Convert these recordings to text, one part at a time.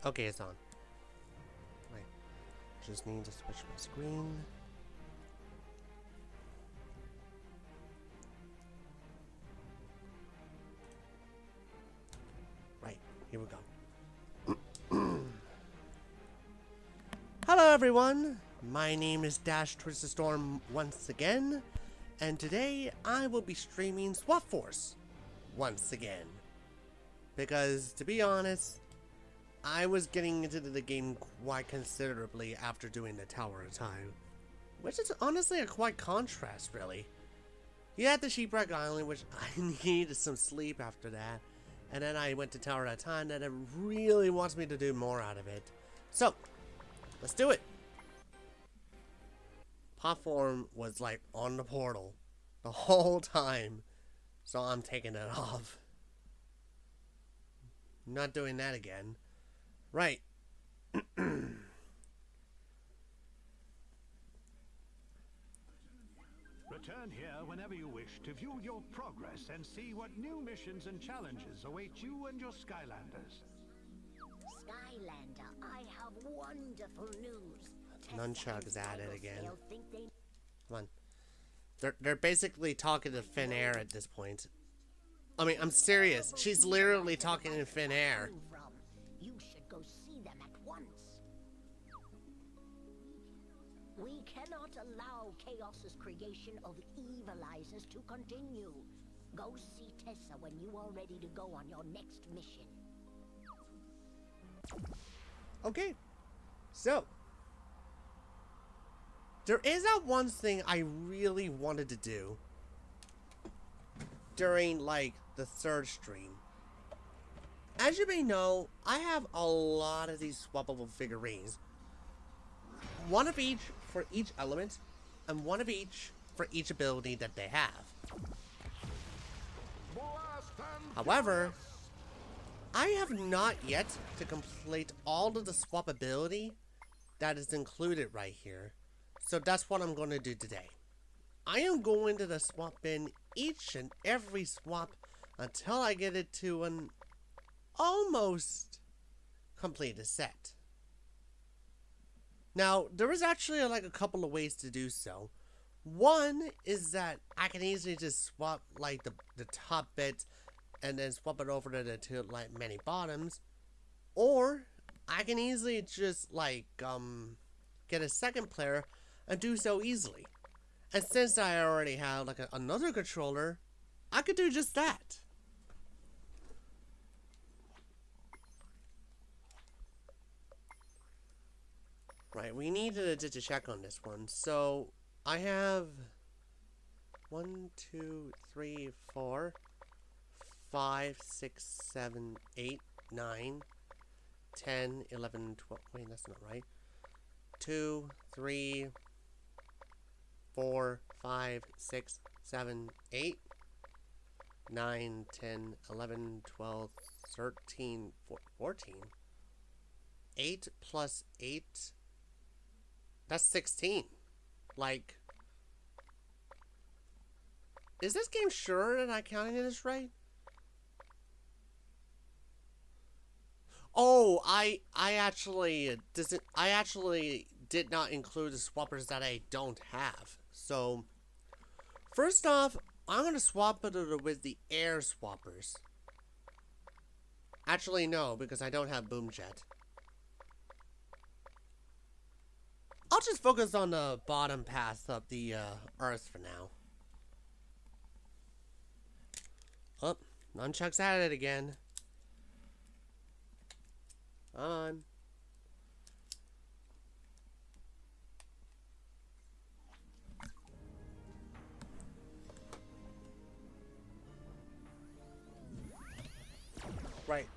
Okay, it's on. Right. Just need to switch my screen. Right, here we go. Hello everyone! My name is Dash Towards the Storm once again, and today I will be streaming Swap Force once again. Because, to be honest, I was getting into the game quite considerably after doing the Tower of Time. Which is honestly a quite contrast, really. You had the Shipwreck Island, which I needed some sleep after that. And then I went to Tower of Time, and it really wants me to do more out of it. So, let's do it! Platform was like on the portal the whole time. So I'm taking it off. Not doing that again. Right. Return here whenever you wish to view your progress and see what new missions and challenges await you and your Skylanders. Skylander, I have wonderful news. Nunchuck is at it again. Come on. They're basically talking to thin air at this point. I mean, I'm serious. She's literally talking in thin air. You should go see them at once. We cannot allow Chaos's creation of Evilizers to continue. Go see Tessa when you are ready to go on your next mission. Okay. So. There is that one thing I really wanted to do during, like, the third stream. As you may know, I have a lot of these swappable figurines. One of each for each element, and one of each for each ability that they have. However, I have not yet to complete all of the swappability that is included right here. So that's what I'm going to do today. I am going to swap in each and every swap until I get it to an almost completed set. Now, there is actually like a couple of ways to do so. One is that I can easily just swap like the top bit and then swap it over to the two like many bottoms. Or I can easily just like get a second player and do so easily. And since I already have like another controller, I could do just that. Right, we needed to check on this one. So I have 1, 2, 3, 4, 5, 6, 7, 8, 9, 10, 11, 12. Wait, that's not right. 2, 3, 4, 5, 6, 7, 8, 9, 10, 11, 12, 13, 14. 8 plus 8. That's 16. Like, is this game sure that I'm counting this right? Oh, I actually did not include the swappers that I don't have. So, first off, I'm going to swap it with the air swappers. Actually, no, because I don't have Boomjet. I'll just focus on the bottom path of the Earth for now. Oh, Nunchuck's at it again. Come on. Right.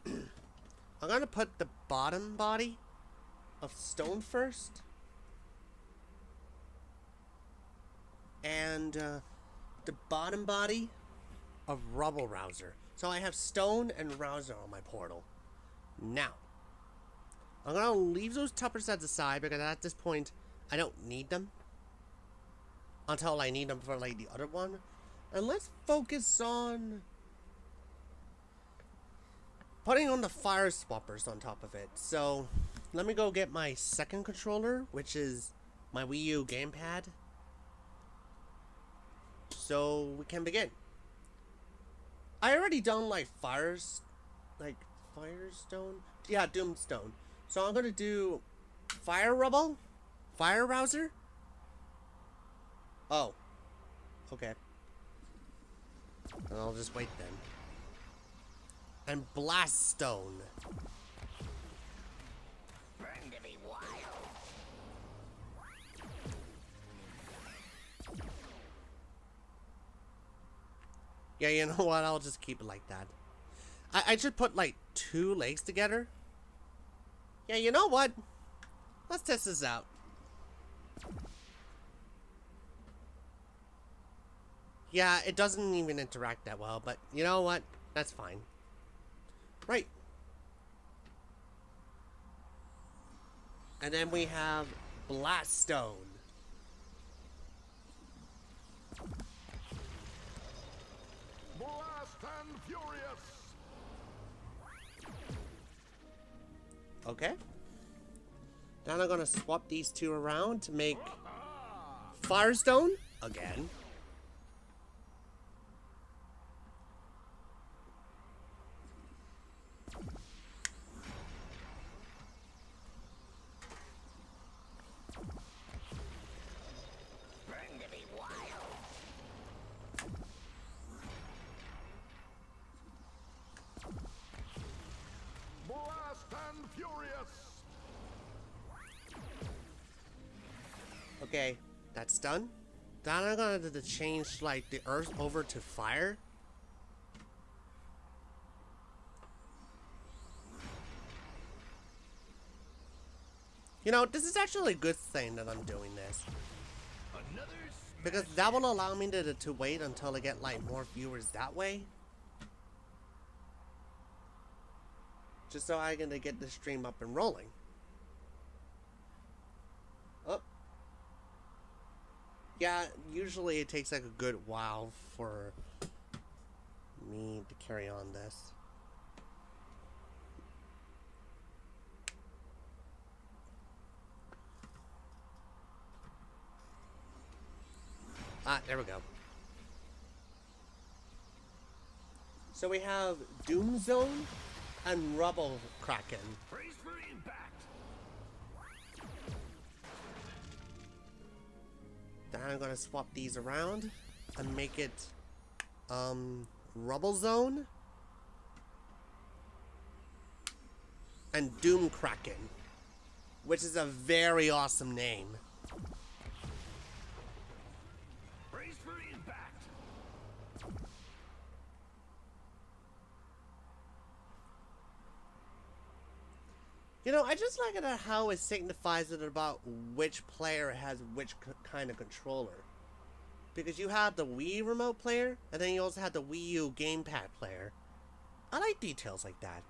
I'm gonna put the bottom body of stone first. And the bottom body of rubble rouser. So I have stone and rouser on my portal. Now, I'm gonna leave those tupper sets aside because at this point I don't need them until I need them for like the other one. And let's focus on putting on the fire swappers on top of it. So let me go get my second controller, which is my Wii U gamepad, so we can begin. I already done like Firestone. Yeah, Doomstone. So I'm gonna do Fire Rubble, Fire Rouser. Oh, okay. And I'll just wait then. And Blast Stone. Burn to be wild. Yeah, you know what? I'll just keep it like that. I should put like 2 legs together. Yeah, you know what? Let's test this out. Yeah, it doesn't even interact that well, but you know what? That's fine. Right. And then we have Blast Stone. Blast and furious. Okay. Then I'm gonna swap these 2 around to make Firestone again. Burn to be wild. Blast and furious. Okay, that's done. Then I'm gonna do the change like the earth over to fire. You know, this is actually a good thing that I'm doing this. Another Because that will allow me to wait until I get like more viewers that way. Just so I can get the stream up and rolling. Oh. Yeah, usually it takes like a good while for me to carry on this. Ah, there we go. So we have Doom Zone and Rubble Kraken. Brace for impact. Then I'm gonna swap these around and make it Rubble Zone and Doom Kraken, which is a very awesome name. Brace for impact. You know, I just like it how it signifies it about which player has which kind of controller. Because you have the Wii remote player, and then you also have the Wii U gamepad player. I like details like that.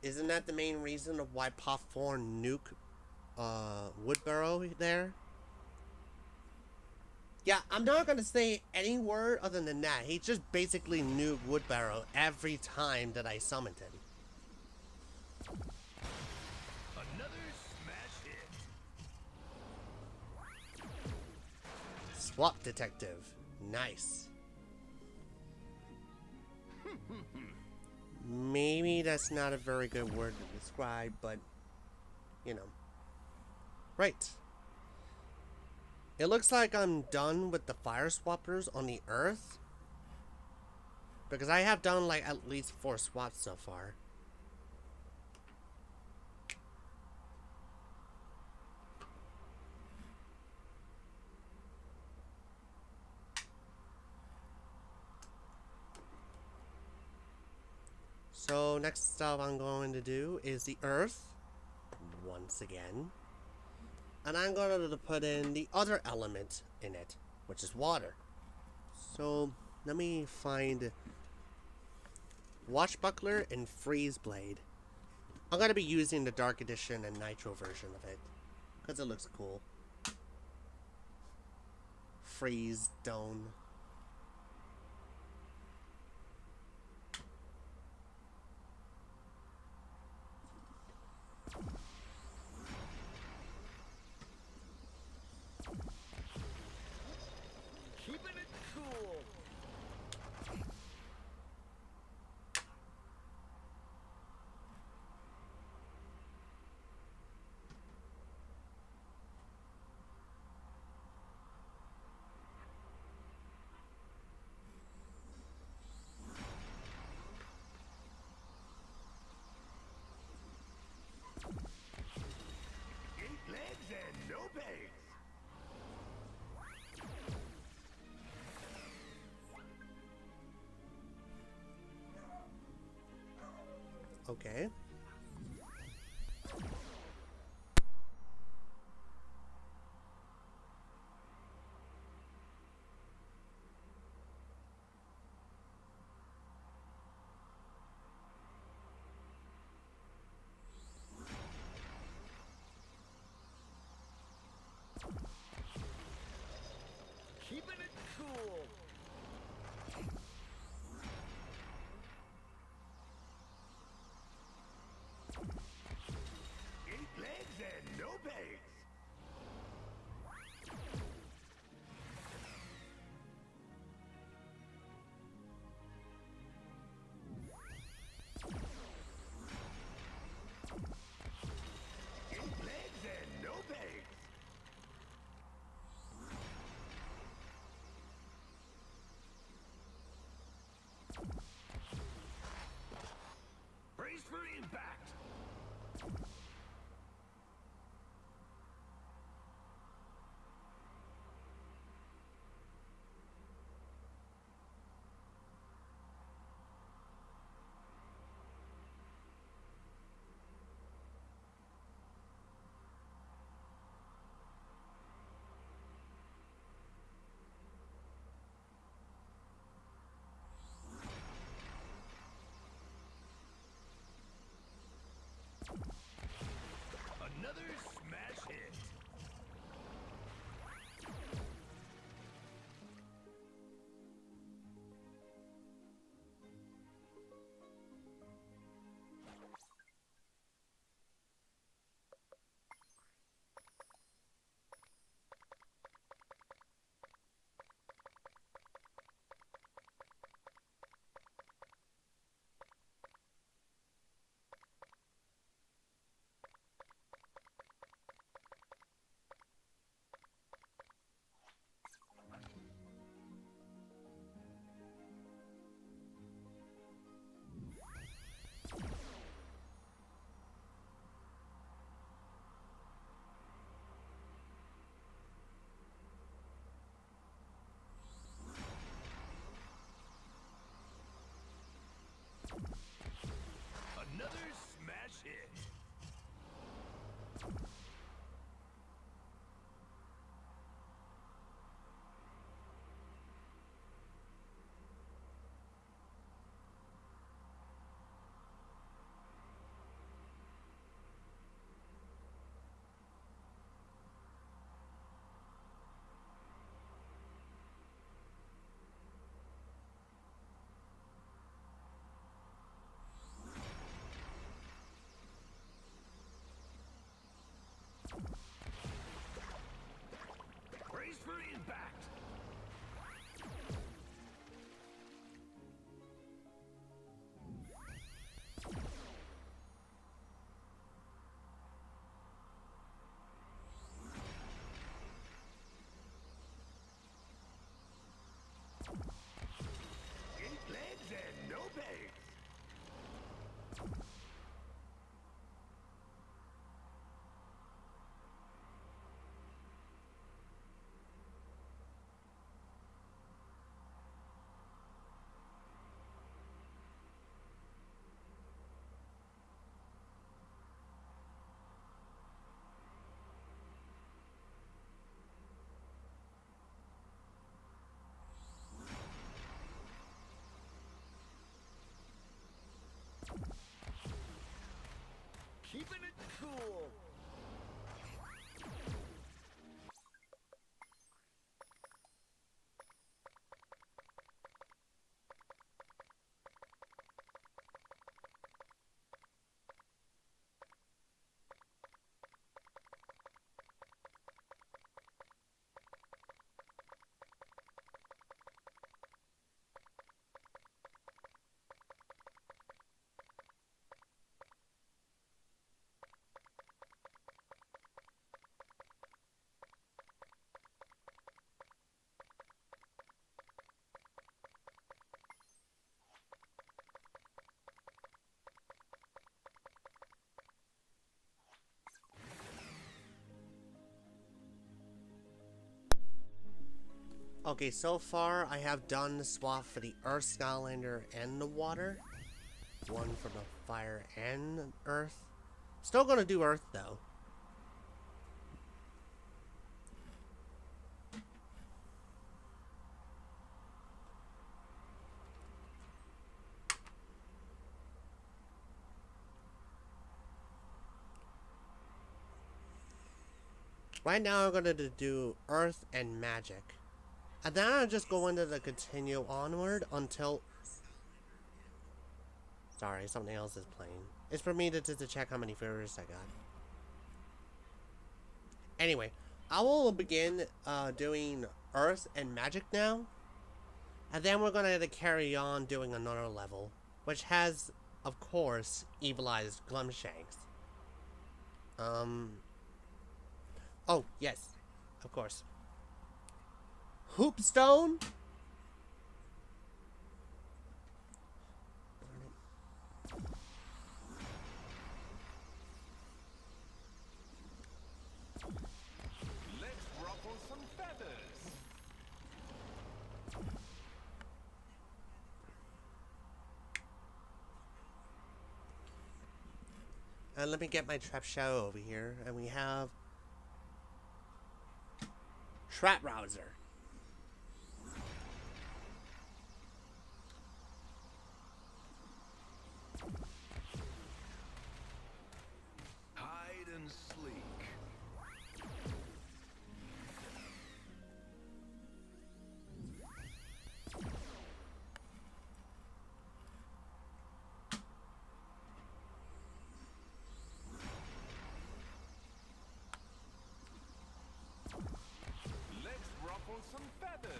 Isn't that the main reason of why Pop 4 nuke Woodburrow there? Yeah, I'm not gonna say any word other than that. He just basically nuked Woodburrow every time that I summoned him. Another smash hit. Swap Detective. Nice. Maybe that's not a very good word to describe, but, you know. Right. It looks like I'm done with the fire swappers on the earth. Because I have done like at least 4 swaps so far. So next stuff I'm going to do is the earth once again. And I'm going to put in the other element in it, which is water. So let me find Watchbuckler and Freeze Blade. I'm going to be using the Dark Edition and Nitro version of it, because it looks cool. Freeze Stone. Okay. Keeping it cool. Eight legs and no pegs. Eight legs and no pegs. Brace for impact. Another smash hit. Another smash hit. Brace for impact. Eight legs and no pegs. Keeping it cool. Okay, so far I have done the swap for the Earth Skylander and the water. one for the fire and earth. Still gonna do earth though. Right now I'm gonna do earth and magic. And then I'll just go into the continue onward until... Sorry, something else is playing. It's for me to check how many viewers I got. Anyway, I will begin doing earth and magic now. And then we're gonna carry on doing another level, which has, of course, Evilized Glumshanks. Oh, yes, of course. Hoopstone? Let's ruffle some feathers. Let me get my trap shadow over here, and we have Trap Rouser. Hide and sleek. Let's ruffle some feathers.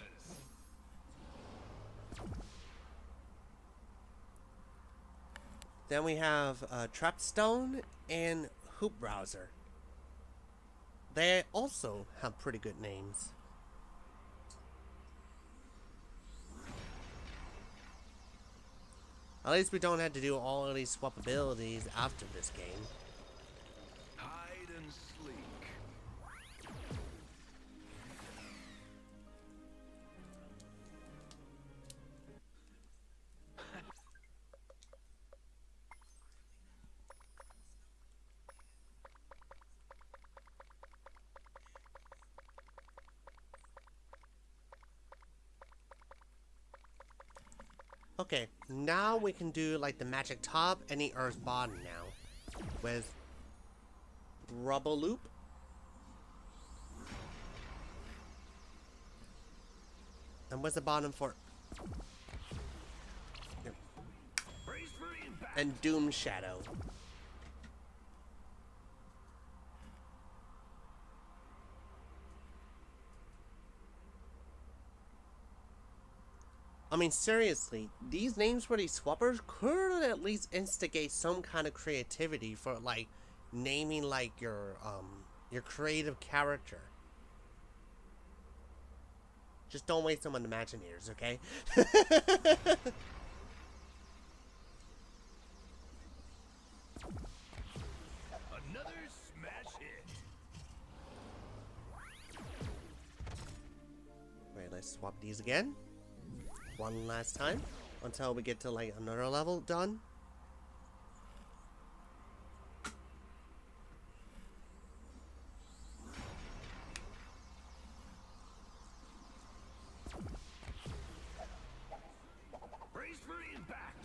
Then we have Trapstone and Hoop Browser. They also have pretty good names. At least we don't have to do all of these swappabilities after this game. Hide and sleek. Okay, now we can do like the magic top and the earth bottom now. With Rubble Loop. And what's the bottom for? Here. Brace for impact. And Doom Shadow. I mean, seriously, these names for these swappers could at least instigate some kind of creativity for, like, naming, like, your creative character. Just don't waste them on Imagineers, okay? Another smash hit. Wait, let's swap these again. One last time until we get to like another level done. Brace for impact.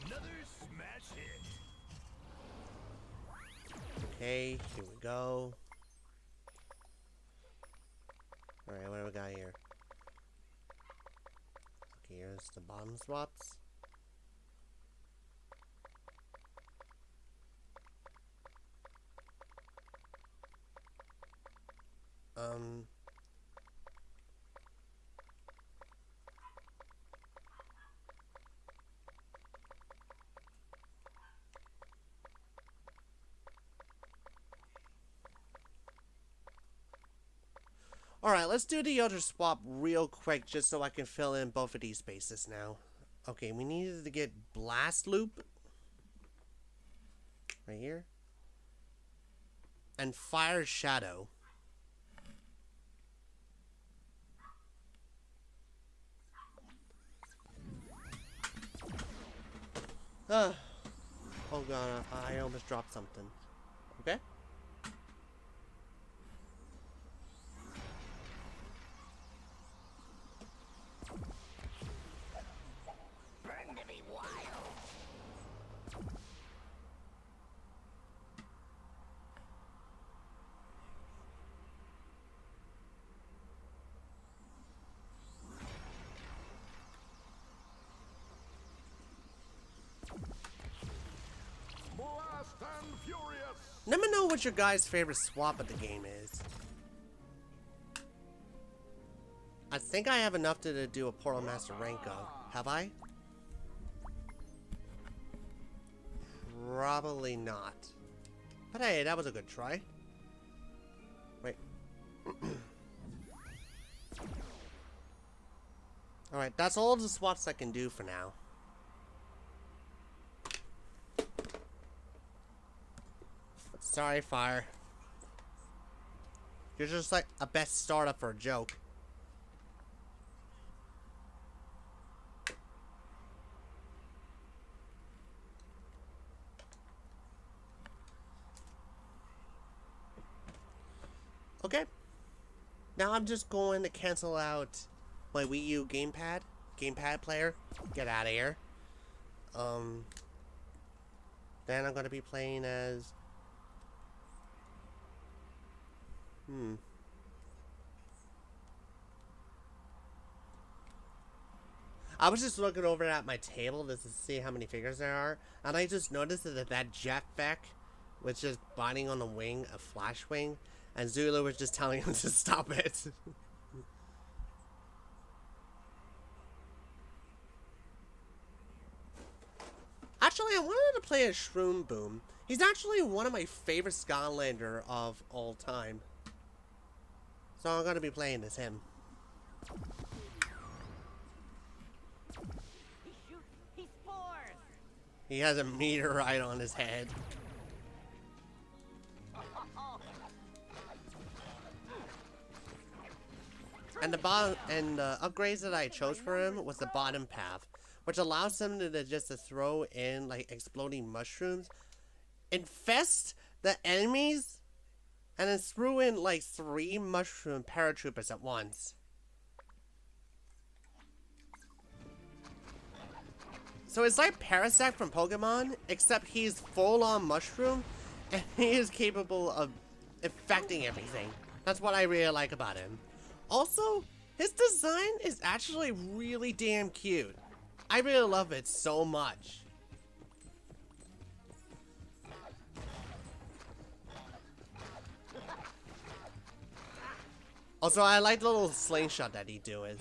Another smash hit. Okay, here we go. Alright, what do we got here? Okay, here's the bottom swaps. Alright, let's do the other swap real quick just so I can fill in both of these spaces now. Okay, we needed to get Blast Loop. Right here. And Fire Shadow. Oh god, I almost dropped something. Okay. Burn to be wild. Blast and furious! Let me know what your guys' favorite swap of the game is. I think I have enough to do a Portal Master rank of. Have I? Probably not. But hey, that was a good try. Wait. Alright, that's all the swaps I can do for now. Sorry, Fire. You're just like a best startup for a joke. Okay. Now I'm just going to cancel out my Wii U gamepad player. Get out of here. Then I'm gonna be playing as I was just looking over at my table just to see how many figures there are, and I just noticed that jetpack was just biting on the wing of Flash Wing, and Zulu was just telling him to stop it. Actually, I wanted to play as Shroom Boom. He's actually one of my favorite Skylander of all time. So I'm gonna be playing as him. He shoots. He spores. He has a meteorite on his head. And the upgrades that I chose for him was the bottom path, which allows him to just throw in like exploding mushrooms, infest the enemies, and then threw in like 3 mushroom paratroopers at once. So it's like Parasect from Pokemon, except he's full-on mushroom, and he is capable of infecting everything. That's what I really like about him. Also, his design is actually really damn cute. I really love it so much. Also, I like the little slingshot that he does.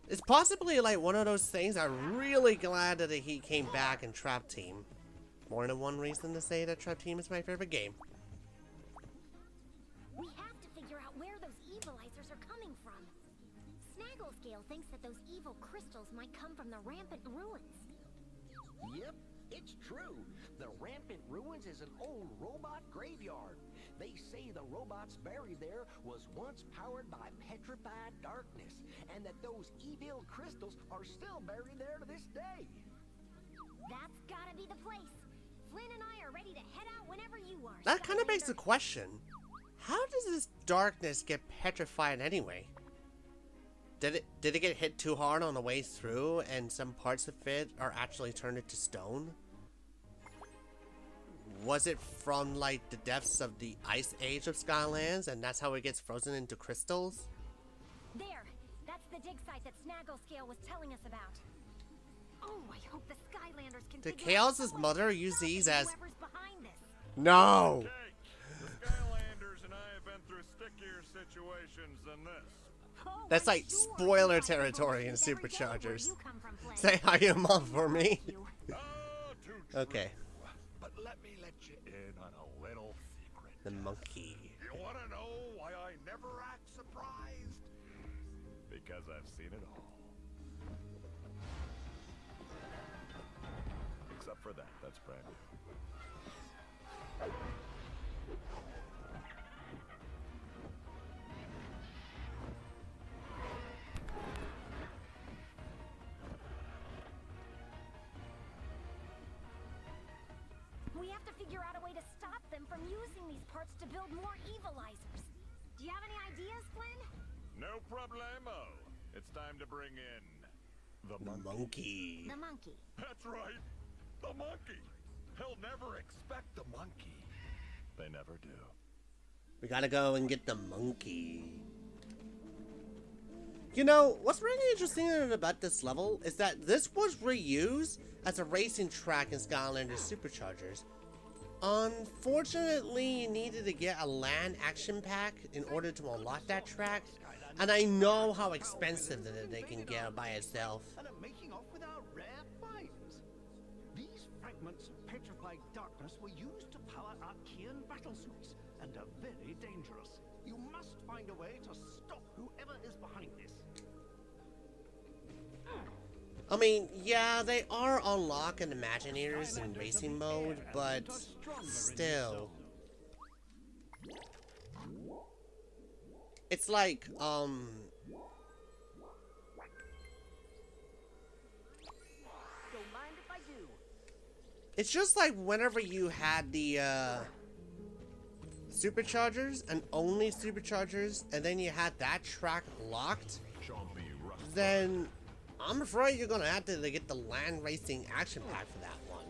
It's possibly like one of those things I'm really glad that he came back in Trap Team. More than one reason to say that Trap Team is my favorite game. We have to figure out where those evilizers are coming from. Snagglescale thinks that those evil crystals might come from the Rampant Ruins. Yep, it's true. The Rampant Ruins is an old robot graveyard. They say the robots buried there was once powered by petrified darkness, and that those evil crystals are still buried there to this day. That's gotta be the place. Flynn and I are ready to head out whenever you are. That kind of begs the question. How does this darkness get petrified anyway? Did it get hit too hard on the way through and some parts of it are actually turned into stone? Was it from like the depths of the ice age of Skylands and that's how it gets frozen into crystals? There! That's the dig site that Snagglescale was telling us about. Oh, I hope the Skylanders can Did figure out Chaos's some way mother to use stop these as... whoever's behind this. No! Okay, the Skylanders and I have been through stickier situations than this. Oh, That's I'm like sure spoiler you guys are territory in bullshit every day where Superchargers. you come from, Flynn. Say hi to your mom for me. You. Oh, too true. Okay. But let me let you in on a little secret. The monkey. You want to know why I never act surprised? because I've seen it all. Except for that, that's brand new. We have to figure out a way to stop them from using these parts to build more Evilizers. Do you have any ideas, Flynn? No problemo. It's time to bring in the Monkey. The monkey. That's right. The monkey. He'll never expect the monkey. They never do. We gotta go and get the monkey. You know, what's really interesting about this level is that this was reused as a racing track in Skylanders Superchargers. Unfortunately, you needed to get a land action pack in order to unlock that track, and I know how expensive that they can get by itself. And are making off with our rare finds. These fragments of petrified darkness were used to power Archean battlesuits and are very dangerous. You must find a way to stop whoever is behind this. I mean, yeah, they are unlocked in Imagineers in racing mode, but still. It's like, Don't mind if I do. it's just like whenever you had the, Superchargers, and only Superchargers, and then you had that track locked, then I'm afraid you're gonna have to get the land racing action pack for that one.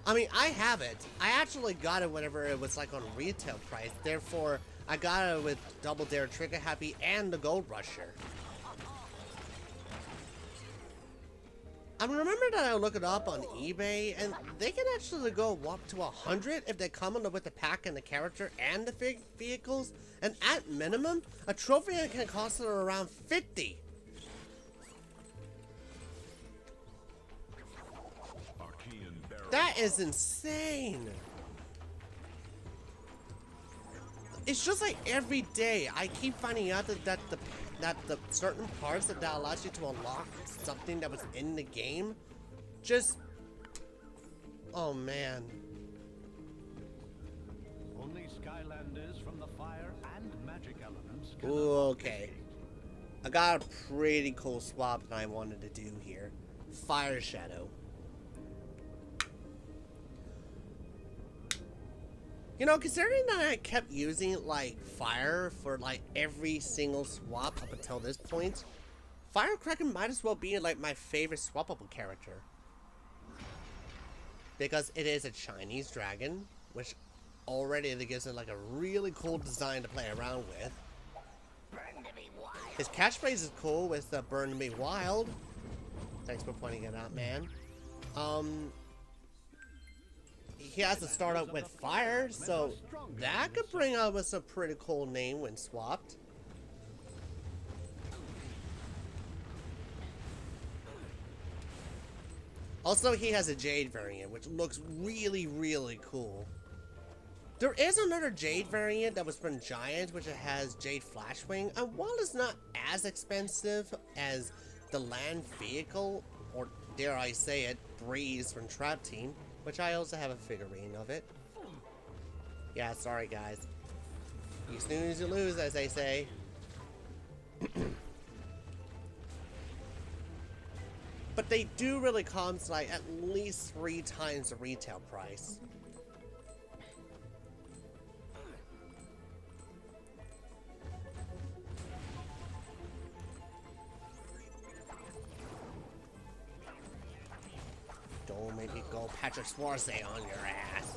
I mean, I have it. I actually got it whenever it was like on retail price. Therefore, I got it with Double Dare Trigger Happy and the Gold Rusher. I remember that I looked it up on eBay, and they can actually go up to 100 if they come with the pack and the character and the vehicles. And at minimum, a trophy can cost them around 50. That is insane. It's just like every day I keep finding out that the certain parts that allows you to unlock something that was in the game, just, oh man. Only Skylanders from the fire and magic elements can Ooh, okay. I got a pretty cool swap that I wanted to do here. Fire Shadow. You know, considering that I kept using, like, fire for, like, every single swap up until this point, Firecracker might as well be, like, my favorite swappable character. Because it is a Chinese dragon, which already gives it, like, a really cool design to play around with. His catchphrase is cool with the Burn to Be Wild. Thanks for pointing it out, man. He has to start out with fire, so that could bring up us a pretty cool name when swapped. Also, he has a Jade variant, which looks really, really cool. There is another Jade variant that was from Giant, which has Jade Flashwing, and while it's not as expensive as the land vehicle, or dare I say it, Breeze from Trap Team, which I also have a figurine of it. Yeah, sorry guys. You snooze, you lose, as they say. But they do really cost like at least 3 times the retail price. Don't make me go Patrick Swayze on your ass.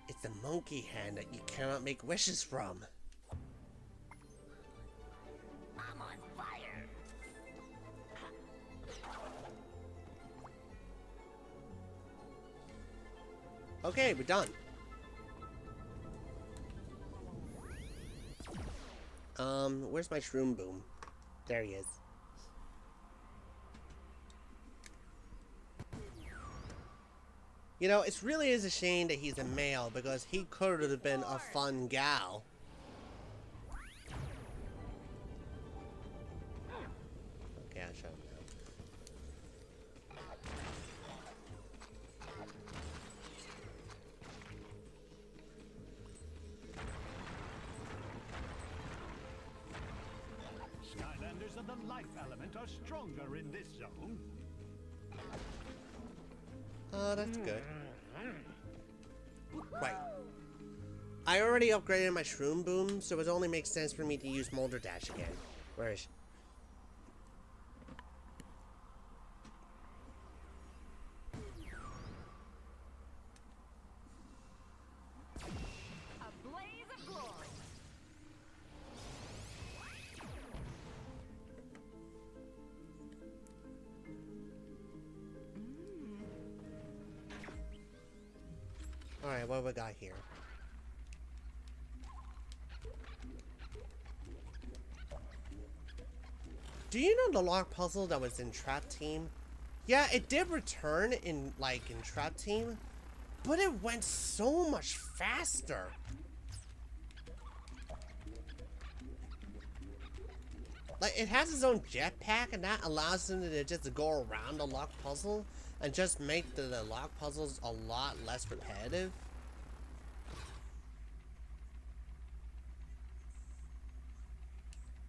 It's the monkey hand that you cannot make wishes from. I'm on fire. Okay, we're done. Where's my Shroom Boom? There he is. You know, it really is a shame that he's a male because he could have been a fun gal. Okay, I'll show him now. Skylanders and the life element are stronger in this zone. Oh, that's good. Right. I already upgraded my Shroom Boom, so it only makes sense for me to use Molder Dash again. Where is... A blaze of glory. Alright, what do we got here? Do you know the lock puzzle that was in Trap Team? Yeah, it did return in, like, in Trap Team, but it went so much faster. Like, it has its own jetpack, and that allows them to just go around the lock puzzle and just make the lock puzzles a lot less repetitive.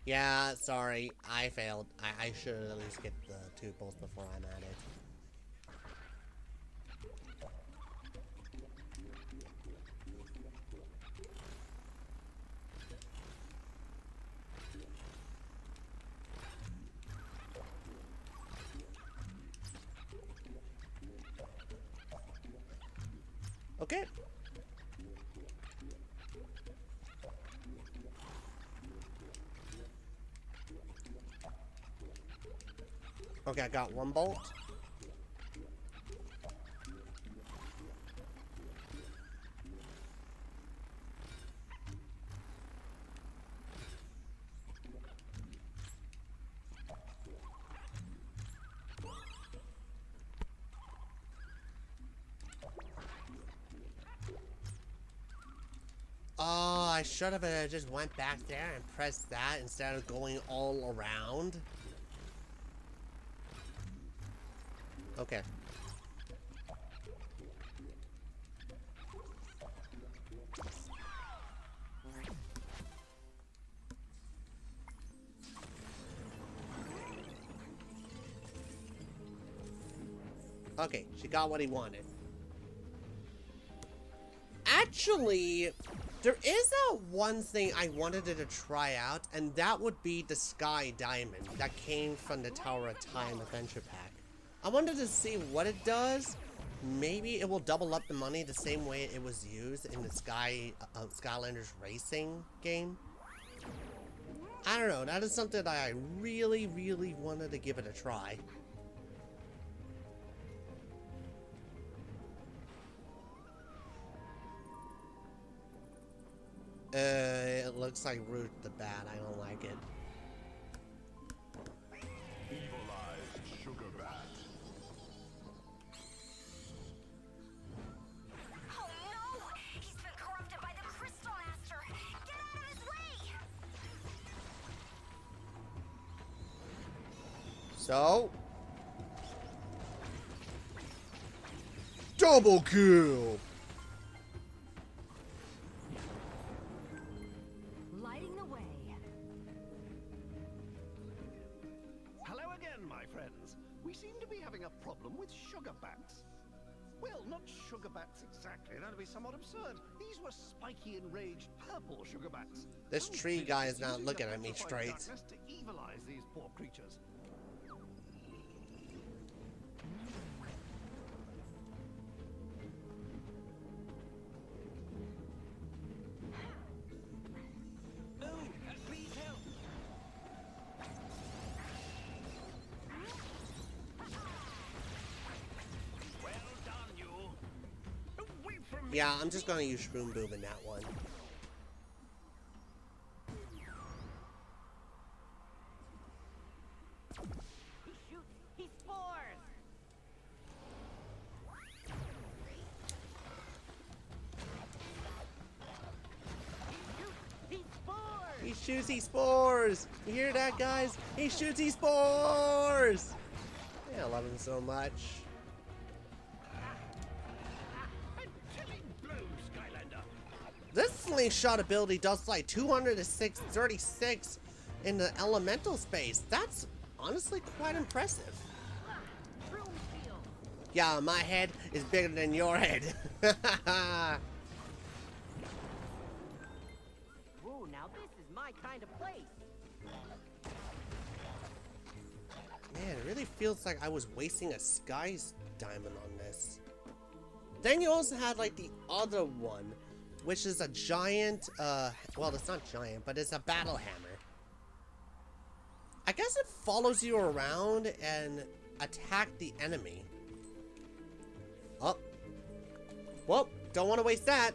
Yeah, sorry, I failed. I should at least get the tuples before I'm at it. Okay. Okay, I got one bolt. Oh, I should have just went back there and pressed that instead of going all around. Okay. Okay, she got what he wanted. Actually, there is that one thing I wanted to try out, and that would be the Sky Diamond that came from the Tower of Time Adventure Pack. I wanted to see what it does. Maybe it will double up the money the same way it was used in the Skylanders racing game. I don't know, that is something that I really, really wanted to give it a try. It looks like Root the Bat. I don't like it. Evilized sugar bat. Oh no! He's been corrupted by the Crystal Master! Get out of his way! So, double kill. Lighting the way. Hello again, my friends. We seem to be having a problem with sugar bats. Well, not sugar bats exactly. That'd be somewhat absurd. These were spiky, enraged purple sugar bats. This tree guy is not looking at me straight. Darkness to evilize these poor creatures. Please help! Well done, you. Away from me. Yeah, I'm just gonna use Shroom Boom in that one. He shoots! He spores! shoots these spores! You hear that, guys? He shoots these spores! Yeah, I love him so much. This slingshot ability does like 236 in the elemental space. That's honestly quite impressive. Yeah, my head is bigger than your head. Ooh, now this is my kind of place. Man, it really feels like I was wasting a Sky's diamond on this. Then you also had like the other one, which is a giant, well, it's not giant, but it's a battle hammer. I guess it follows you around and attack the enemy. Oh. Well, don't want to waste that.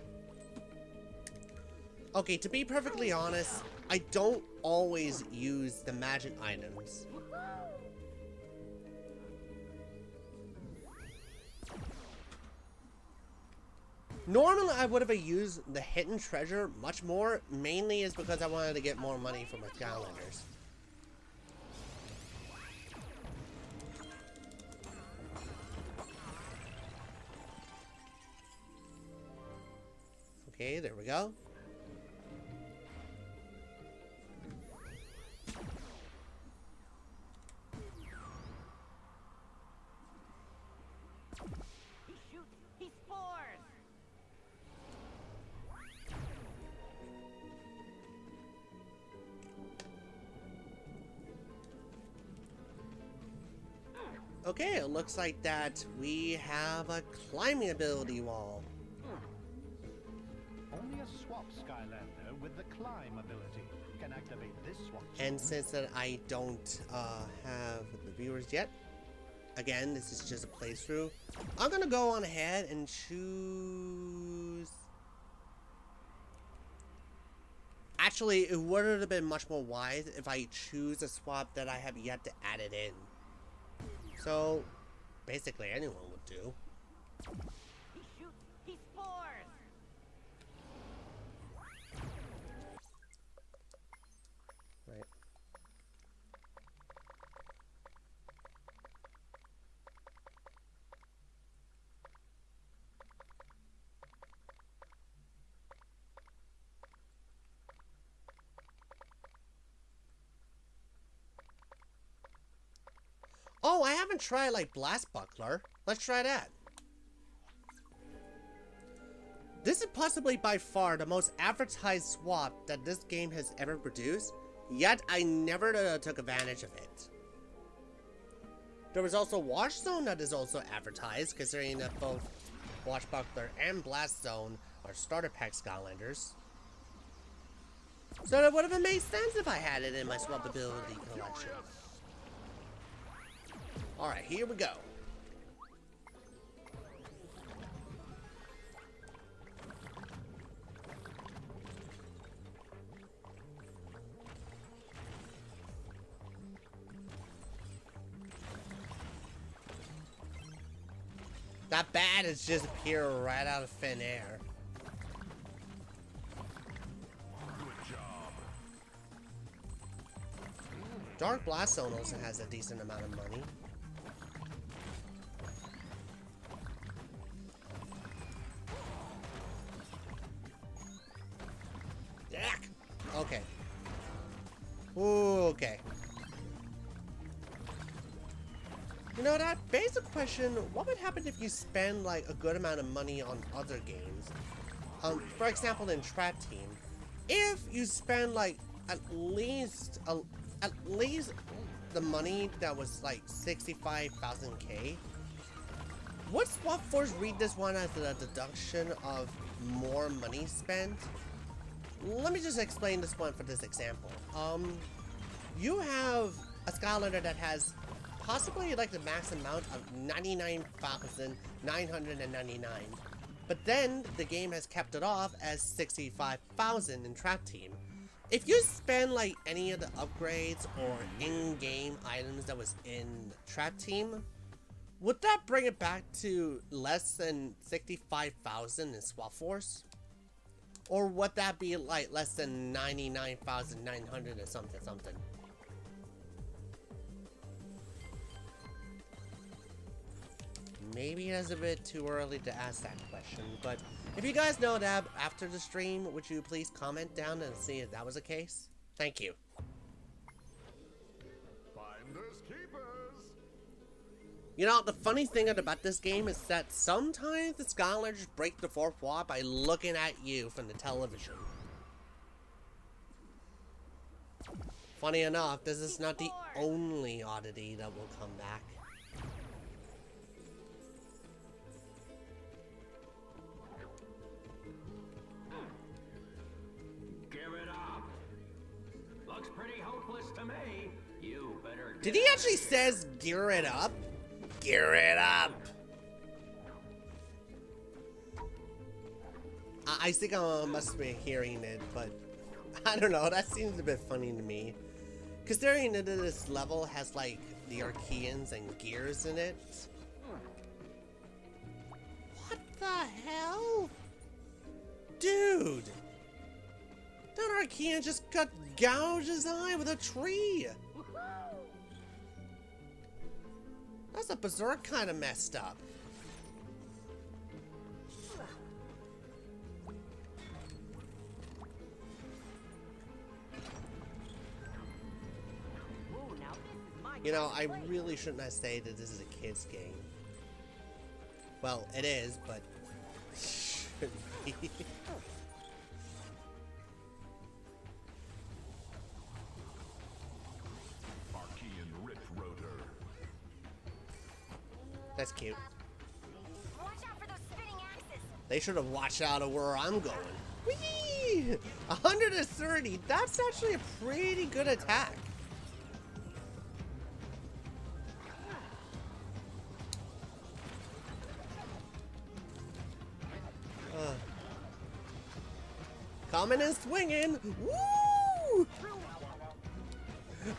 Okay, to be perfectly honest, I don't always use the magic items. Normally, I would have used the hidden treasure much more, mainly is because I wanted to get more money from my Skylanders. Okay, there we go. He shoots, he spores. Okay, it looks like that we have a climbing ability wall. Only a swap Skylander with the climb ability can activate this swap. And since that I don't have the viewers yet, again, this is just a playthrough, I'm gonna go on ahead and choose... Actually, it would have been much more wise if I choose a swap that I have yet to add it in. So, basically anyone would do. He shoots, he spores. Right. Oh, I haven't tried like Blast Buckler. Let's try that. This is possibly by far the most advertised swap that this game has ever produced, yet I never took advantage of it. There was also Wash Zone that is also advertised, considering that both Wash Buckler and Blast Zone are starter pack Skylanders. So that would have made sense if I had it in my swappability collection. Alright, here we go. That bat is just appear right out of thin air. Good job. Dark Blast Zone also has a decent amount of money. Yak! Okay. Ooh, okay. You know that begs the question, what would happen if you spend like a good amount of money on other games? For example, in Trap Team, if you spend like at least the money that was like 65,000K, would Swap Force read this one as a deduction of more money spent? Let me just explain this one for this example. You have a Skylander that has possibly like the max amount of 99,999, but then the game has kept it off as 65,000 in Trap Team. If you spend like any of the upgrades or in-game items that was in Trap Team, would that bring it back to less than 65,000 in Swap Force? Or would that be like less than 99,900 or something? Maybe it's a bit too early to ask that question, but if you guys know that after the stream, would you please comment down and see if that was the case? Thank you. Finders keepers. You know, the funny thing about this game is that sometimes the Skylanders break the fourth wall by looking at you from the television. Funny enough, this is not the only oddity that will come back. Give it up. Looks pretty hopeless to me. You better. Did he actually says gear it up? Gear it up. I think I must be hearing it, but I don't know. That seems a bit funny to me. Considering that this level has like the Archeans and gears in it. What the hell? Dude! That Archean just got gouged his eye with a tree! That's a berserk kind of messed up. Ooh, now this is my You know, I kind of place. really shouldn't have said that this is a kid's game. Well, it is, but shouldn't be. Archean Rip Rotor. That's cute. Watch out for those spinning axes. They should have watched out of where I'm going. Whee! 130. That's actually a pretty good attack. Coming and swinging. Woo!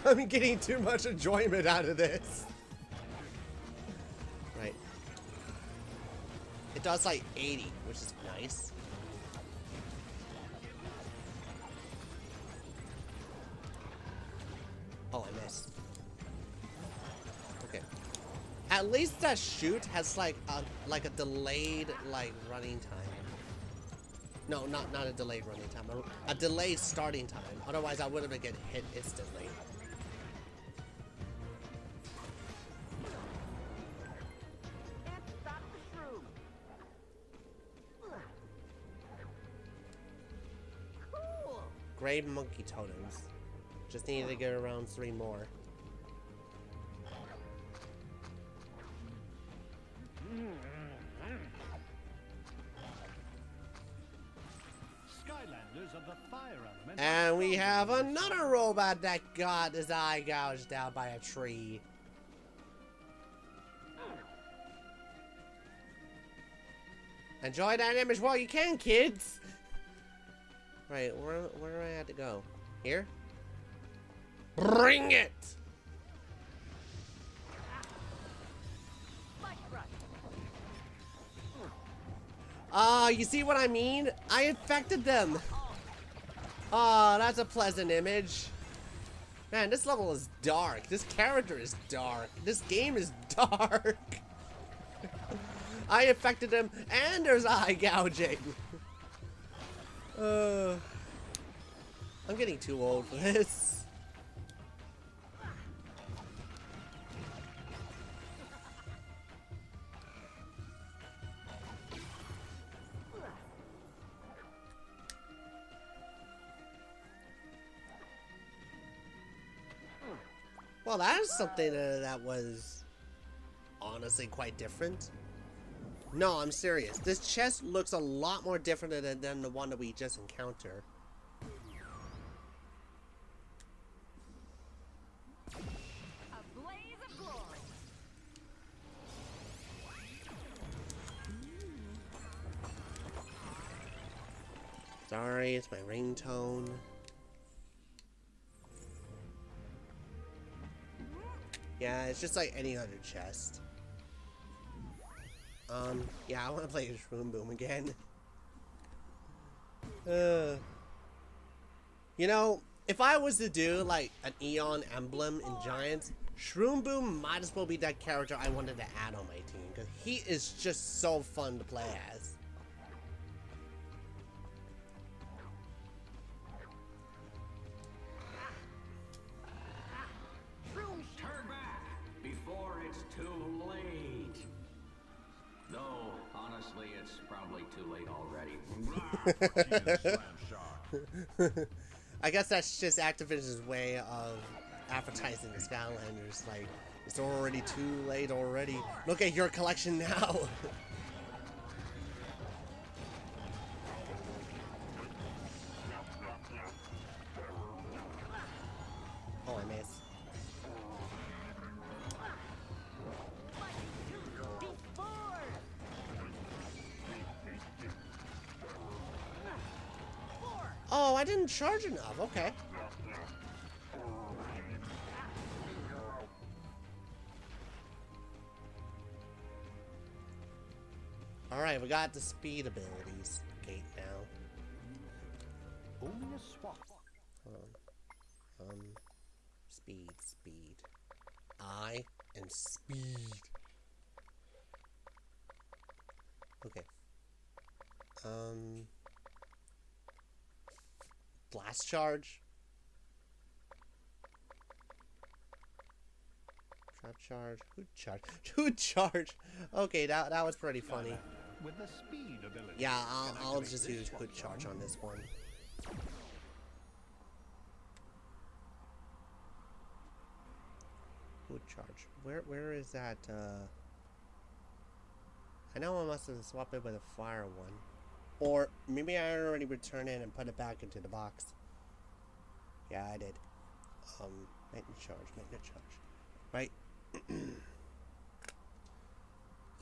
I'm getting too much enjoyment out of this. Right. It does like 80, which is nice. Oh, I missed. Okay. At least that shoot has like a delayed like running time. No, not a delayed running time. A delayed starting time. Otherwise, I would have been getting hit instantly. Can't stop the shroom. Cool. Gray monkey totems. Just needed to get around 3 more. Skylanders of the fire element. And we have another robot that got his eye gouged out by a tree. Enjoy that image while you can, kids! Right, where do I have to go? Here? Bring it! Spike rush. You see what I mean? I infected them! Oh, that's a pleasant image. Man, this level is dark. This character is dark. This game is dark. I infected them, and there's eye gouging. I'm getting too old for this. Well, that is something that was honestly quite different. No, I'm serious. This chest looks a lot more different than the one that we just encountered. A blaze of glory. Sorry, it's my ringtone. Yeah, it's just like any other chest. Yeah, I want to play Shroom Boom again. You know, if I was to do like an Eon emblem in Giants, Shroom Boom might as well be that character I wanted to add on my team, because he is just so fun to play as. Turn back before it's too late. Though, honestly, it's probably too late already. I guess that's just Activision's way of advertising the Skylanders. Like, it's already too late already. Look at your collection now. Oh, I missed. Oh, I didn't charge enough. Okay. Alright, we got the speed abilities gate now. Only a swap. Hold on. Speed. I and speed. Okay. Blast charge. Trap charge. Hoot charge. Okay, that was pretty funny. With the speed ability. Yeah, I'll just use hoot charge on this one. Hoot charge. Where is that? I know I must have swapped it with a fire one. Or maybe I already returned it and put it back into the box. Yeah, I did. Maintenance charge. Right.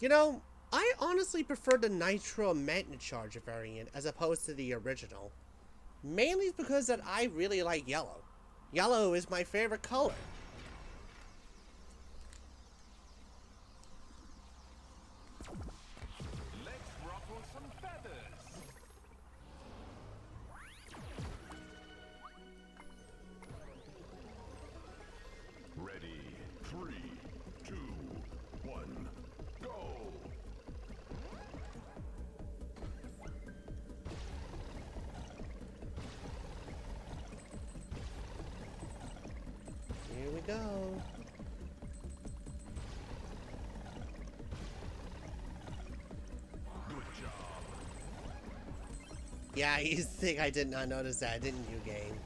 You know, I honestly prefer the Nitro maintenance charge variant as opposed to the original. Mainly because that I really like yellow. Yellow is my favorite color. Ready, 3, 2, 1, go! Here we go. Good job. Yeah, you think I did not notice that, didn't you, game?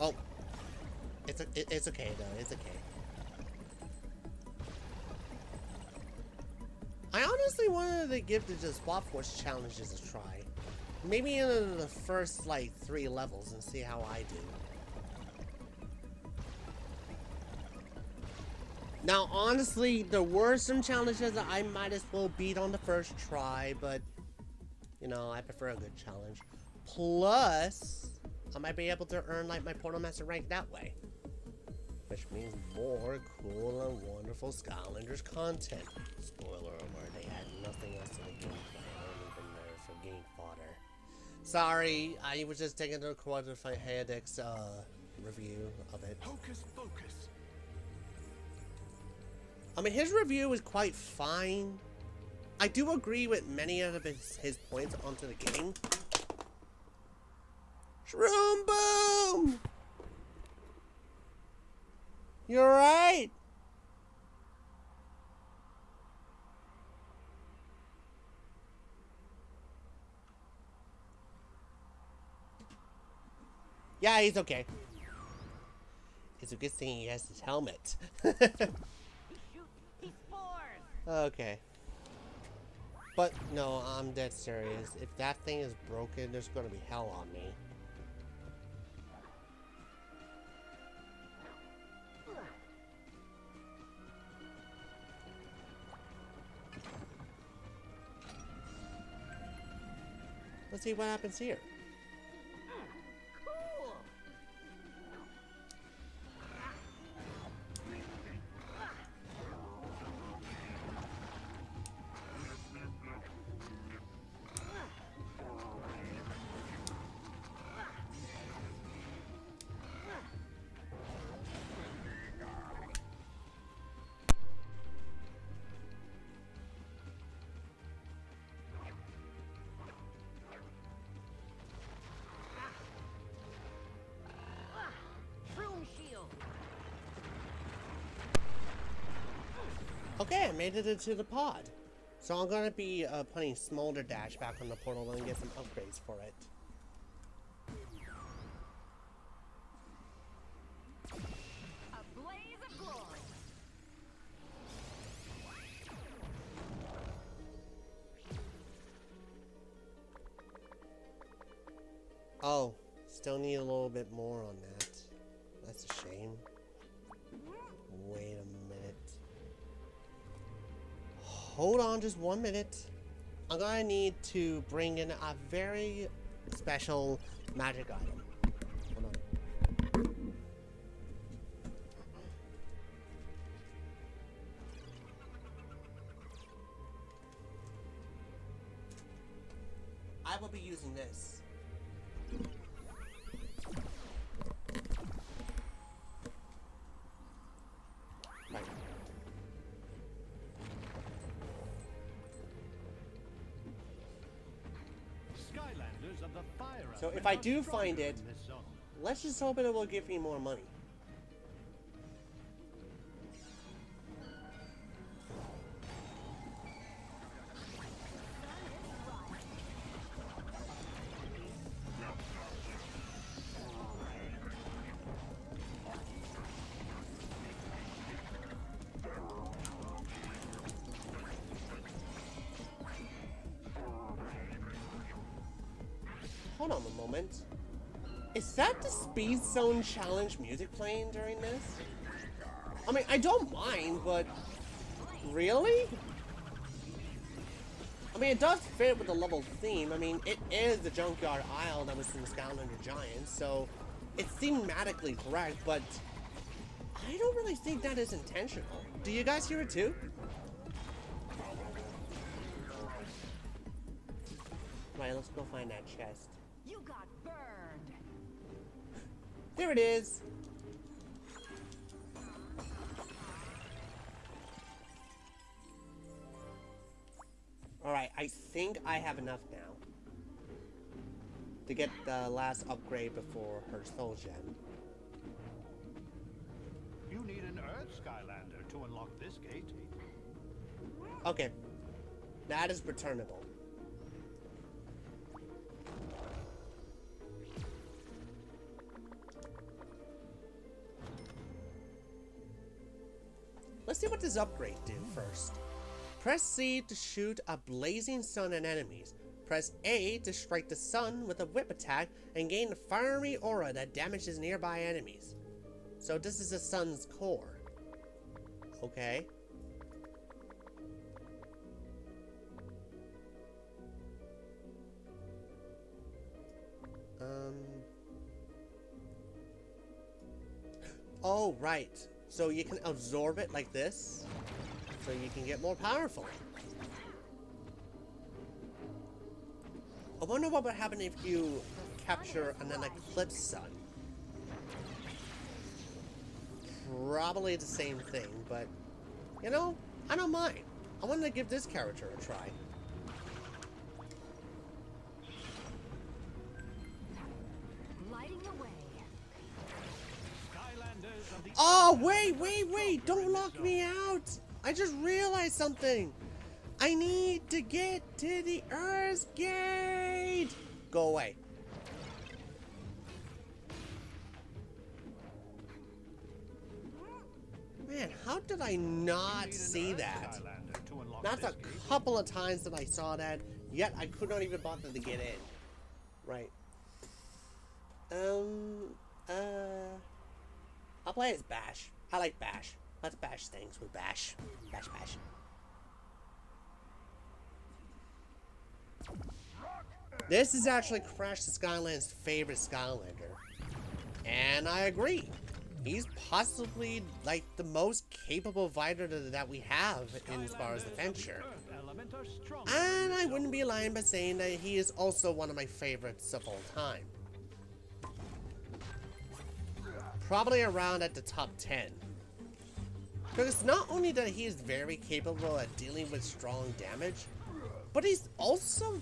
Oh, it's okay though. It's okay. I honestly wanted to give the Swap Force challenges a try. Maybe in the first like 3 levels and see how I do. Now, honestly, there were some challenges that I might as well beat on the first try, but you know, I prefer a good challenge. Plus, I might be able to earn like my Portal Master rank that way. Which means more cool and wonderful Skylanders content. Spoiler alert, they had nothing else in the gameplay. Only been there for game fodder. Sorry, I was just taking a quarter for Hayek's review of it. Hocus pocus. I mean, his review is quite fine. I do agree with many of his points onto the game. Shroom Boom! You're right! Yeah, he's okay. It's a good thing he has his helmet. Okay. But, no, I'm dead serious. If that thing is broken, there's gonna be hell on me. Let's see what happens here. Cool. Shroom shield. Okay, I made it into the pod. So I'm gonna be putting Smolder Dash back on the portal and get some upgrades for it. A blaze of glory. Oh, still need a little bit more on that. That's a shame. Wait a minute. Hold on just 1 minute. I'm gonna need to bring in a very special magic item. Hold on. I will be using this. Right. Skylanders of the fire. So if I do find it, let's just hope it will give me more money. Hold on a moment. Is that the Speed Zone Challenge music playing during this? I mean, I don't mind, but really? I mean, it does fit with the level theme. I mean, it is the Junkyard Isle that was in Skylander Giants, so it's thematically correct, but I don't really think that is intentional. Do you guys hear it too? Right, let's go find that chest. You got burned. There it is. Alright, I think I have enough now to get the last upgrade before her soul gem. You need an Earth Skylander to unlock this gate. Okay, that is returnable. Let's see what this upgrade do first. Press C to shoot a blazing sun at enemies. Press A to strike the sun with a whip attack and gain a fiery aura that damages nearby enemies. So this is the sun's core. Okay. Oh, right. So you can absorb it like this, so you can get more powerful. I wonder what would happen if you capture an eclipse sun. Probably the same thing, but you know, I don't mind. I want to give this character a try. Lighting the way. Skylanders of the Oh, wait! Don't lock me out! I just realized something! I need to get to the Earth Gate! Go away. Man, how did I not see that? Skylander to unlock That's this a gate. couple of times that I saw that, yet I could not even bother to get in. Right. I'll play as Bash. I like Bash. Let's bash things with Bash. Bash. This is actually Crash the Skyland's favorite Skylander. And I agree. He's possibly like the most capable fighter that we have in as far as adventure. And I wouldn't be lying by saying that he is also one of my favorites of all time. Probably around at the top 10. Because not only that he is very capable at dealing with strong damage, but he's also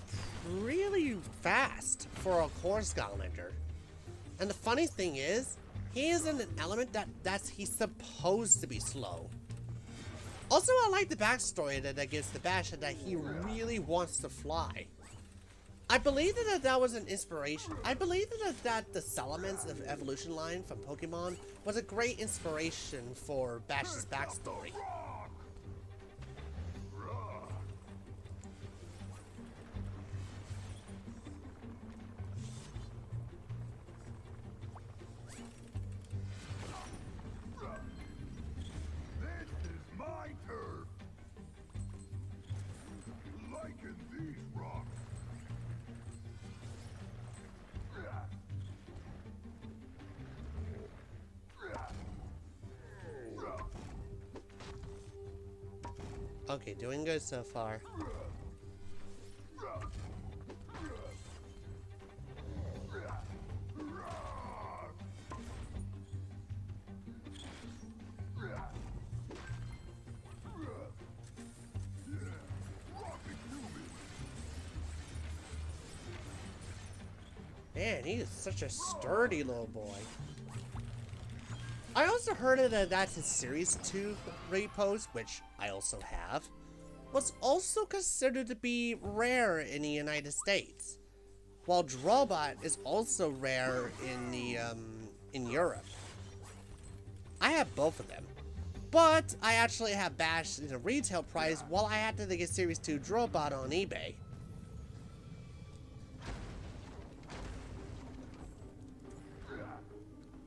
really fast for a core Skylander. And the funny thing is, he is in an element he's supposed to be slow. Also, I like the backstory that gives the Bash that he really wants to fly. I believe that was an inspiration. I believe that the Salamence of Evolution line from Pokemon was a great inspiration for Bash's backstory. Okay, doing good so far. Man, he is such a sturdy little boy. I also heard that his Series 2 repost, which I also have, was also considered to be rare in the United States, while Drawbot is also rare in Europe. I have both of them, but I actually have Bash in a retail price while I had to get Series 2 Drawbot on eBay.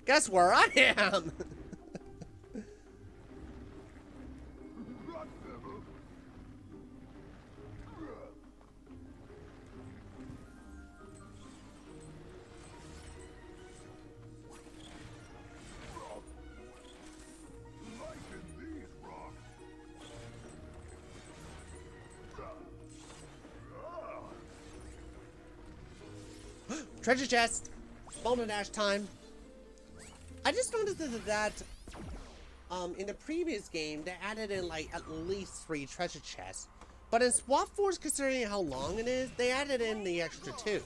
Guess where I am? Treasure chest! Boulder Dash time! I just noticed that in the previous game, they added in like at least 3 treasure chests. But in Swap Force, considering how long it is, they added in the extra 2.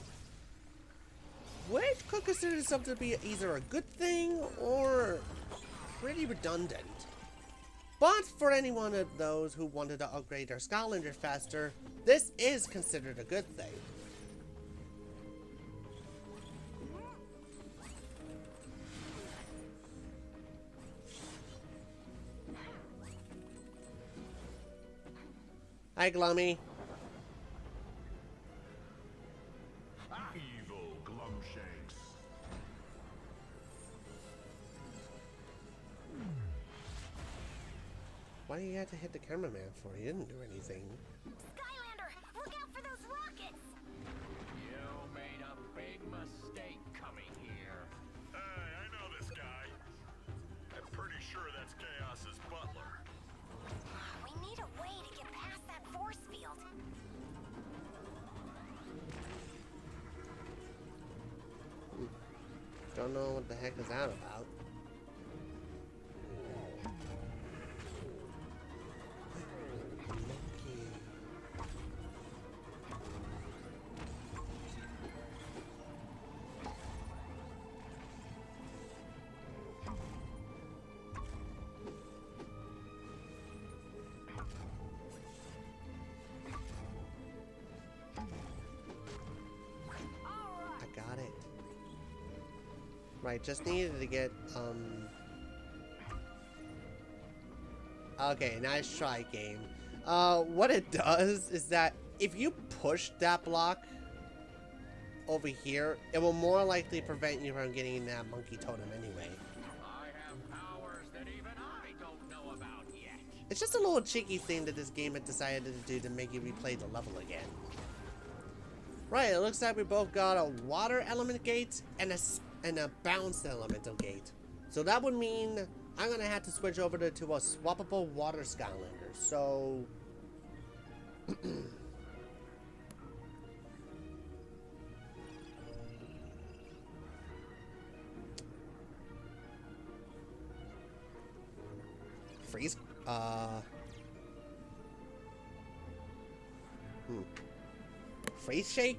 Which could consider something to be either a good thing or pretty redundant. But for any one of those who wanted to upgrade their Skylander faster, this is considered a good thing. Hi, Glummy. Evil Glumshanks. Why do you have to hit the cameraman for? He didn't do anything. Skylander, look out for those rockets! You made a big mistake coming here. Hey, I know this guy. I'm pretty sure that's Chaos's butler. We need a way to get past that force field. Don't know what the heck is that about. I got it. Right, just needed to get, okay, nice try, game. What it does is that if you push that block over here, it will more likely prevent you from getting that monkey totem anyway. I have powers that even I don't know about yet. It's just a little cheeky thing that this game had decided to do to make you replay the level again. Right, it looks like we both got a water element gate and a bounce elemental gate. So that would mean I'm gonna have to switch over to a swappable water Skylander. So freeze. Freeze shake?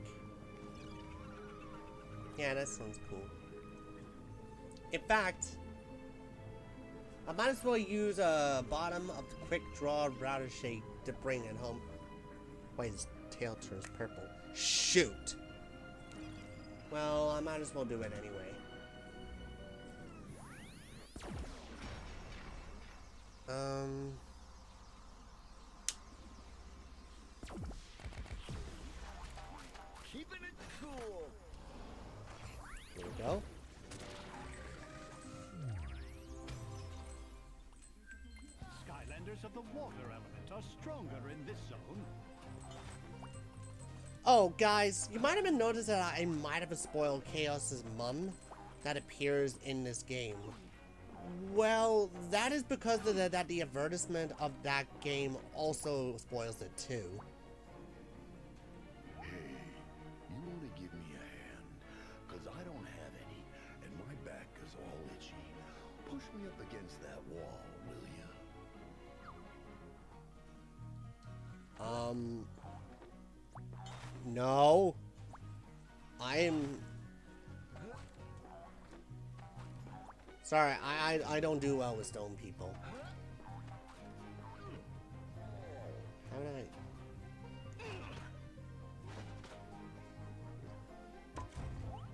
Yeah, that sounds cool. In fact, I might as well use a bottom of the quick draw router shake to bring it home. Wait, his tail turns purple. Shoot! Well, I might as well do it anyway. Keeping it cool. Here we go. Skylanders of the water element are stronger in this zone. Oh, guys, you might have been noticed that I might have spoiled Chaos's mum that appears in this game. Well, that is because of that the advertisement of that game also spoils it too. Hey, you want to give me a hand? Because I don't have any, and my back is all itchy. Push me up against that wall, will you? No. Sorry, I don't do well with stone people. How did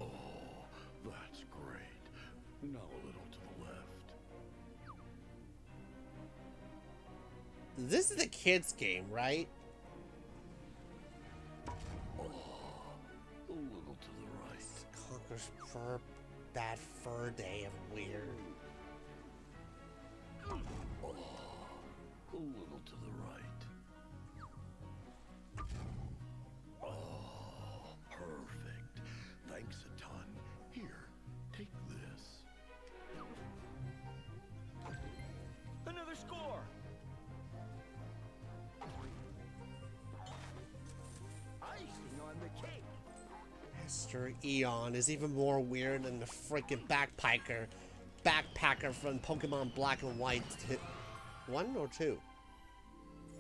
Oh, that's great. Now a little to the left. This is a kid's game, right? Oh, a little to the right. Conquer's fur, bad fur day of weird. Oh, a little to the right. Oh, perfect. Thanks a ton. Here, take this. Another score. Icing on the cake. Master Eon is even more weird than the freaking backpacker from Pokemon Black and White. One or two?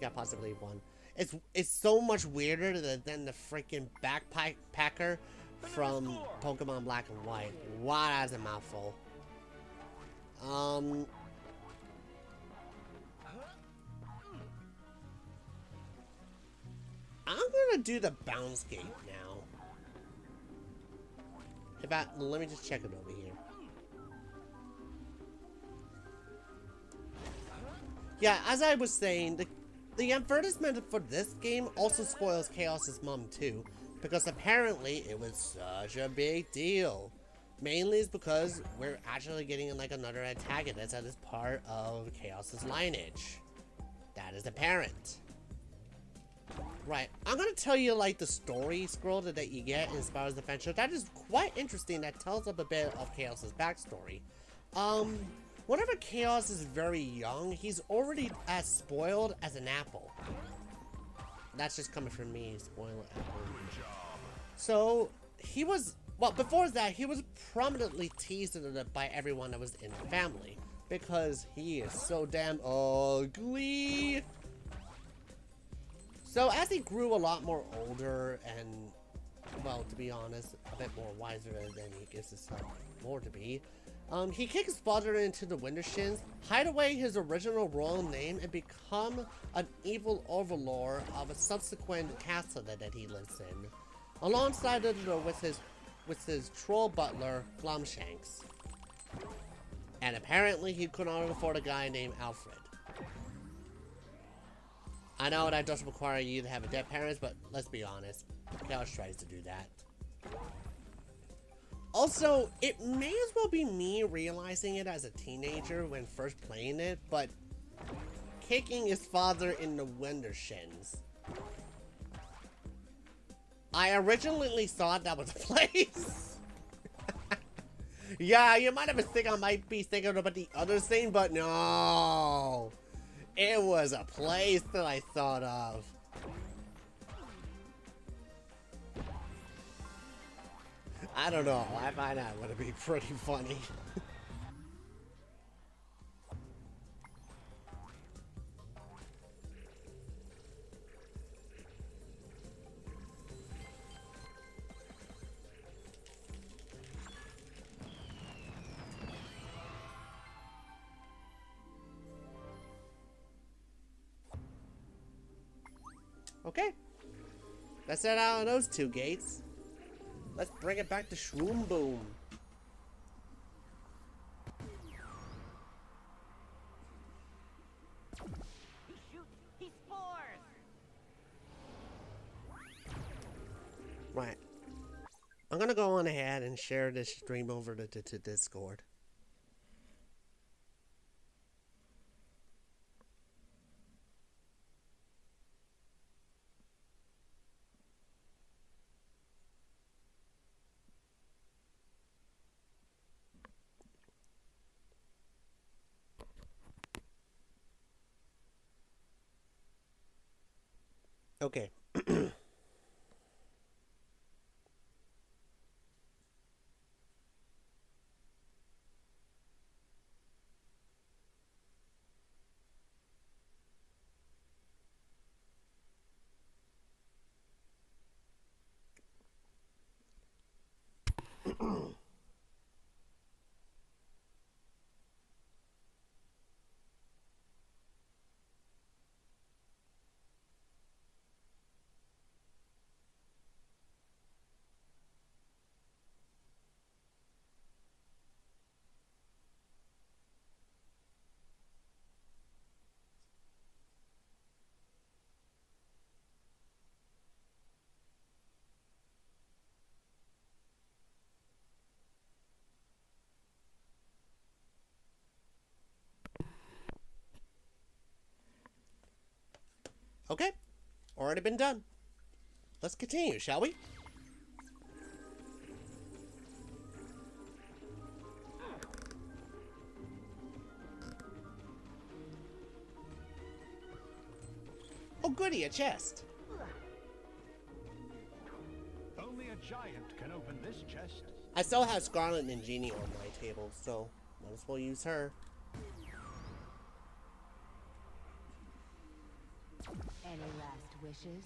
Yeah, possibly one. It's so much weirder than the freaking backpacker from Pokemon Black and White. Wow, that's a mouthful. I'm gonna do the bounce gate now. Let me just check it over here. Yeah, as I was saying, the advertisement for this game also spoils Chaos's mom too, because apparently it was such a big deal. Mainly is because we're actually getting like another antagonist that is part of Chaos's lineage. That is apparent. Right, I'm gonna tell you like the story scroll that you get in Spyro's Adventure. That is quite interesting. That tells up a bit of Chaos's backstory. Whenever Chaos is very young, he's already as spoiled as an apple. That's just coming from me, spoiled apple. So he was, well, before that, he was prominently teased by everyone that was in the family because he is so damn ugly. So as he grew a lot more older and, well, to be honest, a bit more wiser than he gives himself more to be, he kicked his father into the Wintershins, hide away his original royal name, and become an evil overlord of a subsequent castle that he lives in, alongside with his troll butler, Glumshanks. And apparently he could not afford a guy named Alfred. I know that doesn't require you to have a dead parents, but let's be honest, Chaos tries to do that. Also, it may as well be me realizing it as a teenager when first playing it, but kicking his father in the Wintershins. I originally thought that was a place. Yeah, you might have been thinking I might be thinking about the other thing, but no. It was a place that I thought of. I don't know. I find that would be pretty funny. Okay. Let's head out on those two gates. Let's bring it back to Shroom Boom. He shoots, he spores. Right. I'm gonna go on ahead and share this stream over to Discord. Okay. Okay. Already been done. Let's continue, shall we? Oh goody, a chest. Only a giant can open this chest. I still have Scarlet and Genie on my table, so might as well use her. Any last wishes?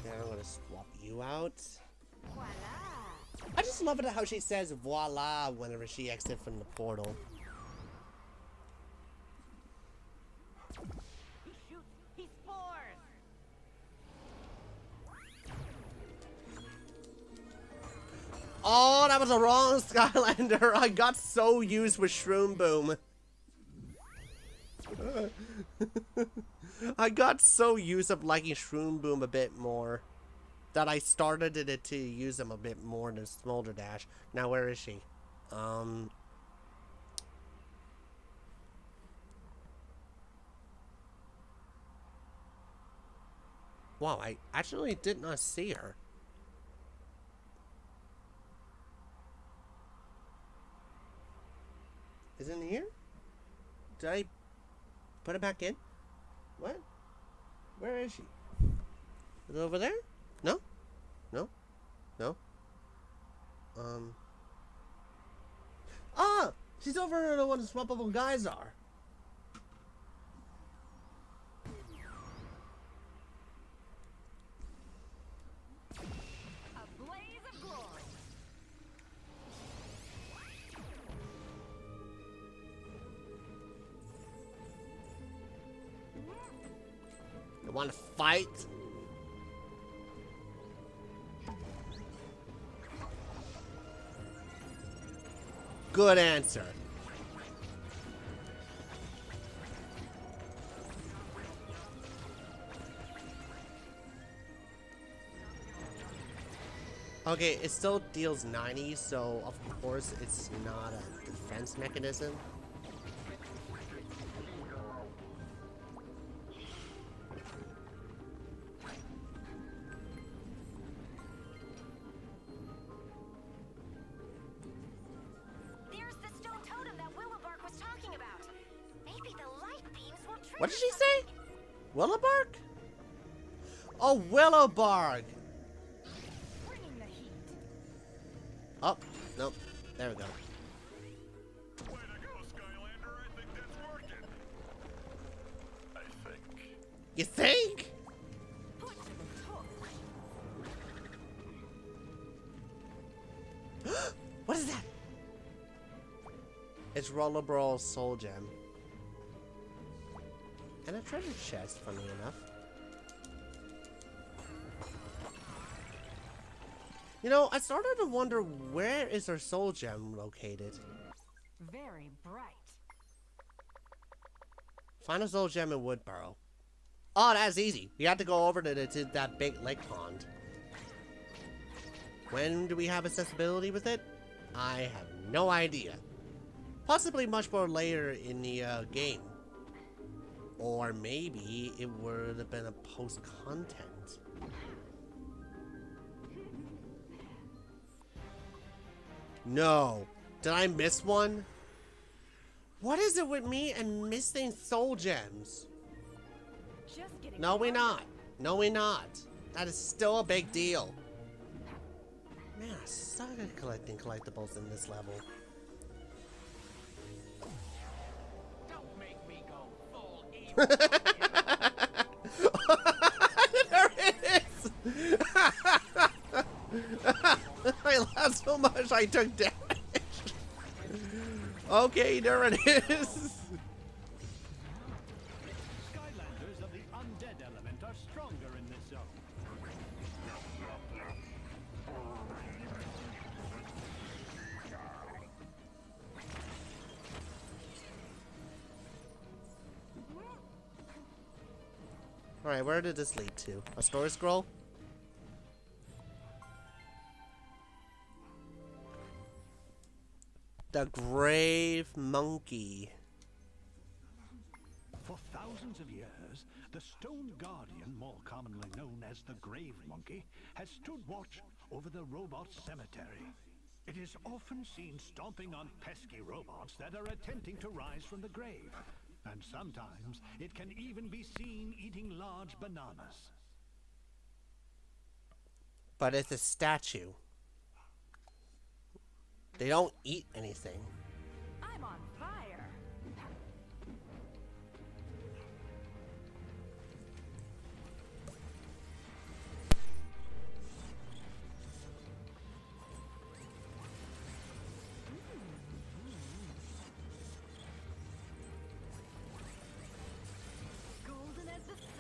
Then I'm gonna swap you out. I just love it how she says voila whenever she exits from the portal. He shoots, he spores. Oh, that was a wrong Skylander. I got so used with Shroom Boom. I got so used of liking Shroom Boom a bit more that I started it to use him a bit more than Smolder Dash. Now where is she? Wow, I actually did not see her. Is it in here? Did I put it back in? What? Where is she? Is it over there? No? No? No? Ah! She's over where the swappable guys are. A blaze of glory. You want to fight? Good answer. Okay, it still deals 90, so of course it's not a defense mechanism. What did she say? Willowbark? Oh, Willowbark! Bringing the heat. Oh, nope. There we go. Way to go, Skylander. I think that's working. I think. You think? Put to the torch. What is that? It's Rollerbrall's soul gem. And a treasure chest, funny enough. You know, I started to wonder, where is her soul gem located? Very bright. Find a soul gem in Woodburrow. Oh, that's easy. You have to go over to that big lake pond. When do we have accessibility with it? I have no idea. Possibly much more later in the game. Or maybe it would have been a post-content. No. Did I miss one? What is it with me and missing soul gems? Just getting No, we warmed not. No, we not. That is still a big deal. Man, I suck at collecting collectibles in this level. Don't make me go full evil. There it is! I laughed so much I took damage. Okay, there it is. Skylanders of the undead element are stronger in this zone. Alright, where did this lead to? A story scroll? The Grave Monkey. For thousands of years, the Stone Guardian, more commonly known as the Grave Monkey, has stood watch over the robot cemetery. It is often seen stomping on pesky robots that are attempting to rise from the grave. And sometimes it can even be seen eating large bananas. But it's a statue. They don't eat anything. I'm on fire. Golden as the sun.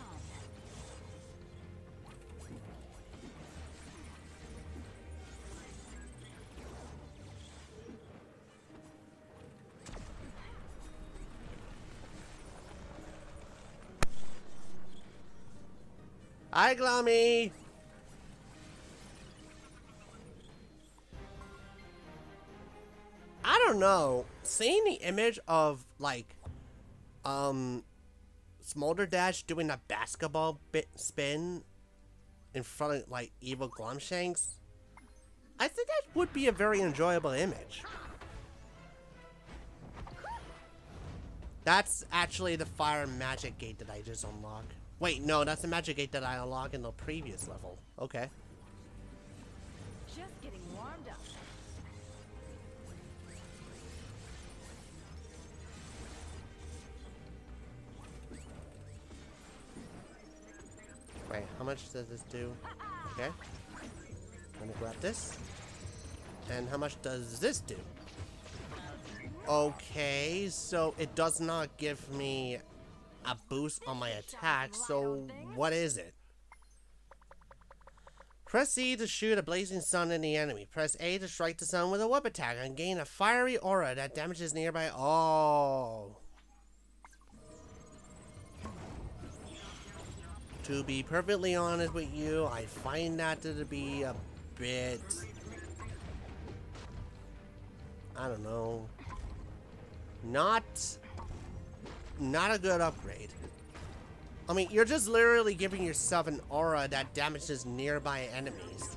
Hi, Glummy! I don't know. Seeing the image of, like, Smolderdash doing a basketball spin in front of, like, evil Glumshanks, I think that would be a very enjoyable image. That's actually the fire magic gate that I just unlocked. Wait, no, that's the magic gate that I unlocked in the previous level. Okay. Just getting warmed up. Wait, how much does this do? Okay. Let me grab this. And how much does this do? Okay, so it does not give me a boost on my attack, so what is it? Press E to shoot a blazing sun at the enemy. Press A to strike the sun with a whip attack and gain a fiery aura that damages nearby. Oh. To be perfectly honest with you, I find that to be a bit... I don't know. Not a good upgrade. I mean, you're just literally giving yourself an aura that damages nearby enemies.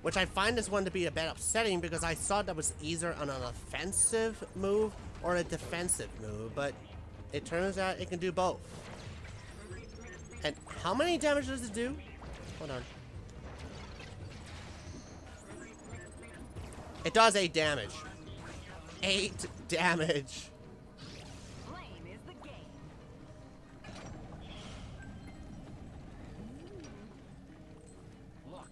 Which I find this one to be a bit upsetting because I thought that was either an offensive move or a defensive move, but it turns out it can do both. And how many damage does it do? Hold on. It does 8 damage. 8 damage. Flame is the game. Look,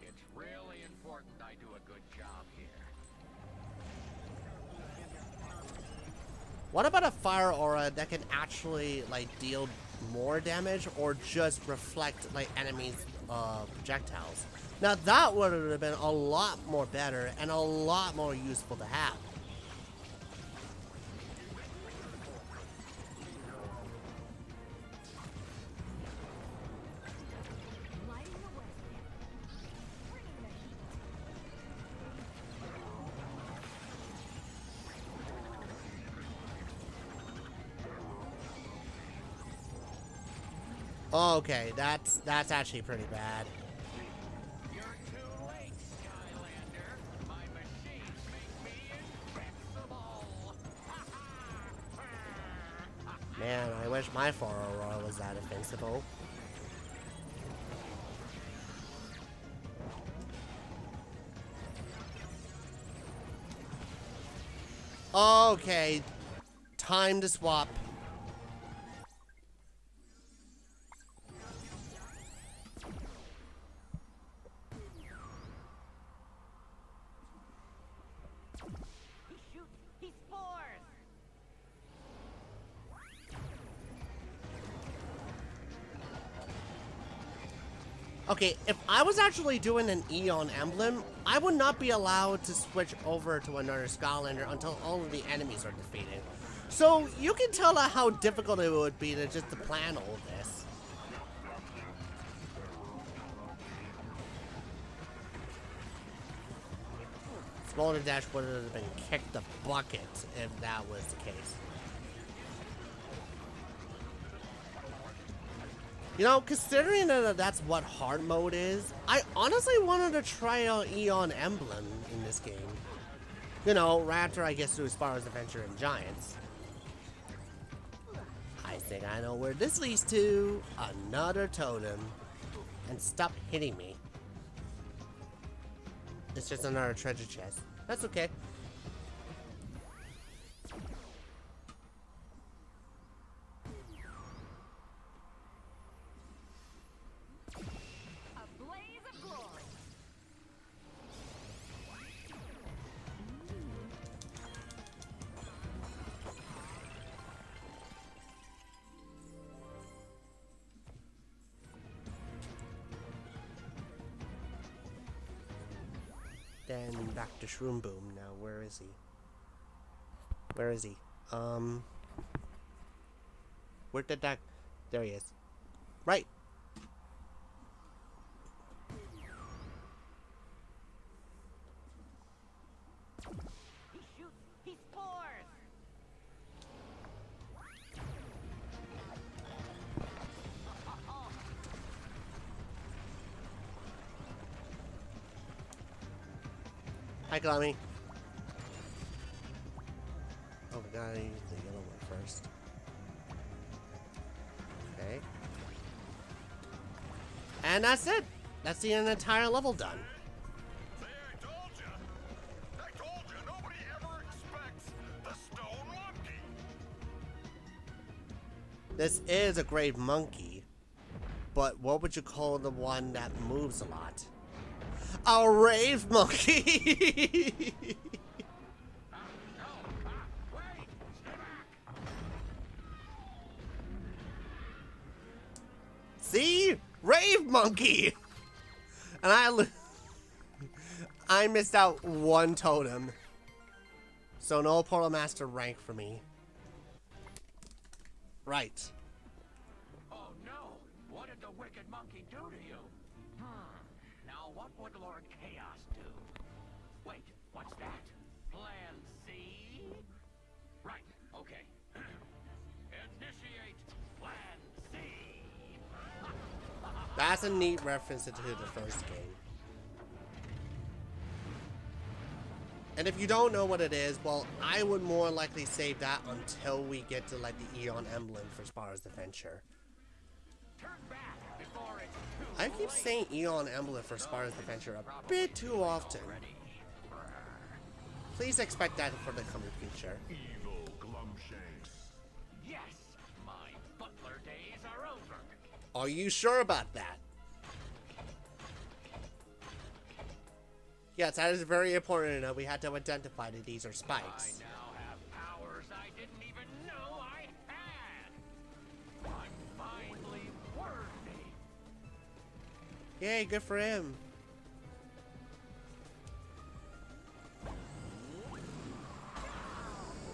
it's really important I do a good job here. What about a fire aura that can actually like deal more damage or just reflect like enemies' projectiles? Now that would have been a lot more better and a lot more useful to have. Lighting the way. Bringing the heat. Okay, that's actually pretty bad. You're too late, Skylander. My machines make me invincible. Man, I wish my fire aura was that invincible. Okay, time to swap. He shoots. He spores. Okay, if I was actually doing an Eon emblem, I would not be allowed to switch over to another Skylander until all of the enemies are defeated. So you can tell how difficult it would be to just to plan all of this. Smolder Dash would have been kicked the bucket if that was the case. You know, considering that that's what hard mode is, I honestly wanted to try out Eon Emblem in this game. You know, right after I get through Spyro's Adventure in Giants. I think I know where this leads to. Another totem. And stop hitting me. It's just another treasure chest. That's okay. A blaze of glory. Then back to Shroom Boom. Now, where is he? Where is he? Where did that... There he is. Right. He shoots. He spores. Hi, Glummy. Oh, we gotta use the yellow one first. Okay. And that's it. That's the entire level done. See, I told you. I told you, nobody ever expects the stone monkey. This is a great monkey, but what would you call the one that moves a lot? A rave monkey! See? Rave monkey! And I missed out one totem. So no Portal Master rank for me. Right. Oh no! What did the wicked monkey do to you? Now what would Lord Chaos do? Wait, what's that? Plan C? Right, okay. Initiate Plan C! That's a neat reference to the first game. And if you don't know what it is, well, I would more likely save that until we get to like the Eon Emblem for Spyro's Adventure. I keep saying Eon Emblem for Spyro's Adventure a bit too often. Please expect that for the coming future. Evil Glumshanks. Yes, my butler days are over. Are you sure about that? Yes, that is very important. We had to identify that these are I spikes. now have powers I didn't even know I had. I'm finally worthy. Yay, good for him.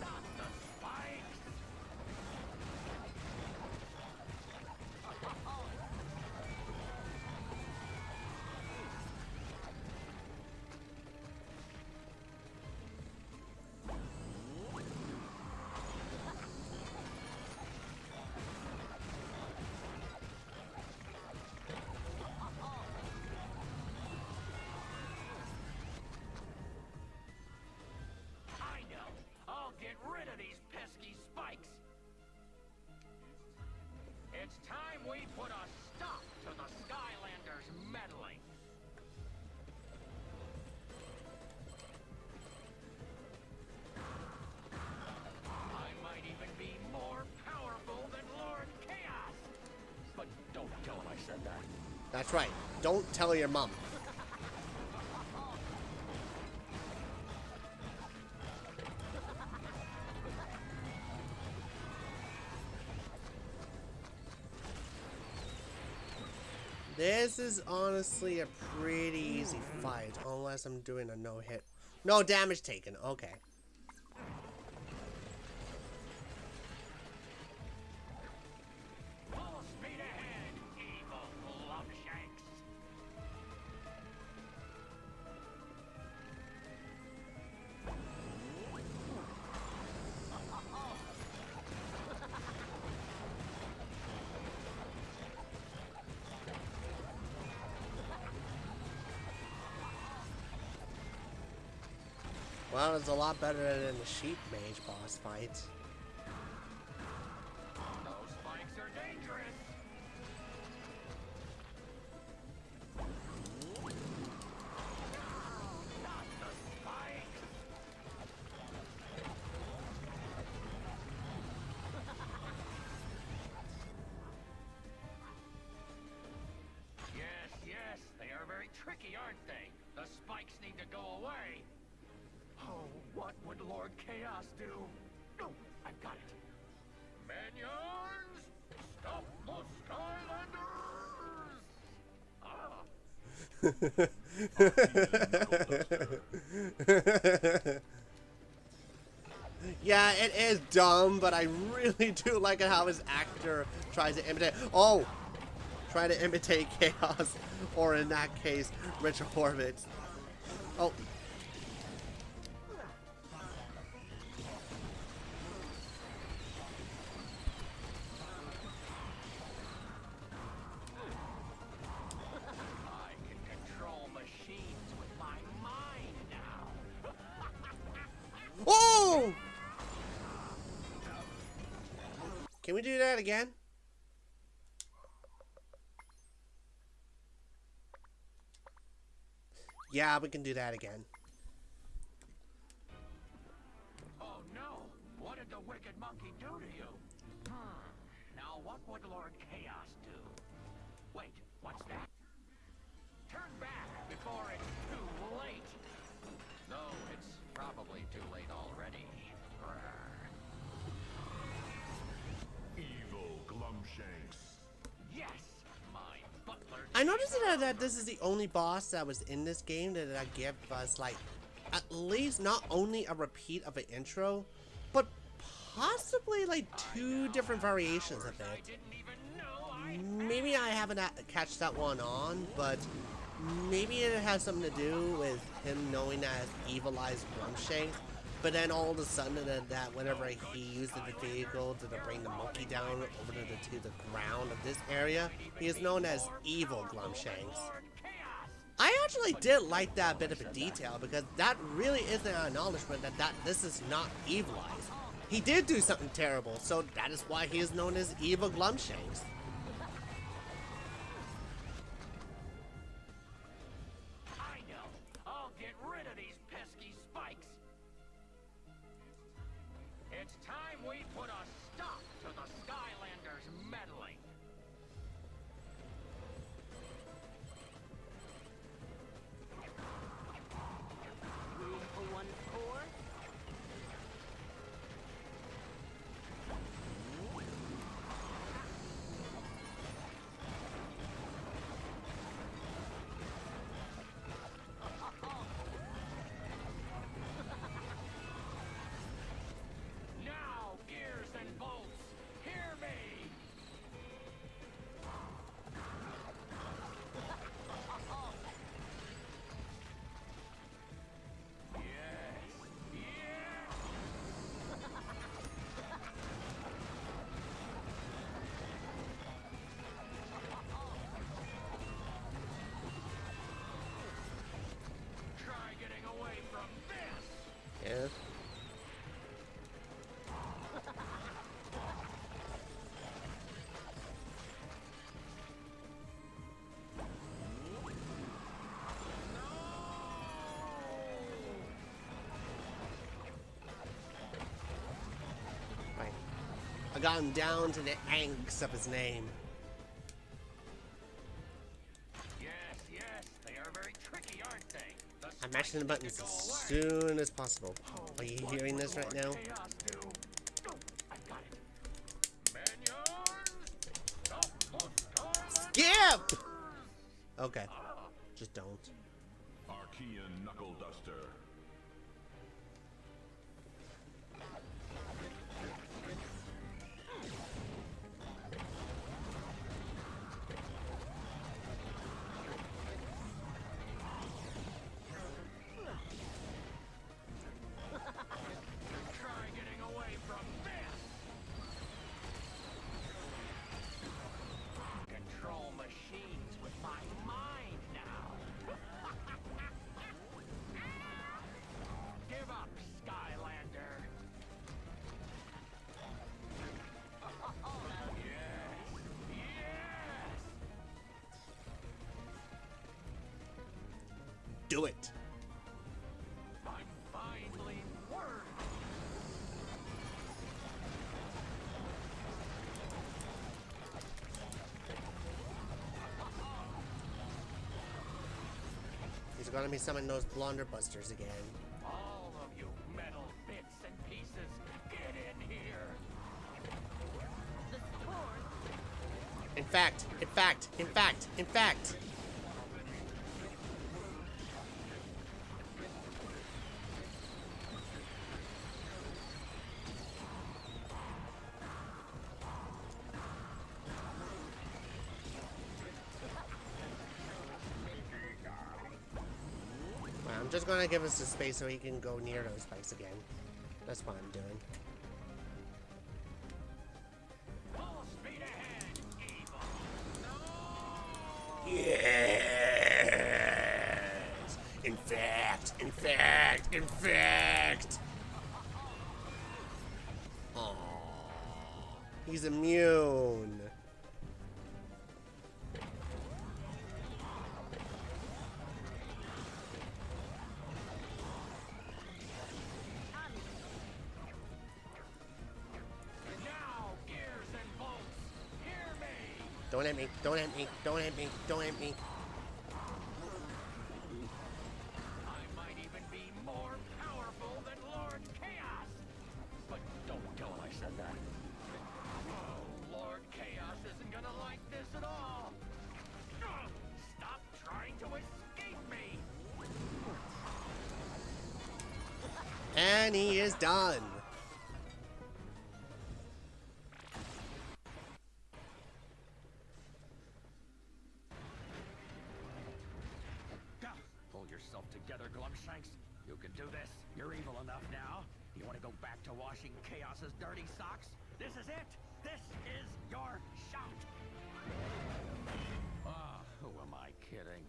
Not the spikes. I know. I'll get rid of these pesky spikes. It's time we put a stop to the Skylanders meddling. I might even be more powerful than Lord Chaos. But don't tell him I said that. That's right. Don't tell your mom. This is honestly a pretty easy fight, unless I'm doing a no-hit. No damage taken, okay. Full speed ahead, evil Glumshanks. Well, it's a lot better than the Sheep Mage boss fight. Those spikes are dangerous. Not the spikes. Yes, they are very tricky, aren't they? The spikes need to go away. Oh, what would Lord Chaos do? Oh, I've got it. Minions, stop the Skylanders! Yeah, it is dumb, but I really do like it how his actor tries to imitate. Oh! Try to imitate Chaos, or in that case, Richard Horvitz. Oh. I can control machines with my mind now. Oh! Can we do that again? Yeah, we can do that again. Oh no! What did the wicked monkey do to you? Now what would Lord Chaos do? Wait, what's that? Turn back before it's too late. No, it's probably too late already. Evil Glumshanks. Yes, my butler. I noticed that this is the only boss that was in this game that I give us, like, at least not only a repeat of an intro, but possibly, like, 2 different variations of I it. didn't even know I Maybe I haven't catch that one on, but maybe it has something to do with him knowing that it's Evilized Glumshanks. But then all of a sudden, that whenever he used the vehicle to bring the monkey down over to the ground of this area, he is known as Evil Glumshanks. Lord Chaos. I actually did like that bit of a detail because that really is an acknowledgement that this is not Evilized. He did do something terrible, so that is why he is known as Evil Glumshanks. I know. I'll get rid of these pesky spikes. It's time we put a stop to the Skylanders meddling. Room for one core? Now, gears and bolts, hear me! Yes, yes! Try getting away from this! Yes. Right. I got him down to the angst of his name. Yes, yes, they are very tricky, aren't they? The I'm mashing the buttons as spikes need to go away. soon as possible. Are you What hearing would this right Lord now? Chaos do? Oh, I got it. Minions! Stop the Skylanders! Skip! Okay. Just don't. Archean Knuckle Duster. Try getting away from this! Control machines with my mind now! Give up, Skylander! Yes! Yes! Do it. I'm finally worthy! He's gonna be summoning those blunderbusters again. All of you metal bits and pieces, get in here! The core? In fact. Well, I'm just gonna give us the space so he can go near those spikes again. That's what I'm doing. Full speed ahead, evil! No! Yes! In fact! Aww. He's immune. Now, gears and bolts, hear me! Don't hit me. I might even be more powerful than Lord Chaos! But don't tell him I said that. Oh, Lord Chaos isn't gonna like this at all! Stop trying to escape me! And he is done. Pull yourself together, Glumshanks. You can do this. You're evil enough now. You want to go back to washing Chaos's dirty socks? This is it. This is your shout. Ah, who am I kidding?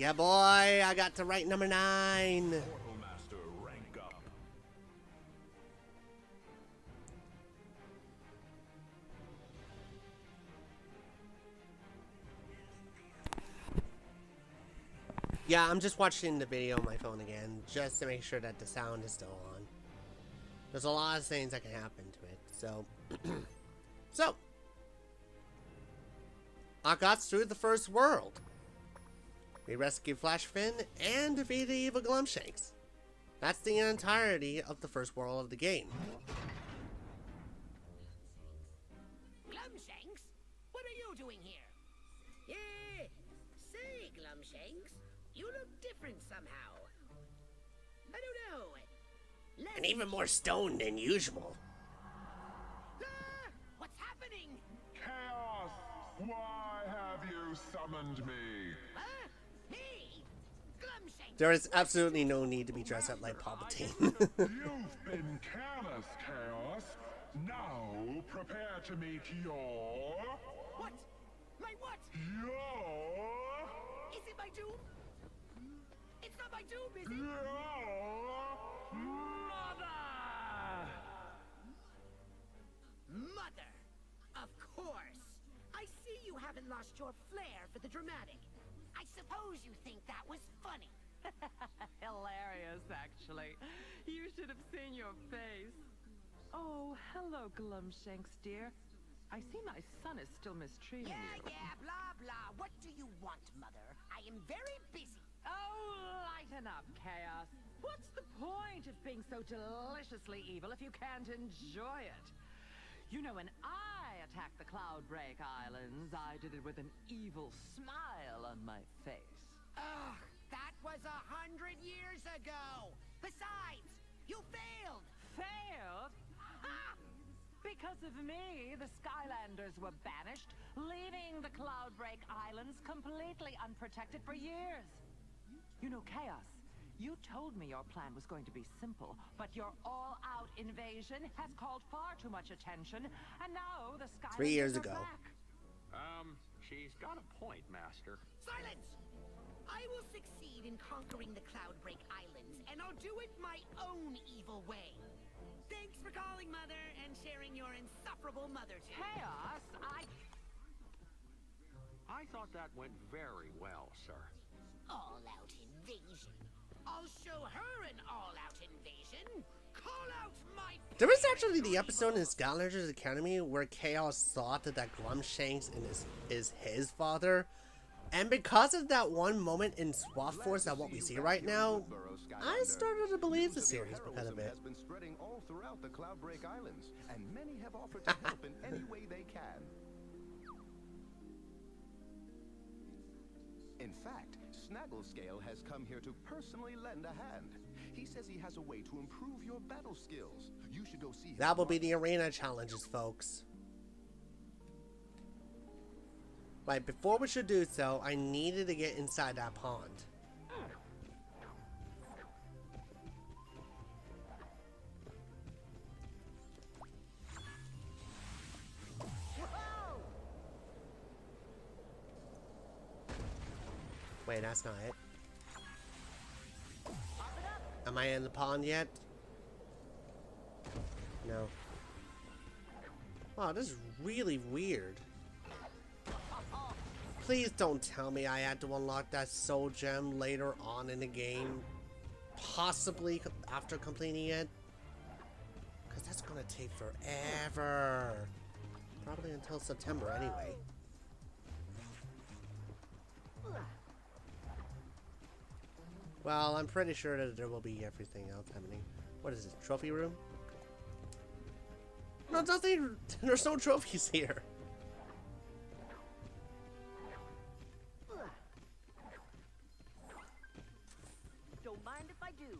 Yeah, boy, I got to rank number 9. Portal Master, rank up. Yeah, I'm just watching the video on my phone again, just to make sure that the sound is still on. There's a lot of things that can happen to it, so... So... I got through the first world. We rescued Flashfin and defeated evil Glumshanks. That's the entirety of the first world of the game. Glumshanks? What are you doing here? Yeah, say, Glumshanks, you look different somehow. I don't know. And even more stoned than usual. Ah, what's happening? Chaos! Why have you summoned me? Huh? Me? Glumshanks? There is absolutely no need to be dressed up like Palpatine. You've been careless, Chaos. Now prepare to meet your... What? My what? Your... Is it my doom? It's not my doom, is it? Your... Mother! Of course! I see you haven't lost your flair for the dramatic. I suppose you think that was funny. Hilarious, actually. You should have seen your face. Oh, hello, Glumshanks, dear. I see my son is still mistreating you. Yeah, blah, blah. What do you want, Mother? I am very busy. Oh, lighten up, Chaos. What's the point of being so deliciously evil if you can't enjoy it? You know, when I attacked the Cloudbreak Islands, I did it with an evil smile on my face. Ugh, that was 100 years ago. Besides, you failed. Failed? Ha! Because of me, the Skylanders were banished, leaving the Cloudbreak Islands completely unprotected for years. You know, Chaos, you told me your plan was going to be simple, but your all-out invasion has called far too much attention, and now the Skylanders 3 years are ago. back. She's got a point, Master. Silence! I will succeed in conquering the Cloudbreak Islands, and I'll do it my own evil way. Thanks for calling, Mother, and sharing your insufferable mother too. Chaos, I thought that went very well, sir. All-out invasion. I'll show her an all-out invasion. Call out my... There was actually the episode in Skylanders Academy where Chaos thought that Glumshanks is his father. And because of that one moment in Swap Force that what we see right now, I started to believe the series because of it. Has been spreading all throughout the Cloudbreak Islands, and many have offered to help in any way they can. In fact, Snagglescale has come here to personally lend a hand. He says he has a way to improve your battle skills. You should go see him. That will be the arena challenges, folks. Right, before we should do so, I needed to get inside that pond. Wait, that's not it. Am I in the pond yet? No. Wow, this is really weird. Please don't tell me I had to unlock that soul gem later on in the game. Possibly after completing it. Because that's gonna take forever. Probably until September anyway. Well, I'm pretty sure that there will be everything else happening. What is this, trophy room? No, there's no trophies here. Don't mind if I do.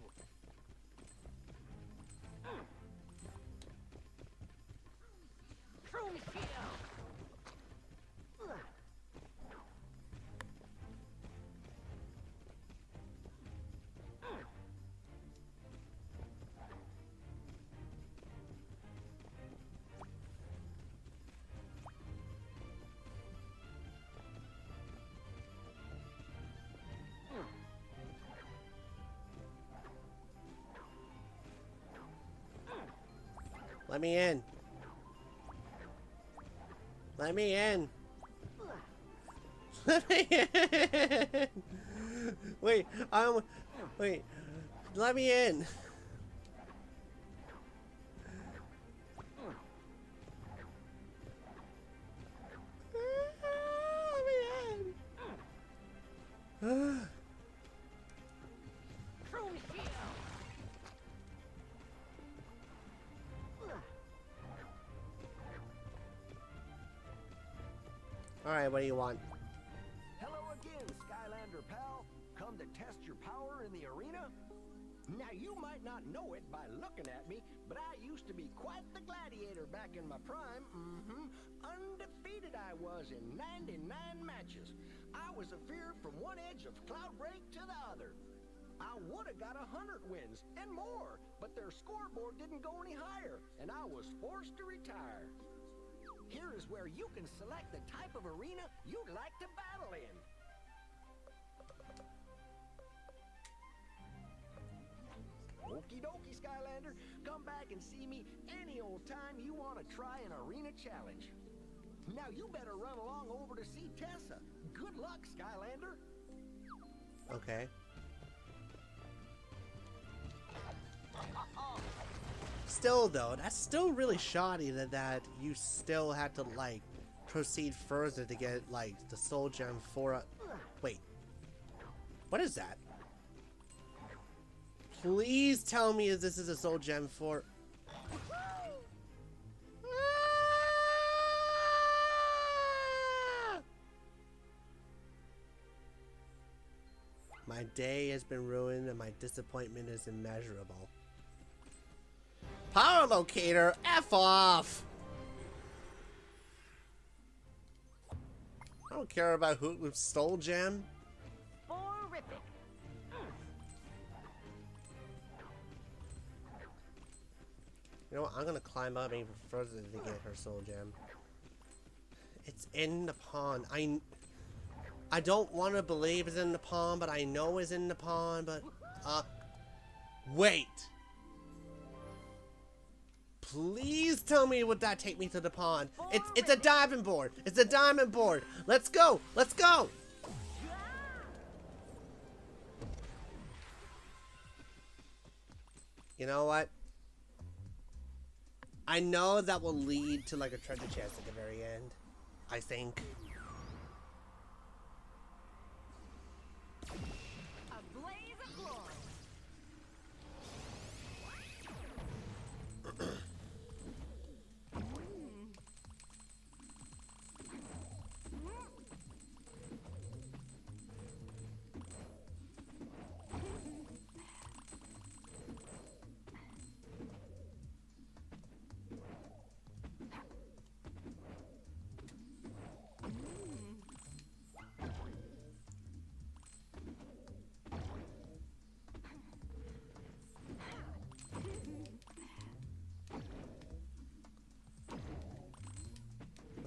Chrome shield. Let me in. Let me in. Let me in. Wait, wait. Let me in. Let me in. Alright, what do you want? Hello again, Skylander pal. Come to test your power in the arena? Now, you might not know it by looking at me, but I used to be quite the gladiator back in my prime. Undefeated I was in 99 matches. I was a fear from one edge of Cloudbreak to the other. I would have got 100 wins and more, but their scoreboard didn't go any higher, and I was forced to retire. Here is where you can select the type of arena you'd like to battle in. Okie dokie, Skylander. Come back and see me any old time you want to try an arena challenge. Now you better run along over to see Tessa. Good luck, Skylander. Okay. Still though, that's still really shoddy that you still had to like proceed further to get like the soul gem for a... Wait. What is that? Please tell me this is a soul gem for... My day has been ruined and my disappointment is immeasurable. Power locator, F off! I don't care about Hootloop's soul gem. Horrific. You know what? I'm gonna climb up even further to get her soul gem. It's in the pond. I don't want to believe it's in the pond, but I know it's in the pond. But wait. Please tell me would that take me to the pond? It's a diamond board. It's a diamond board. Let's go. Let's go. You know what? I know that will lead to like a treasure chest at the very end. I think. A blaze of glory.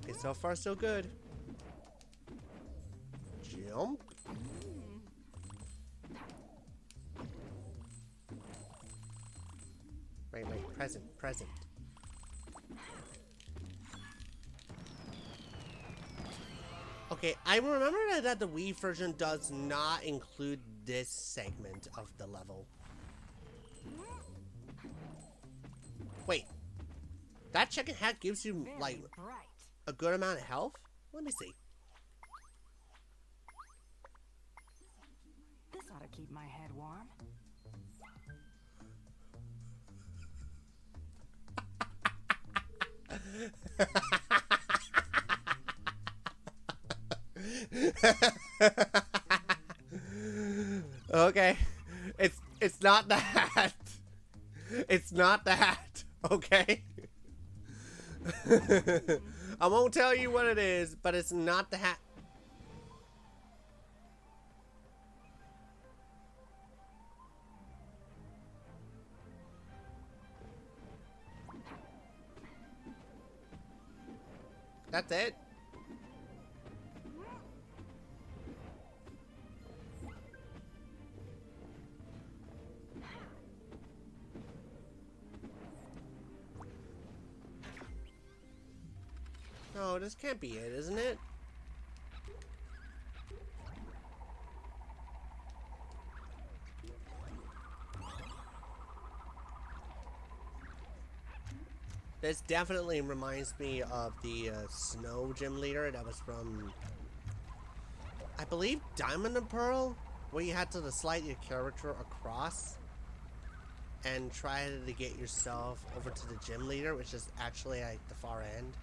Okay, so far so good. Jump. Wait, present. Okay, I remember that the Wii version does not include this segment of the level. Wait, that chicken hat gives you, like, a good amount of health? Let me see. This ought to keep my head warm. Okay, it's not that. It's not that. Okay. I won't tell you what it is, but it's not the hat. That's it. No, this can't be it, isn't it? This definitely reminds me of the snow gym leader that was from, I believe, Diamond and Pearl, where you had to slide your character across and try to get yourself over to the gym leader, which is actually at the far end.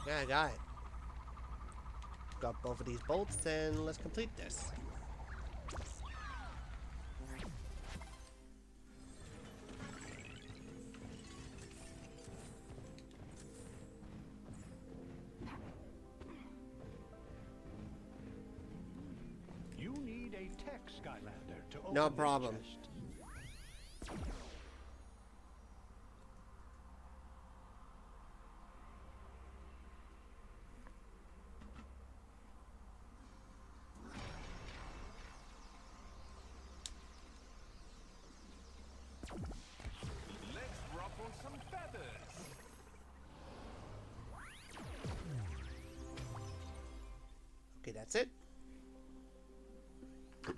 Yeah, I got it. Got both of these bolts, and let's complete this. You need a tech Skylander to open No this problem. chest. Let's ruffle some feathers. Okay, that's it. A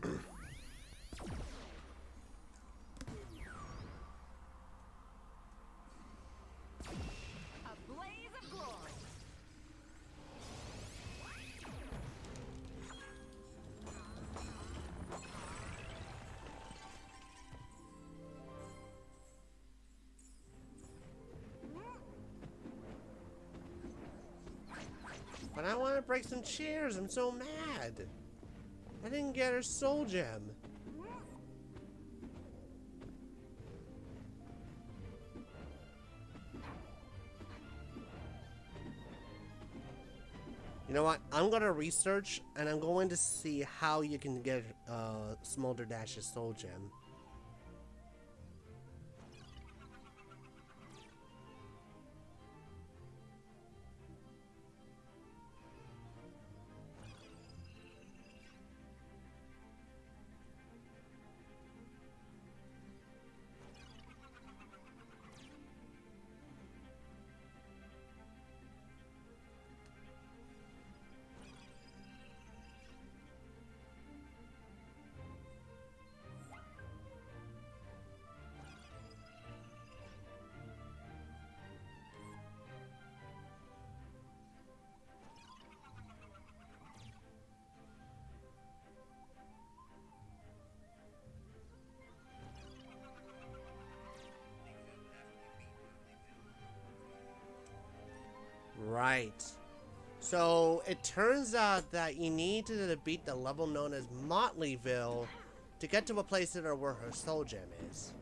blaze of glory. But I want to break some chairs. I'm so mad. I didn't get her soul gem. You know what? I'm gonna research and I'm going to see how you can get Smolder Dash's soul gem. Right. So it turns out that you need to beat the level known as Motleyville to get to a place that where her soul gem is.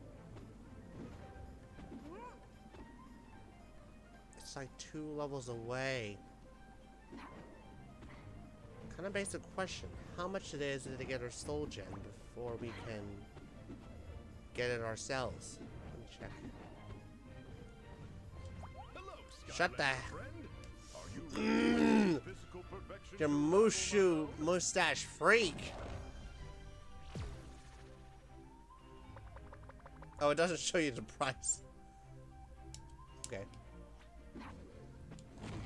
It's like 2 levels away. Kind of basic question. How much it is to get her soul gem before we can get it ourselves? Let me check. Hello, Shut the... friend. Are you ready for physical perfection? Your Mushu mustache freak. Oh, it doesn't show you the price. Okay.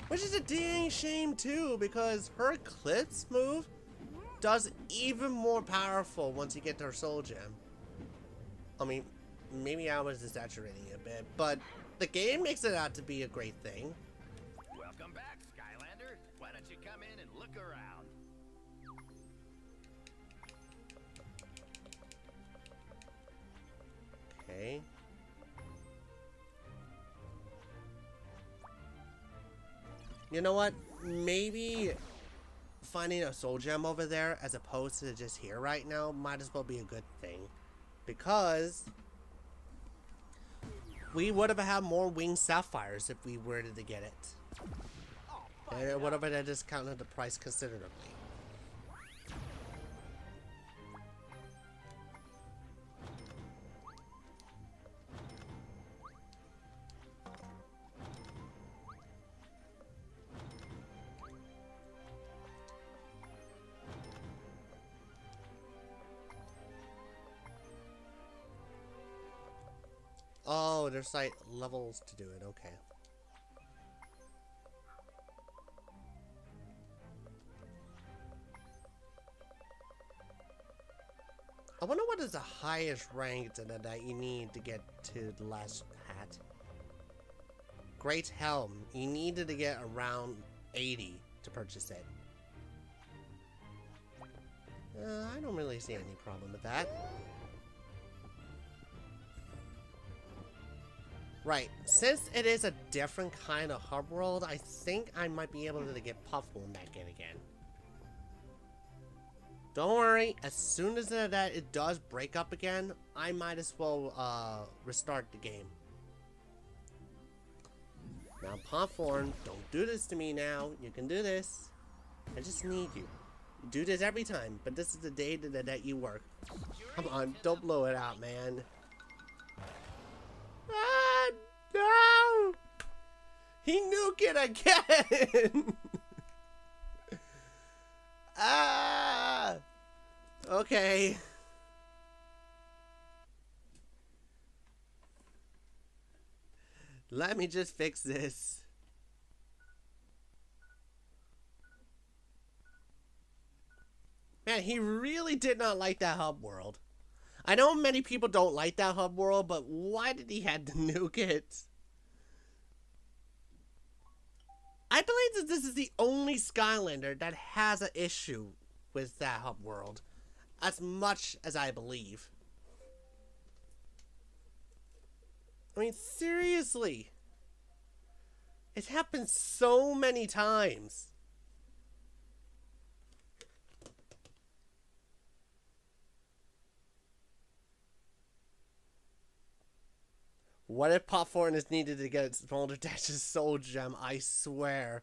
Which is a dang shame too, because her Eclipse move does even more powerful once you get to her soul gem. I mean, maybe I was exaggerating a bit, but the game makes it out to be a great thing. Welcome back, Skylander. Why don't you come in and look around? Okay. You know what? Maybe finding a soul gem over there as opposed to just here right now might as well be a good thing. Because we would have had more winged sapphires if we were to get it. And it would have discounted the price considerably. Oh, there's like levels to do it. Okay. I wonder what is the highest rank that you need to get to the last hat. Great Helm. You needed to get around 80 to purchase it. I don't really see any problem with that. Right, since it is a different kind of hub world, I think I might be able to get Puffmoon back in again. Don't worry, as soon as that it does break up again, I might as well restart the game. Now, Puffmoon, don't do this to me now. You can do this. I just need you. You do this every time, but this is the day that you work. Come on, don't blow it out, man. Ah, no! He nuked it again! Ah! Okay. Let me just fix this. Man, he really did not like that hub world. I know many people don't like that hub world, but why did he have to nuke it? I believe that this is the only Skylander that has an issue with that hub world. As much as I believe. I mean, seriously. It happens so many times. What if Popcorn is needed to get Smolder Dash's soul gem? I swear.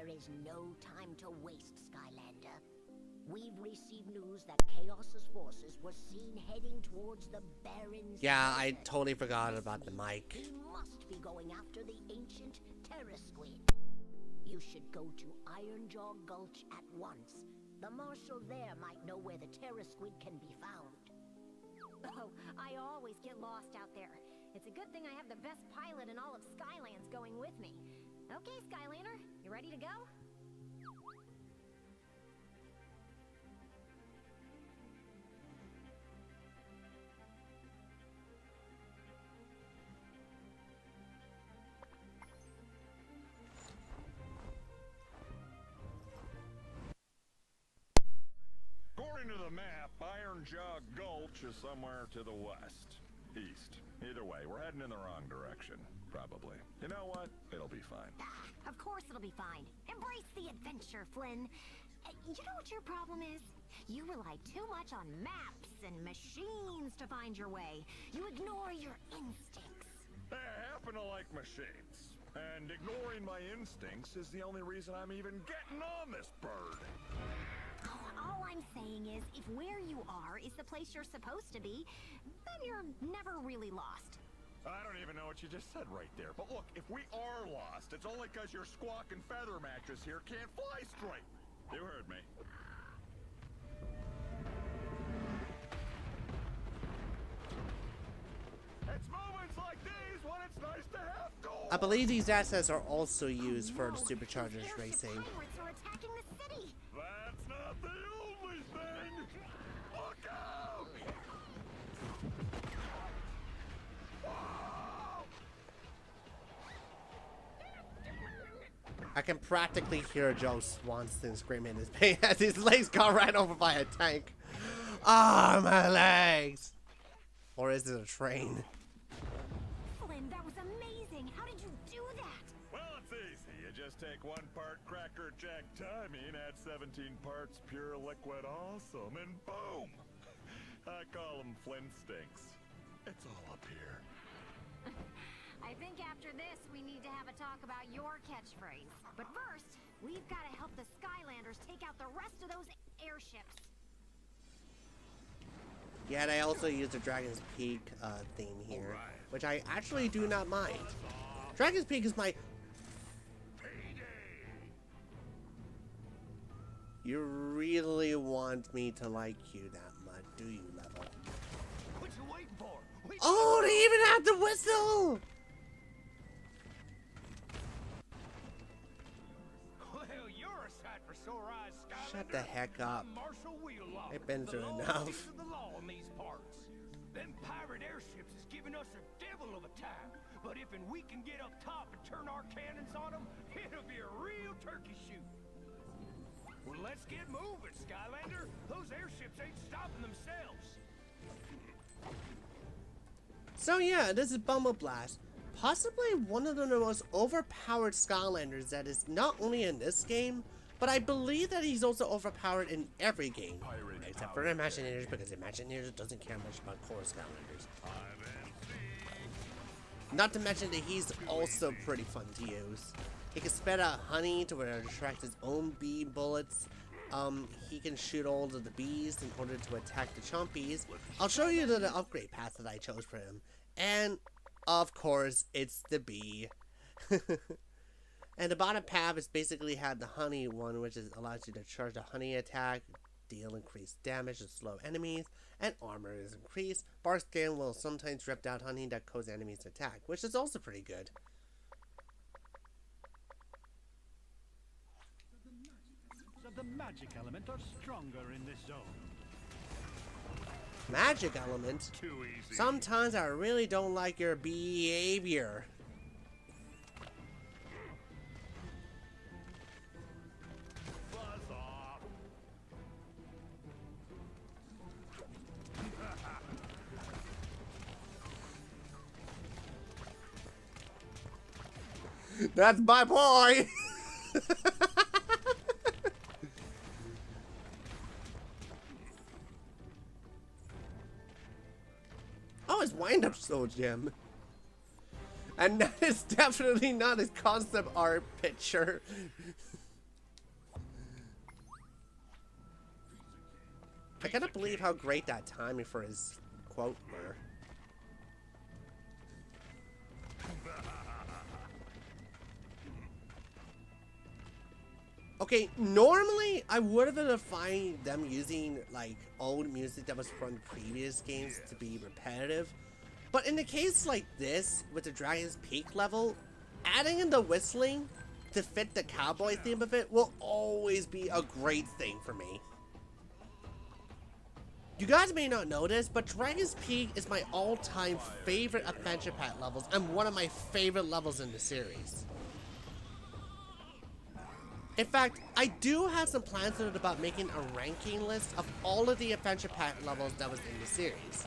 There is no time to waste, Skylander. We've received news that Chaos's forces were seen heading towards the Baron's Yeah, I desert. totally forgot This about the means mic. He must be going after the ancient Terra Squid. You should go to Ironjaw Gulch at once. The marshal there might know where the Terra Squid can be found. Oh, I always get lost out there. It's a good thing I have the best pilot in all of Skylands going with me. Okay, Skylander, you ready to go? According to the map, Ironjaw Gulch is somewhere to the west. East. Either way, we're heading in the wrong direction. Probably. You know what? It'll be fine. Of course it'll be fine. Embrace the adventure, Flynn. You know what your problem is? You rely too much on maps and machines to find your way. You ignore your instincts. I happen to like machines. And ignoring my instincts is the only reason I'm even getting on this bird. All I'm saying is, if where you are is the place you're supposed to be, then you're never really lost. I don't even know what you just said right there. But look, if we are lost, it's only because your squawk and feather mattress here can't fly straight. You heard me. It's moments like these when it's nice to have gold. I believe these assets are also used for the superchargers racing. Pirates are attacking the city. That's not the only thing. Look out! I can practically hear Joe Swanson screaming his pain as his legs got ran over by a tank. Ah, my legs! Or is it a train? Flynn, that was amazing. How did you do that? Well, it's easy. You just take 1 part Cracker Jack timing, add 17 parts pure liquid awesome, and boom! I call them Flintstinks. It's all up here. I think after this, we need to have a talk about your catchphrase. But first, we've got to help the Skylanders take out the rest of those airships. Yeah, they also use the Dragon's Peak theme here, which I actually do not mind. Dragon's Peak is my... You really want me to like you that much, do you, Level? What you waiting for? Oh, they even have the whistle! Well, you're a sight for sore eyes, Skylander. Shut the heck up. I'm Marshal Wheelock. They've been through The law enough. is the law in these parts. Them pirate airships is giving us a devil of a time. But if we can get up top and turn our cannons on them, it'll be a real turkey shoot. Well, let's get moving, Skylander. Those airships ain't stopping themselves. So yeah, this is Bumble Blast. Possibly one of the most overpowered Skylanders that is not only in this game, but I believe that he's also overpowered in every game. Except for the Imagineers, because Imagineers doesn't care much about core Skylanders. Not to mention that he's also pretty fun to use. He can spit out honey to where it attracts his own bee bullets. He can shoot all of the bees in order to attack the chompies. I'll show you the upgrade path that I chose for him. And, of course, it's the bee. And the bottom path is basically have the honey one, which allows you to charge the honey attack, deal increased damage to slow enemies, and armor is increased. Bark skin will sometimes rip out honey that causes enemies to attack, which is also pretty good. So the magic element are stronger in this zone. Magic element? Too easy. Sometimes I really don't like your behavior. Buzz off. That's my boy! Oh, his wind-up soul gem. And that is definitely not his concept art picture. I cannot believe how great that timing for his quote were. Okay, normally I would have been fine them using like old music that was from previous games to be repetitive. But in a case like this, with the Dragon's Peak level, adding in the whistling to fit the cowboy theme of it will always be a great thing for me. You guys may not know this, but Dragon's Peak is my all-time favorite adventure pack levels and one of my favorite levels in the series. In fact, I do have some plans about making a ranking list of all of the adventure pack levels that was in the series.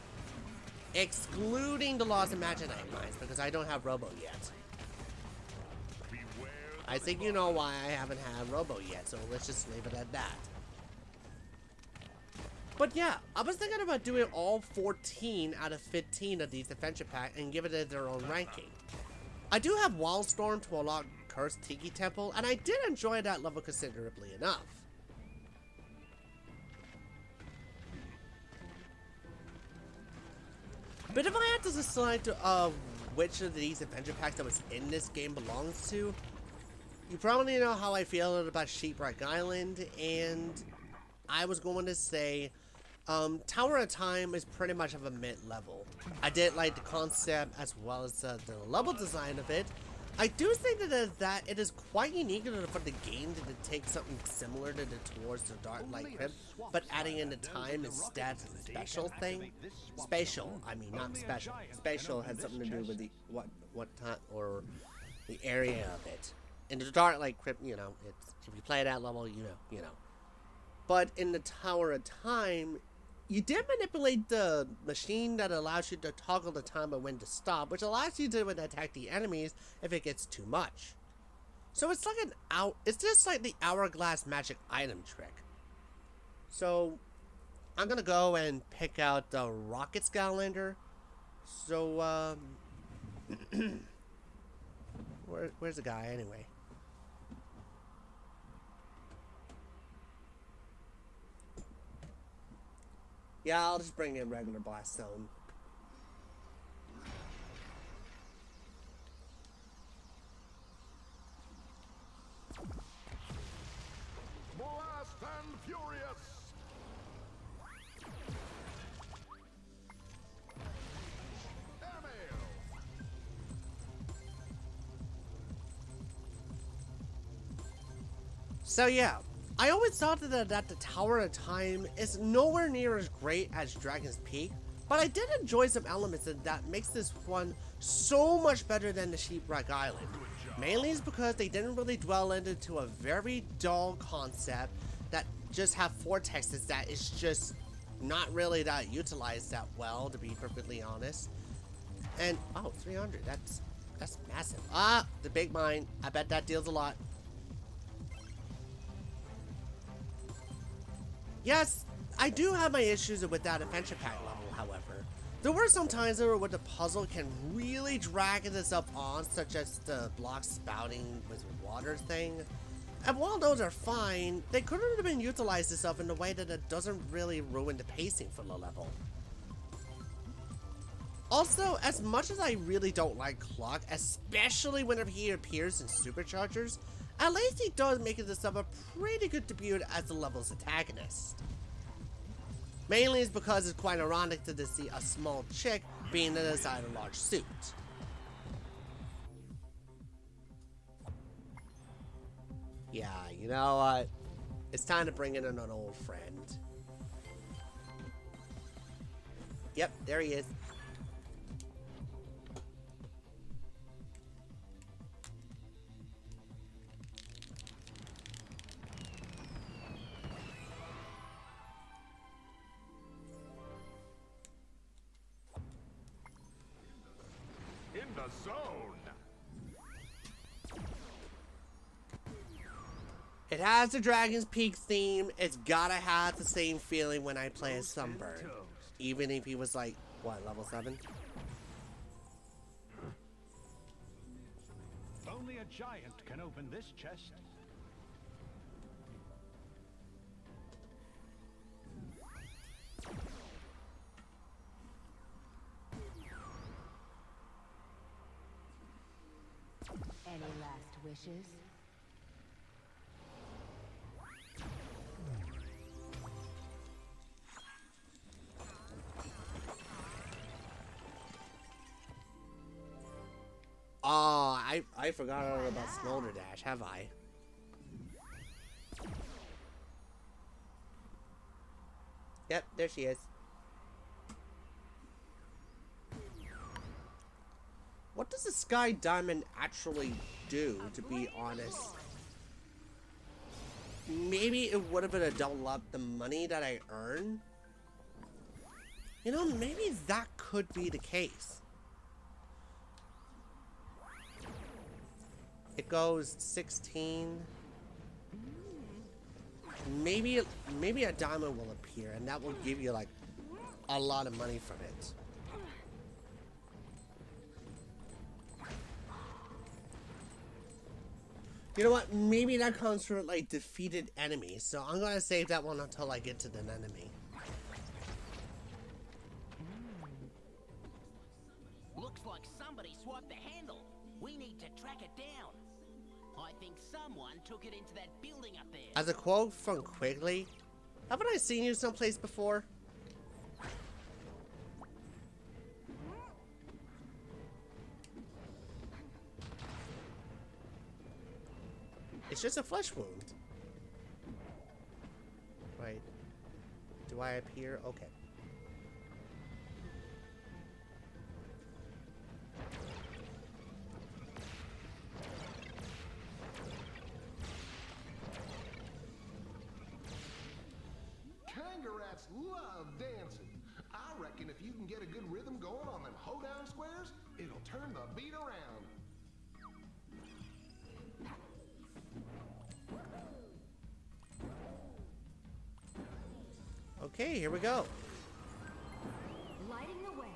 Excluding the Lost Imaginite mines, because I don't have Robo yet. I think you know why I haven't had Robo yet, so let's just leave it at that. But yeah, I was thinking about doing all 14 out of 15 of these adventure packs and give it their own ranking. I do have Wildstorm to unlock Cursed Tiki Temple, and I did enjoy that level considerably enough. But if I had to decide to, which of these adventure packs that was in this game belongs to, you probably know how I feel about Sheeprock Island, and I was going to say Tower of Time is pretty much of a mid-level. I did like the concept as well as the level design of it. I do think that it is quite unique for the game to take something similar to the Towards the Dark Light Crypt, but adding in the time instead of the special thing. Spatial, I mean not special. Spatial has something to do with the what time or the area of it. In the Dark Light Crypt, you know, it's if you play that level, you know. But in the Tower of Time, you did manipulate the machine that allows you to toggle the time of when to stop, which allows you to attack the enemies if it gets too much. So it's like it's just like the hourglass magic item trick. So I'm gonna go and pick out the Rocket Skylander. So where's the guy anyway? Yeah, I'll just bring in regular Blast Zone. Blast and Furious! So yeah, I always thought that the Tower of Time is nowhere near as great as Dragon's Peak, but I did enjoy some elements that makes this one so much better than the Sheeprock Island. Mainly is because they didn't really dwell into a very dull concept that just have vortexes that is just not really that utilized that well, to be perfectly honest. And oh, 300, that's massive. Ah, the big mine, I bet that deals a lot. Yes, I do have my issues with that adventure pack level, however. There were some times where the puzzle can really drag this up on, such as the block spouting with water thing. And while those are fine, they could have been utilized this up in a way that it doesn't really ruin the pacing for the level. Also, as much as I really don't like Clock, especially whenever he appears in Superchargers, at least he does make this up a pretty good debut as the level's antagonist. Mainly is because it's quite ironic to see a small chick being inside a large suit. Yeah, you know what? It's time to bring in an old friend. Yep, there he is. In the zone! It has the Dragon's Peak theme. It's gotta have the same feeling when I play as Sunburn. Even if he was like, what, level 7? Only a giant can open this chest. Any last wishes? Oh, I forgot all about Smolder Dash, have I? Yep, there she is. What does the Sky Diamond actually do, to be honest? Maybe it would have been a double up the money that I earn? You know, maybe that could be the case. It goes 16. Maybe a diamond will appear, and that will give you like a lot of money from it. You know what? Maybe that comes from like defeated enemies. So I'm gonna save that one until I get to the enemy. Looks like somebody swapped the handle. We need to track it down. I think someone took it into that building up there. As a quote from Quigley, haven't I seen you someplace before? It's just a flesh wound. Right. Do I appear? Okay. Kangaroos love dancing. I reckon if you can get a good rhythm going on them hoedown squares, it'll turn the beat around. Okay, here we go. Lighting the way.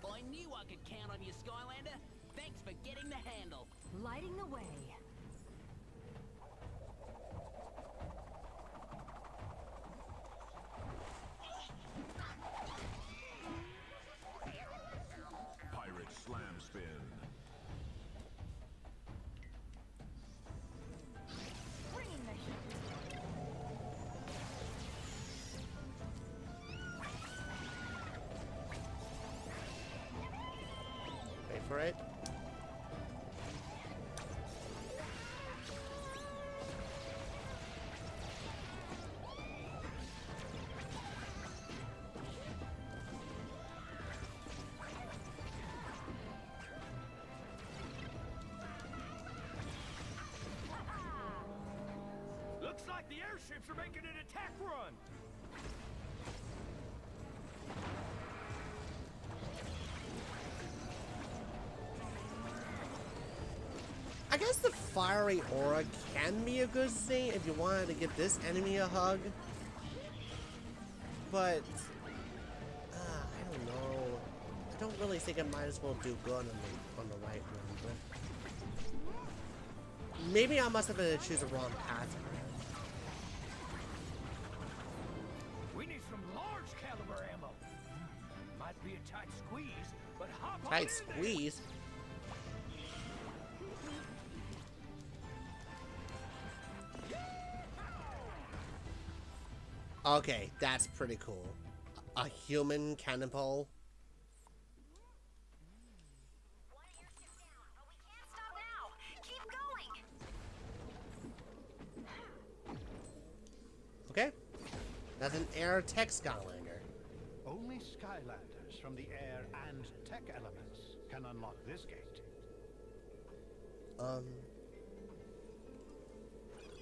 I knew I could count on you, Skylander. Thanks for getting the handle. Lighting the way. Pirate Slam Spin. Bringing the heat. Wait for it. Looks like the airships are making an attack run. I guess the fiery aura can be a good thing if you wanted to give this enemy a hug. But, I don't know. I don't really think I might as well do good on the right one. But maybe I must have been to choose the wrong path. We need some large caliber ammo. Might be a tight squeeze, but hop on Tight in there. squeeze. Okay, that's pretty cool. A human cannonball. One airship down, but we can't stop now. Keep going. Okay. That's an air tech Skylander. Only Skylanders from the air and tech elements can unlock this gate.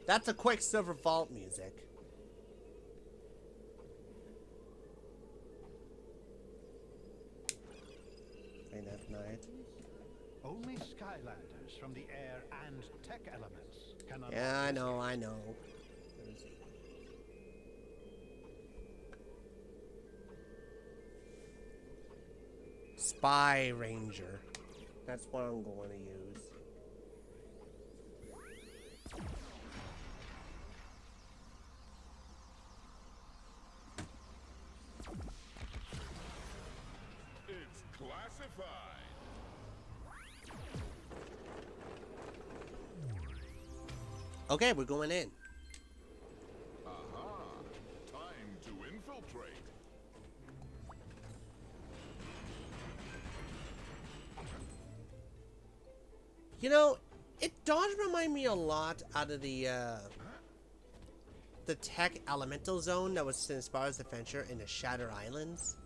That's a Quicksilver Vault music. Enough night. Only Skylanders from the air and tech elements can unlock Yeah, I this know, gate. I know. Spy Ranger. That's what I'm going to use. Justified. Okay, we're going in. Aha! Time to infiltrate. You know, it does remind me a lot out of the tech elemental zone that was in Spyro's Adventure in the Shattered Islands.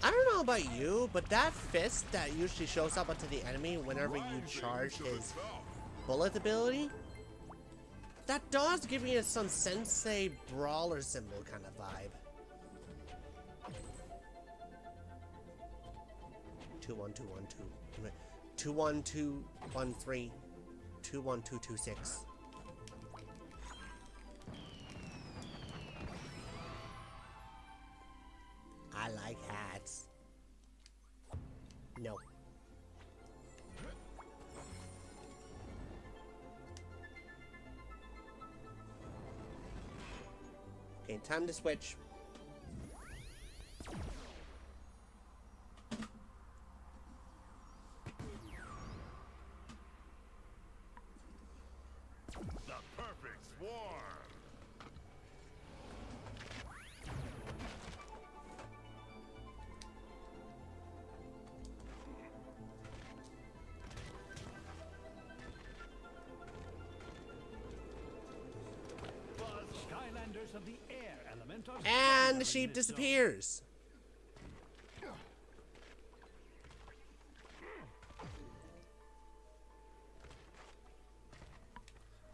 I don't know about you, but that fist that usually shows up onto the enemy whenever you charge his bullet ability, that does give me some Sensei brawler symbol kind of vibe. 21212 21213 21226. I like hats. No. Okay, time to switch. The perfect swarm. Skylanders of the air element are And the stronger sheep in this zone. disappears.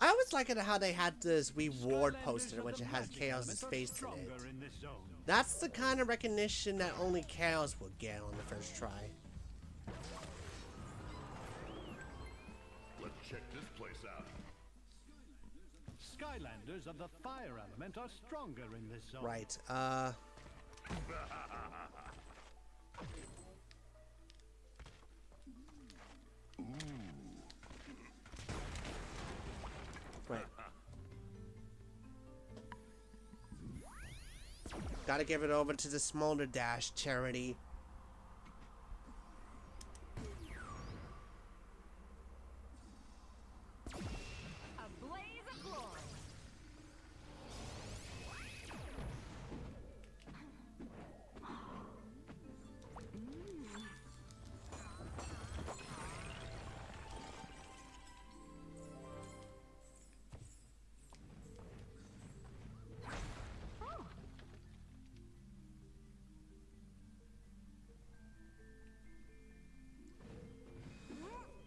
I always like it how they had this reward poster which it has Chaos's face in it. That's the kind of recognition that only Chaos would get on the first try. Let's check this place out. Skylanders of the fire element are stronger in this zone. Right, Right. Gotta give it over to the Smolder Dash charity. A blaze of glory.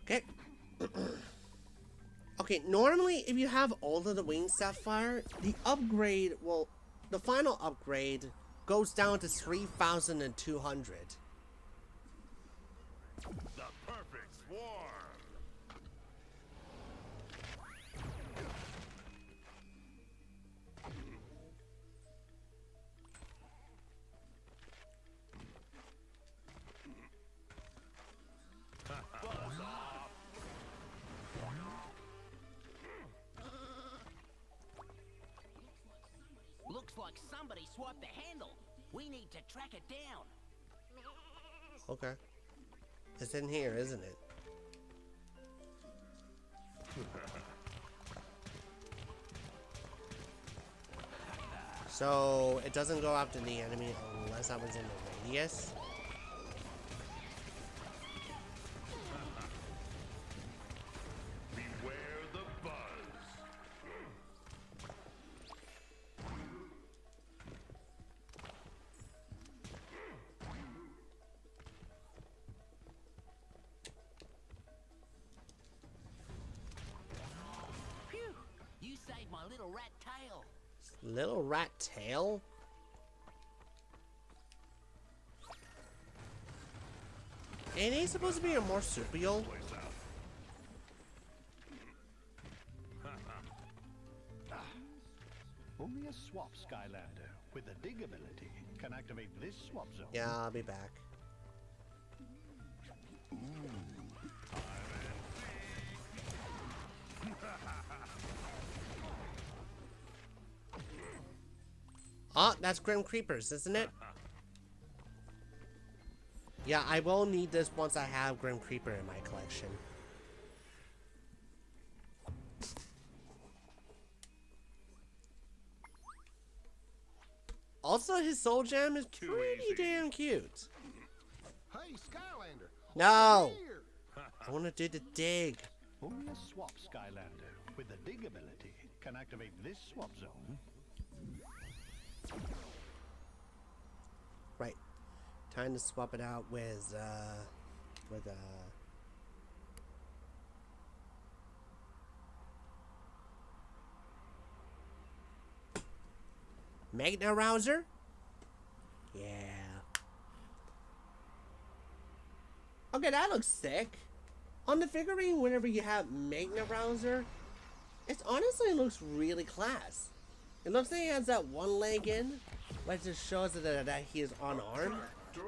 Okay. Okay, normally if you have all of the Winged Sapphire, the upgrade, well, the final upgrade goes down to 3,200. The perfect swarm. Looks like somebody swapped the handle. We need to track it down. Okay. It's in here, isn't it? So, it doesn't go after the enemy unless I was in the radius. Beware the buzz. Phew! You saved my little rat tail. Little rat tail? Ain't he supposed to be a marsupial? Only a swap Skylander with the dig ability can activate this swap zone. Yeah, I'll be back. Oh, that's Grim Creepers, isn't it? Yeah, I will need this once I have Grim Creeper in my collection. Also, his soul gem is pretty damn cute. Hey, Skylander. No! Here. I want to do the dig. Only a swap Skylander with the dig ability can activate this swap zone. Right. Time to swap it out with Magna Rouser? Yeah. Okay, that looks sick. On the figurine, whenever you have Magna Rouser, it honestly looks really class. It looks like he has that one leg in, but just shows that he is unarmed.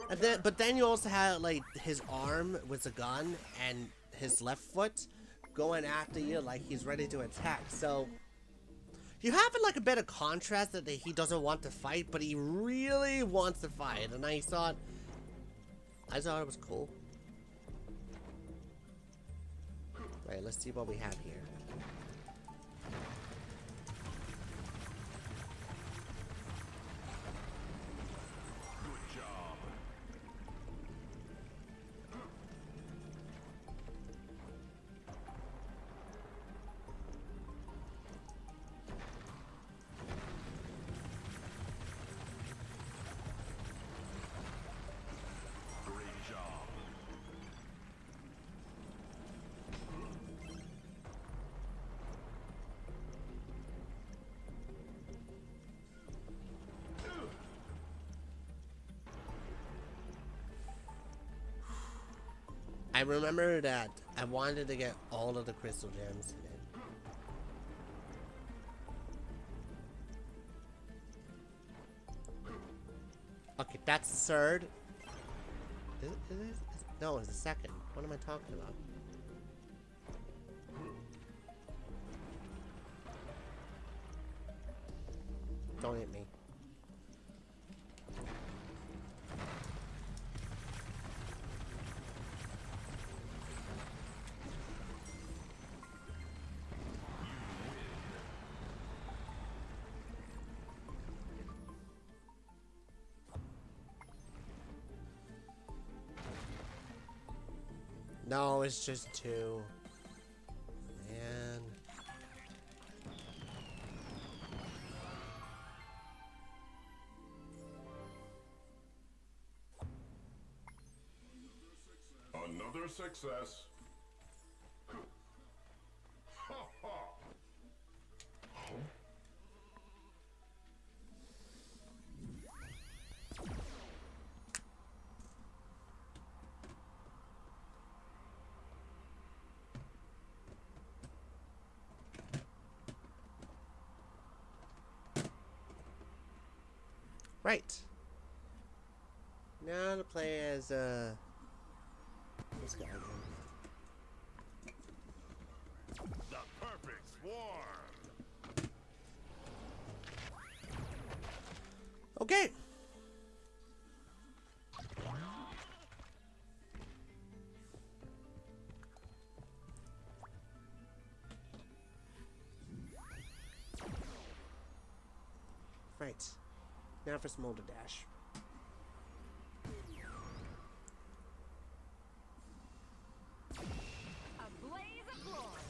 And then, but then you also have like his arm with a gun and his left foot going after you like he's ready to attack. So you have like a bit of contrast that he doesn't want to fight, but he really wants to fight. And I thought it was cool. Right, let's see what we have here. I remember that I wanted to get all of the crystal gems in. Okay, that's the third. No, it's the second. What am I talking about? Don't hit me. No, it's just two. Man. Another success. Ha ha. Right. Now to play as this guy again. The perfect swarm. Okay. Right. Now for Smolder Dash. A blaze of glory.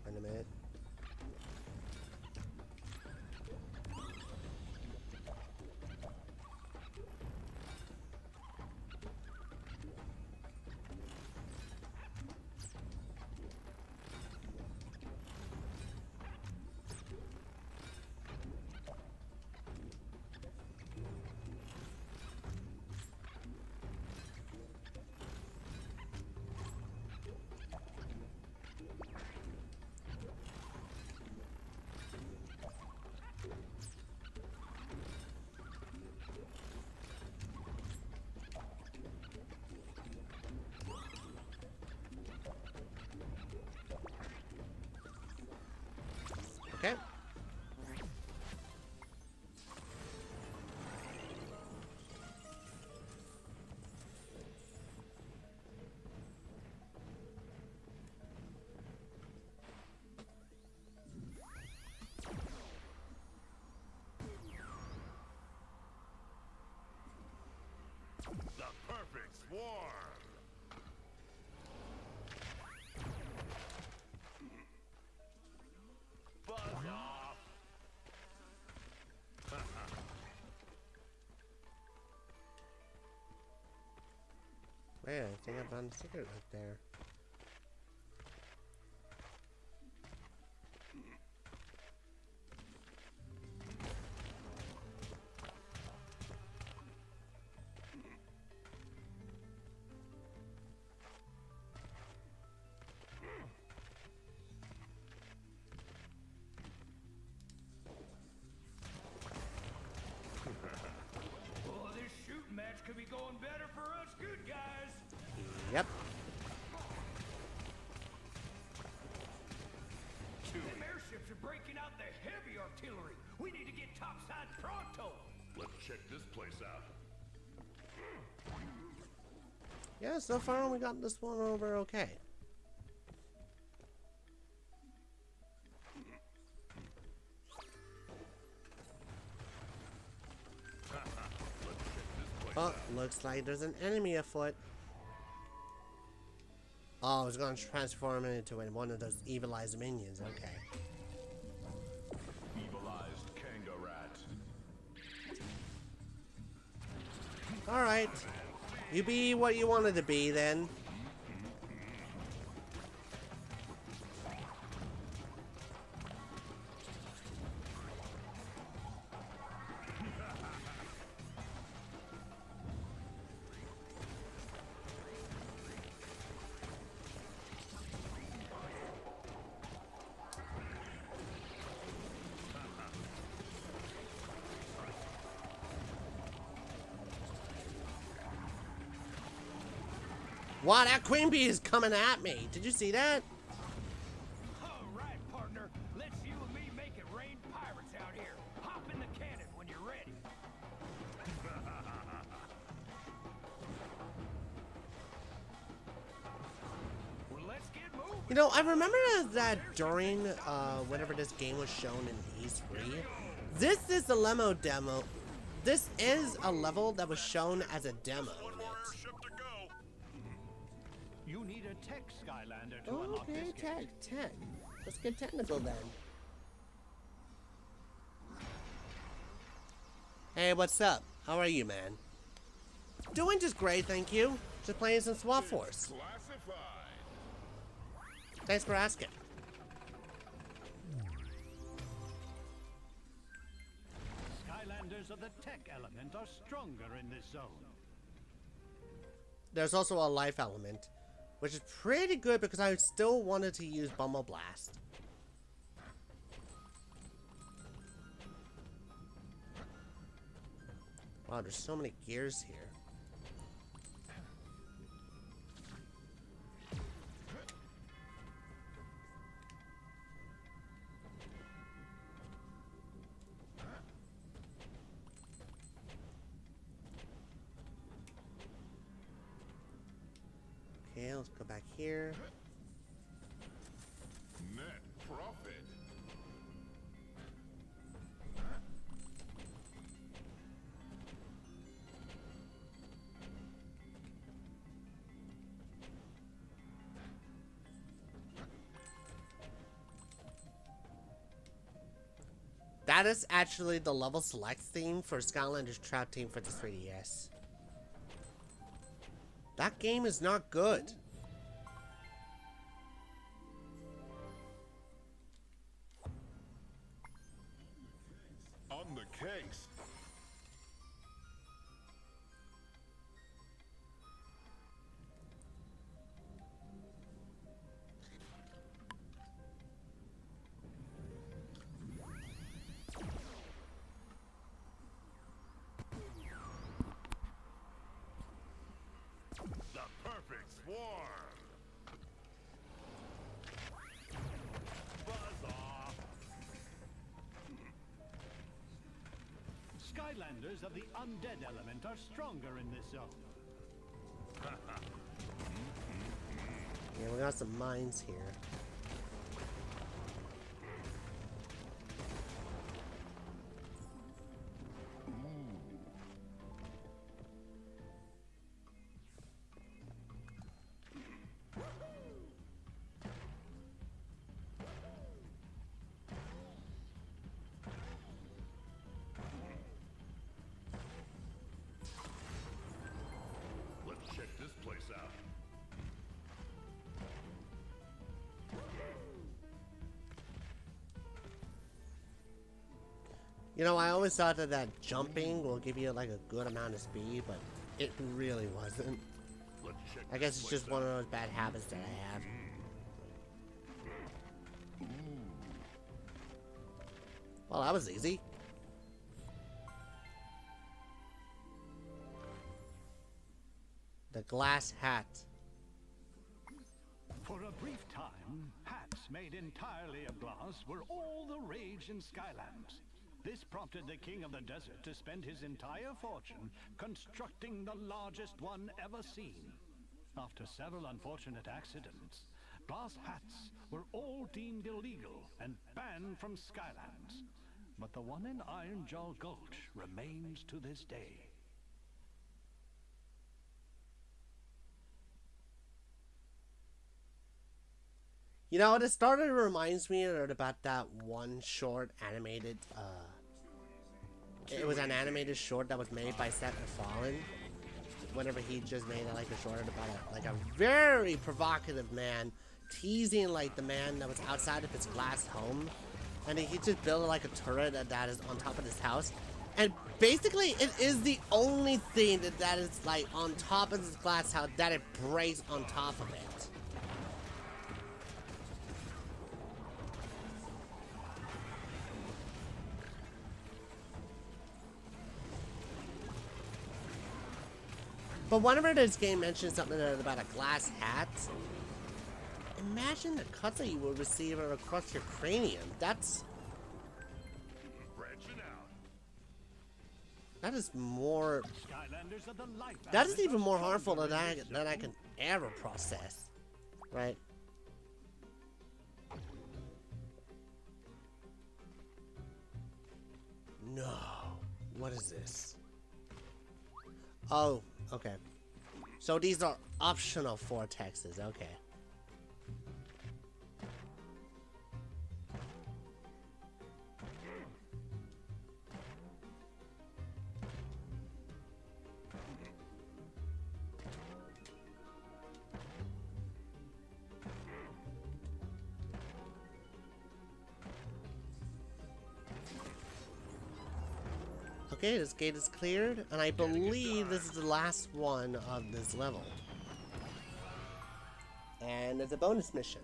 Wait a minute. swarm. Buzz off. Wait, I think I found a secret right there. Oh, this shooting match could be going better for us good guys. Yep. The airships are breaking out the heavy artillery. We need to get topside pronto. Let's check this place out. Yeah, so far we got this one over okay. Oh, looks like there's an enemy afoot. Oh, I was gonna transform it into one of those evilized minions, okay. Evilized Kangarat. Alright. You be what you wanted to be then. Wow, that queen bee is coming at me. Did you see that? All right, partner. Let's you and me make it rain pirates out here. Hop in the cannon when you're ready. Well, let's get moving. You know, I remember that during whenever this game was shown in E3, this is the Lemo demo. This is a level that was shown as a demo in it. You need a tech Skylander to unlock Okay, this gate. tech. Let's get technical then. Hey, what's up? How are you, man? Doing just great, thank you. Just playing some Swap Force. Classified. Thanks for asking. Skylanders of the tech element are stronger in this zone. There's also a life element, which is pretty good because I still wanted to use Bumble Blast. Wow, there's so many gears here. Okay, let's go back here. Net profit. That is actually the level select theme for Skylanders Trap Team for the 3DS. That game is not good. On the case. The perfect swarm. Buzz off. Skylanders of the undead element are stronger in this zone. Yeah, we got some mines here. place out. You know, I always thought that jumping will give you like a good amount of speed, but it really wasn't. Let's check I guess it's just one of those bad habits that I have. Well, that was easy. The glass hat. For a brief time, hats made entirely of glass were all the rage in Skylands. This prompted the king of the desert to spend his entire fortune constructing the largest one ever seen. After several unfortunate accidents, glass hats were all deemed illegal and banned from Skylands. But the one in Iron Jaw Gulch remains to this day. You know, it started to reminds me about that one short animated, it was an animated short that was made by Seth MacFarlane. Whenever he just made like a short about a very provocative man teasing like the man that was outside of his glass home, and he just built like a turret that is on top of his house, and basically it is the only thing that is like on top of his glass house that it breaks on top of it. But whenever this game mentions something about a glass hat, imagine the cuts that you would receive across your cranium. That's... Branching out. That is more... Skylanders are the life That is even more harmful than I can ever process. Right? No. What is this? Oh, okay. So these are optional vortexes, okay. Okay, this gate is cleared, and I believe this is the last one of this level. And it's a bonus mission.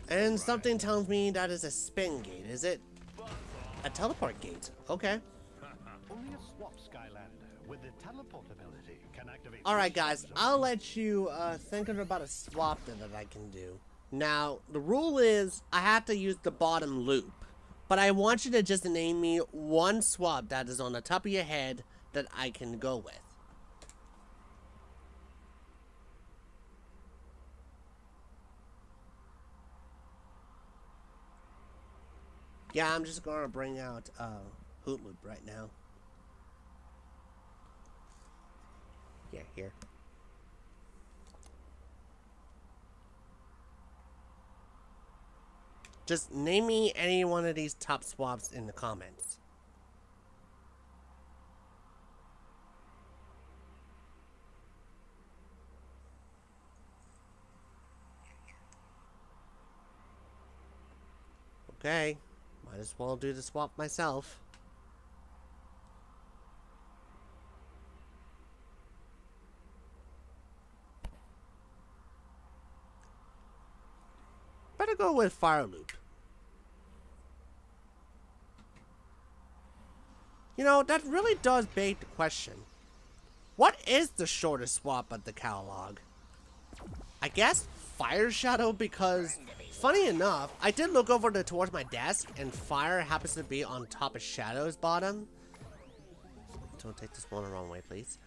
And something tells me that is a spin gate, is it? A teleport gate, okay. Only a swap Skylander with the teleport ability can activate. Alright guys, I'll let you think about a swap that I can do. Now, the rule is I have to use the bottom loop. But I want you to just name me one swap that is on the top of your head that I can go with. Yeah, I'm just gonna bring out Hoot Loop right now. Yeah, here. Just name me any one of these top swaps in the comments. Okay. Might as well do the swap myself. Better go with Fire Loop. You know, that really does beg the question. What is the shortest swap of the catalog? I guess Fire Shadow, because funny enough, I did look over towards my desk, and Fire happens to be on top of Shadow's bottom. Don't take this one the wrong way, please.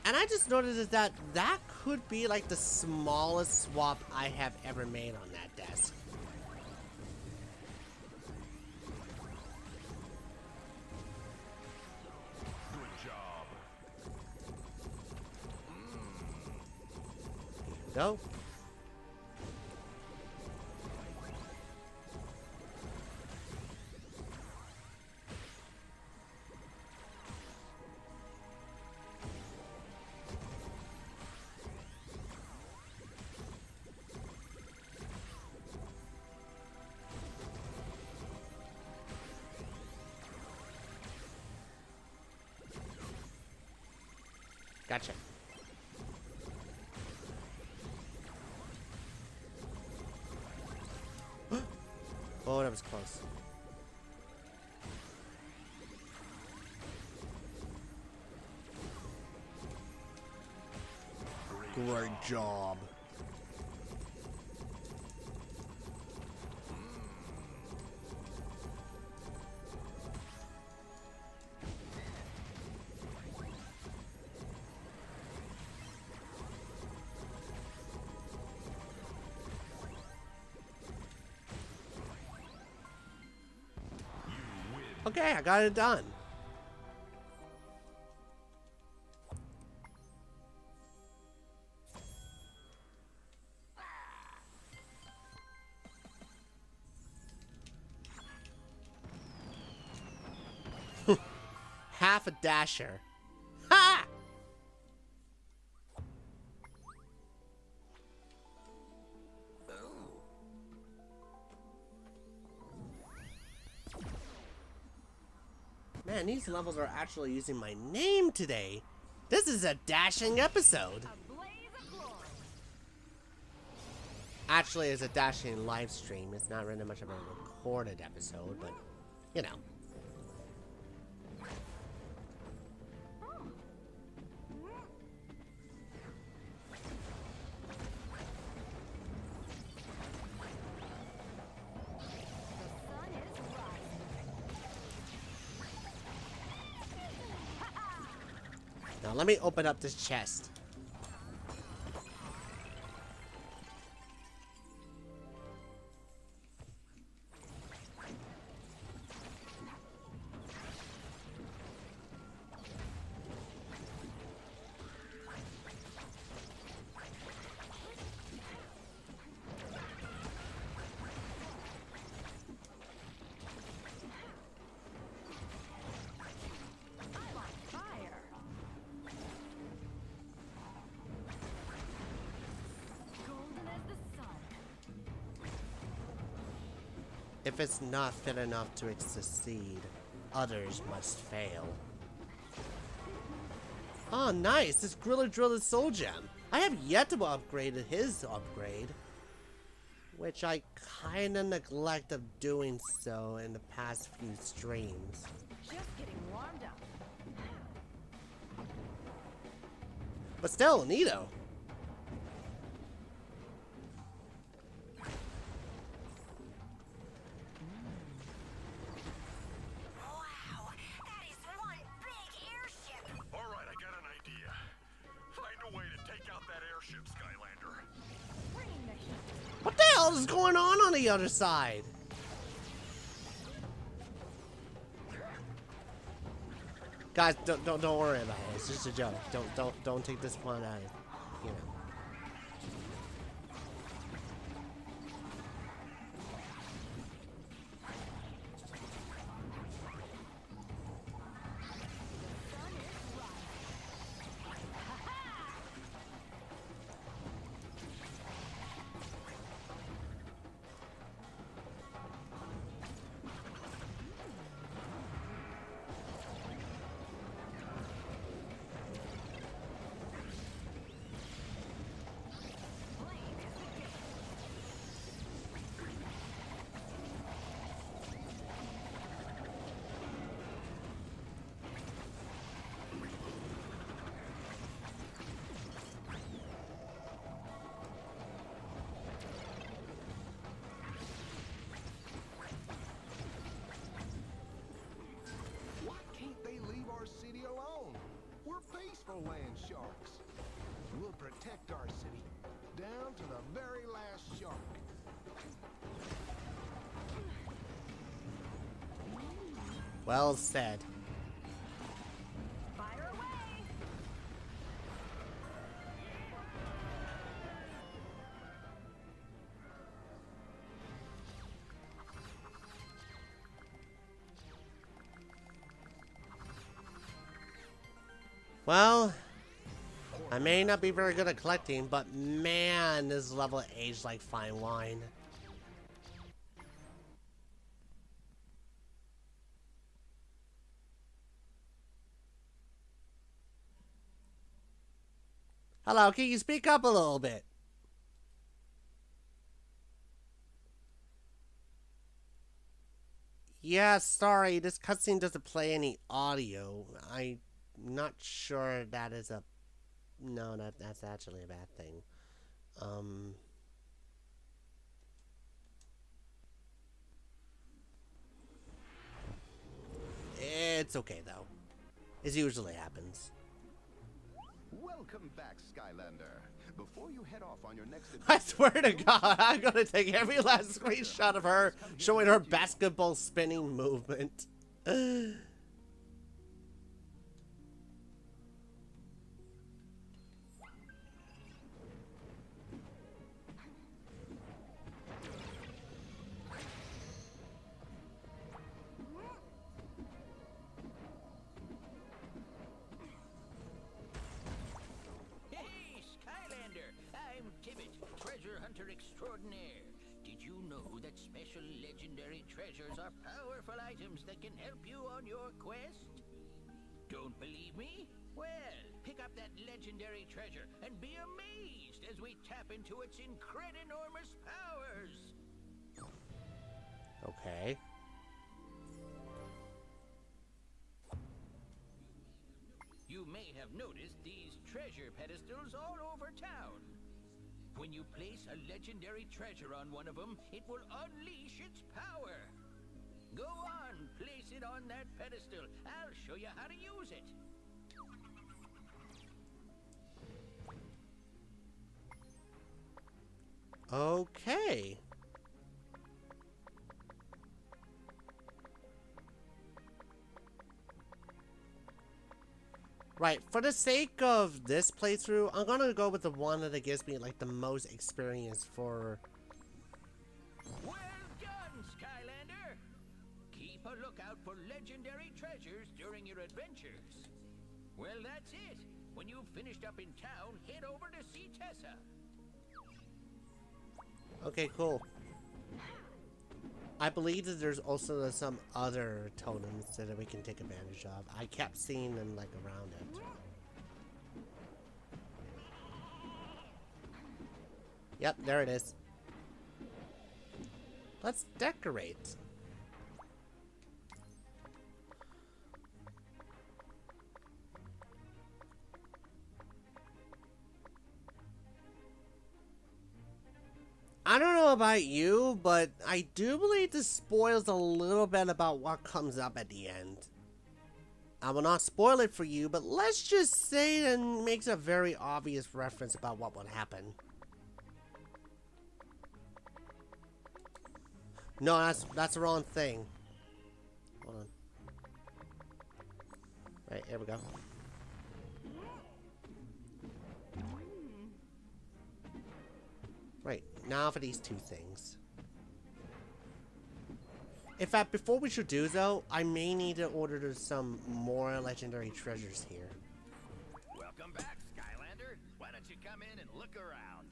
And I just noticed that that could be like the smallest swap I have ever made on that desk. Good job. Go. Gotcha. Oh, that was close. Great job. Okay, I got it done. Half a dasher. Ha! Man, these levels are actually using my name today. This is a dashing episode. Actually, it's a dashing live stream. It's not really much of a recorded episode, but, you know. Now let me open up this chest. If it's not fit enough to succeed, others must fail. Oh, nice! This Griller Driller Soul Gem. I have yet to upgrade his upgrade, which I kinda neglect of doing so in the past few streams. Just getting warmed up. But still, neato. Skylander. What the hell is going on the other side? Guys, don't worry about it. It's just a joke. Don't take this one out of, you know. protect our city, down to the very last shark. Well said. Fire away! Well, I may not be very good at collecting, but man, this level aged like fine wine. Hello, can you speak up a little bit? Yeah, sorry, this cutscene doesn't play any audio. I'm not sure that is a... No, that's actually a bad thing. It's okay, though. It usually happens. Welcome back, Skylander. Before you head off on your next adventure, I swear to God, I'm gonna take every last screenshot of her showing her basketball spinning movement. Hey, Skylander! I'm Tibbet, treasure hunter extraordinaire. Did you know that special legendary treasures are powerful items that can help you on your quest? Don't believe me? Well, pick up that legendary treasure and be amazed as we tap into its enormous powers. Okay. You may have noticed these treasure pedestals all over town. When you place a legendary treasure on one of them, it will unleash its power. Go on, place it on that pedestal. I'll show you how to use it. Okay. Right, for the sake of this playthrough, I'm gonna go with the one that gives me like the most experience for... Well done, Skylander! Keep a lookout for legendary treasures during your adventures. Well, that's it. When you've finished up in town, head over to see Tessa. Okay, cool. I believe that there's also some other totems that we can take advantage of. I kept seeing them like around it. Yep, there it is. Let's decorate. I don't know about you, but I do believe this spoils a little bit about what comes up at the end. I will not spoil it for you, but let's just say it makes a very obvious reference about what would happen. No, that's the wrong thing. Hold on. Right, here we go. Right, now for these two things. In fact, before we should do though, I may need to order some more legendary treasures here. welcome back, Skylander. Why don't you come in and look around?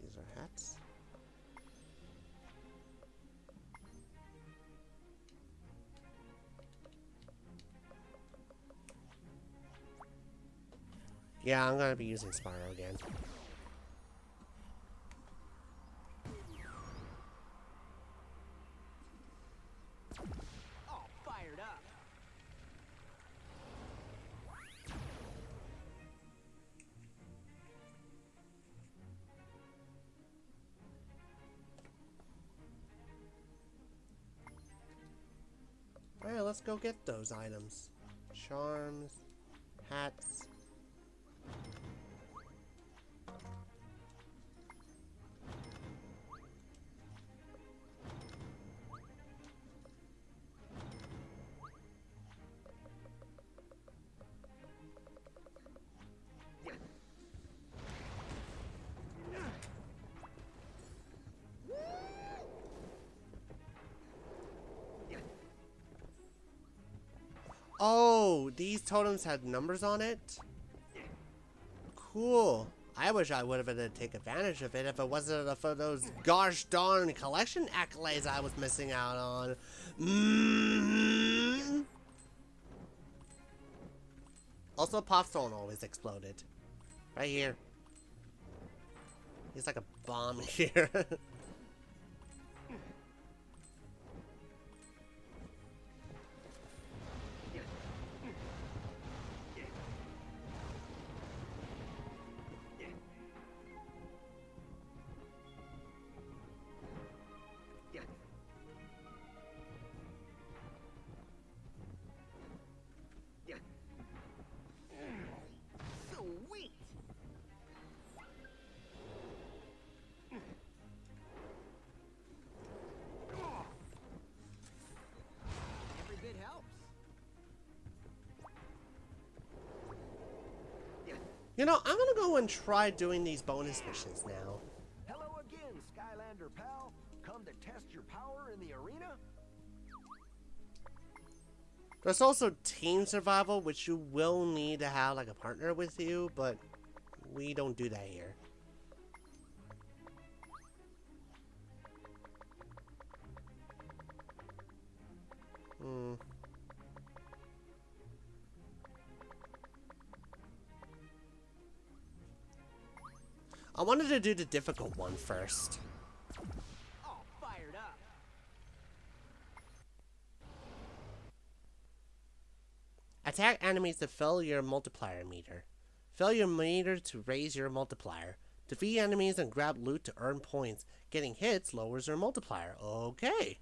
These are hats. Yeah, I'm gonna be using Spyro again. All fired up. Alright, let's go get those items. Charms, hats. these totems had numbers on it. Cool. I wish I would have been able to take advantage of it if it wasn't for those gosh darn collection accolades I was missing out on. Also, Popstone always exploded. Right here. He's like a bomb here. You know, I'm gonna go and try doing these bonus missions now. Hello again, Skylander pal. Come to test your power in the arena? There's also team survival, which you will need to have like a partner with you, but we don't do that here. I wanted to do the difficult one first. All fired up. Attack enemies to fill your multiplier meter. Fill your meter to raise your multiplier. Defeat enemies and grab loot to earn points. Getting hits lowers your multiplier. Okay.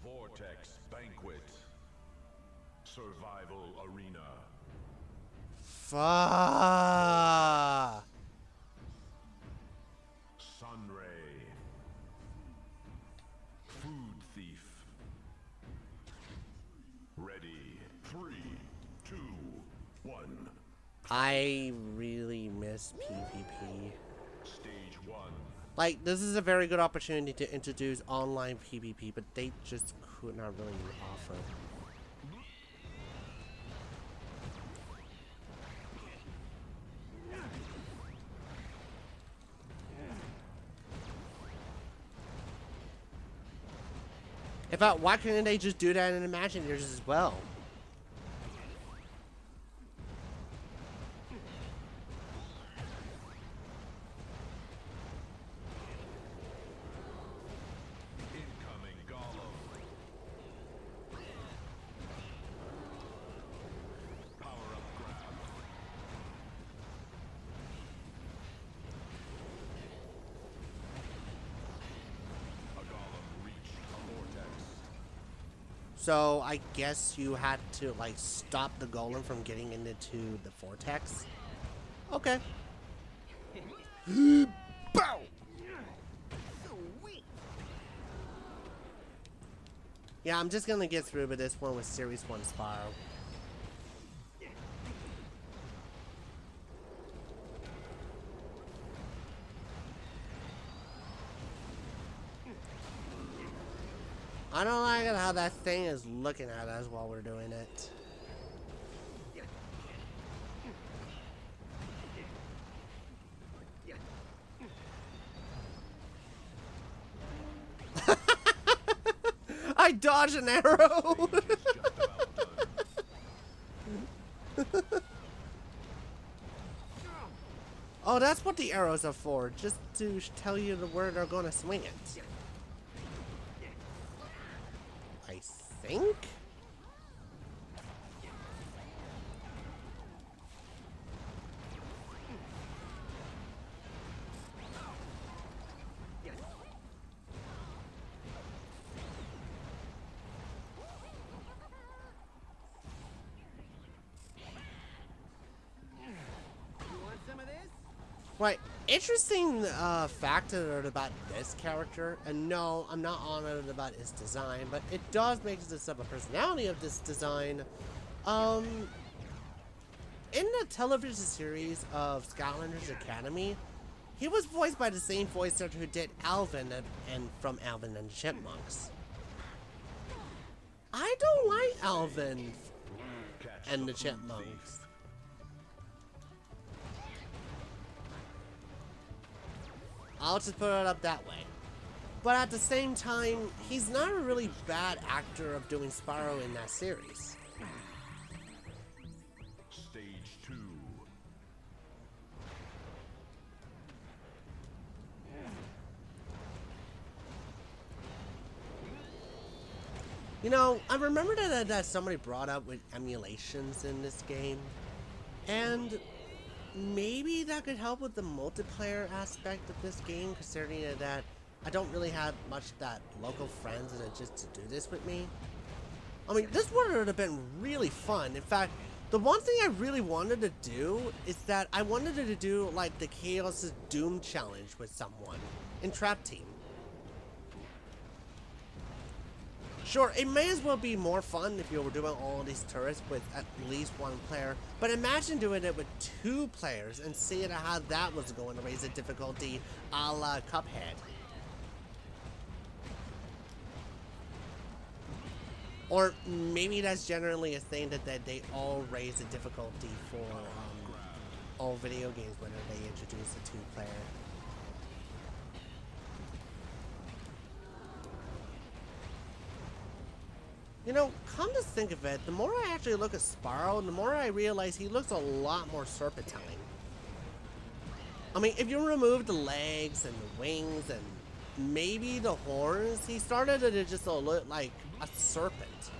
Vortex Banquet. Survival Arena. Fuck. Sunray. Food Thief. Ready. 3, 2, 1. I really miss PvP. Stage 1. Like, this is a very good opportunity to introduce online PvP, but they just could not really offer. In fact, why couldn't they just do that in Imagineers as well? Incoming Golem. Power up grab. A Golem reached a vortex. So I guess you had to like stop the golem from getting into the vortex. Okay. Bow. Yeah, I'm just gonna get through with this one with Series 1 Spyro. I don't like it how that thing is looking at us while we're doing it. I dodged an arrow! Oh, that's what the arrows are for, just to tell you where they're gonna swing it. I think? Right, interesting factor about this character, and no, I'm not honored about his design, but it does make this up a personality of this design. In the television series of Skylanders Academy, he was voiced by the same voice actor who did Alvin and from Alvin and the Chipmunks. I don't like Alvin. and the chipmunks. I'll just put it up that way. But at the same time, he's not a really bad actor of doing Spyro in that series. Stage 2. You know, I remember that somebody brought up with emulations in this game, and maybe that could help with the multiplayer aspect of this game, considering that I don't really have much that local friends and just to do this with me. I mean, this would have been really fun. In fact, the one thing I really wanted to do is that I wanted to do like the Chaos' Doom challenge with someone in Trap Team. Sure, it may as well be more fun if you were doing all these turrets with at least one player, but imagine doing it with 2 players and seeing how that was going to raise the difficulty a la Cuphead. Or maybe that's generally a thing that they all raise the difficulty for all video games whenever they introduce a 2-player. You know, come to think of it, the more I actually look at Spyro, the more I realize he looks a lot more serpentine. I mean, if you remove the legs and the wings and maybe the horns, he started to just look like a serpent.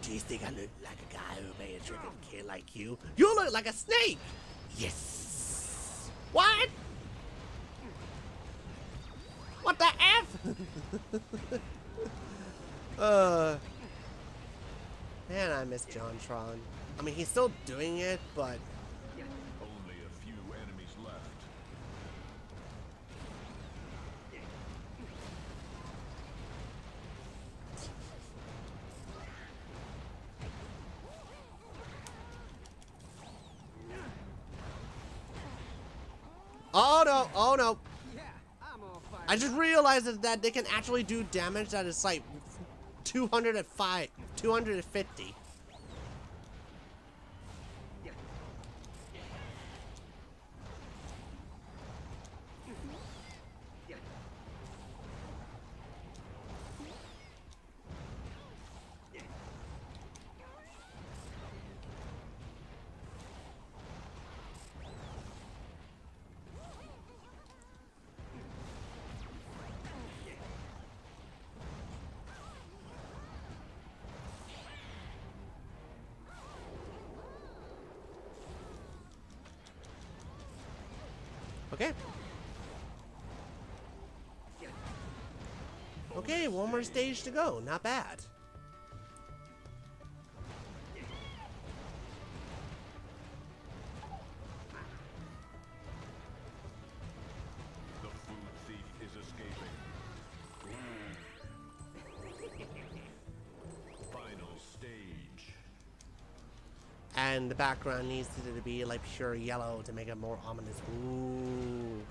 Do you think I look like a guy who made a trick of a kid like you? You look like a snake! Yes! What? What the F? Man, I miss JonTron. I mean, he's still doing it, but Only a few enemies left. oh no, oh no. I just realized that they can actually do damage that is like 205, 250. Okay. Okay, one more stage to go. Not bad. The food thief is escaping. Final stage. And the background needs to be like pure yellow to make it more ominous. Ooh.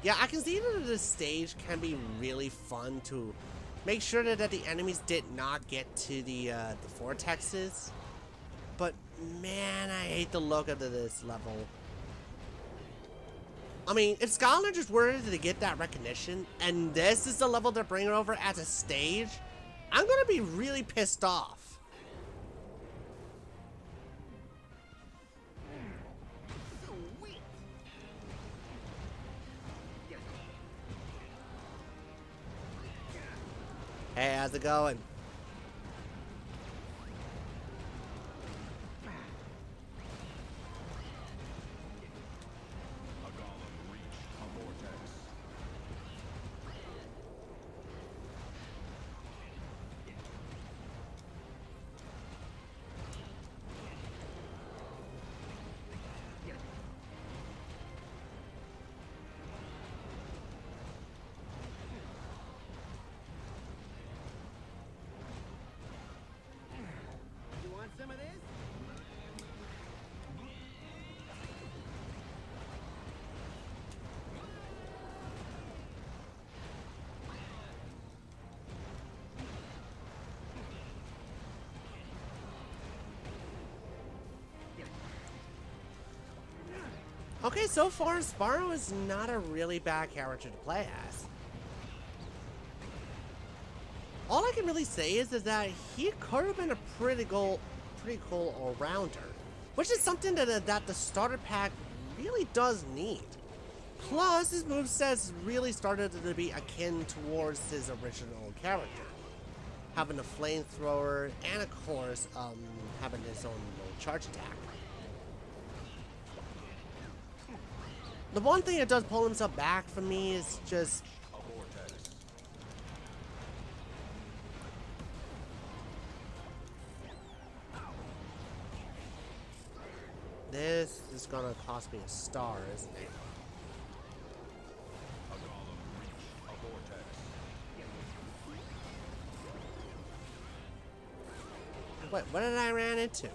Yeah, I can see that this stage can be really fun to make sure that the enemies did not get to the vortexes. But man, I hate the look of this level. I mean, if Skylanders were to get that recognition, and this is the level they're bringing over as a stage, I'm gonna be really pissed off. Hey, how's it going? A golem reached a vortex. Some of this? Okay, so far, Sparrow is not a really bad character to play as. All I can really say is that he could have been a pretty cool all-rounder, which is something that the starter pack really does need. Plus, his moveset really started to be akin towards his original character, having a flamethrower and, of course, having his own little charge attack. The one thing that does pull himself back for me is just this is gonna cost me a star, isn't it? What did I ran into?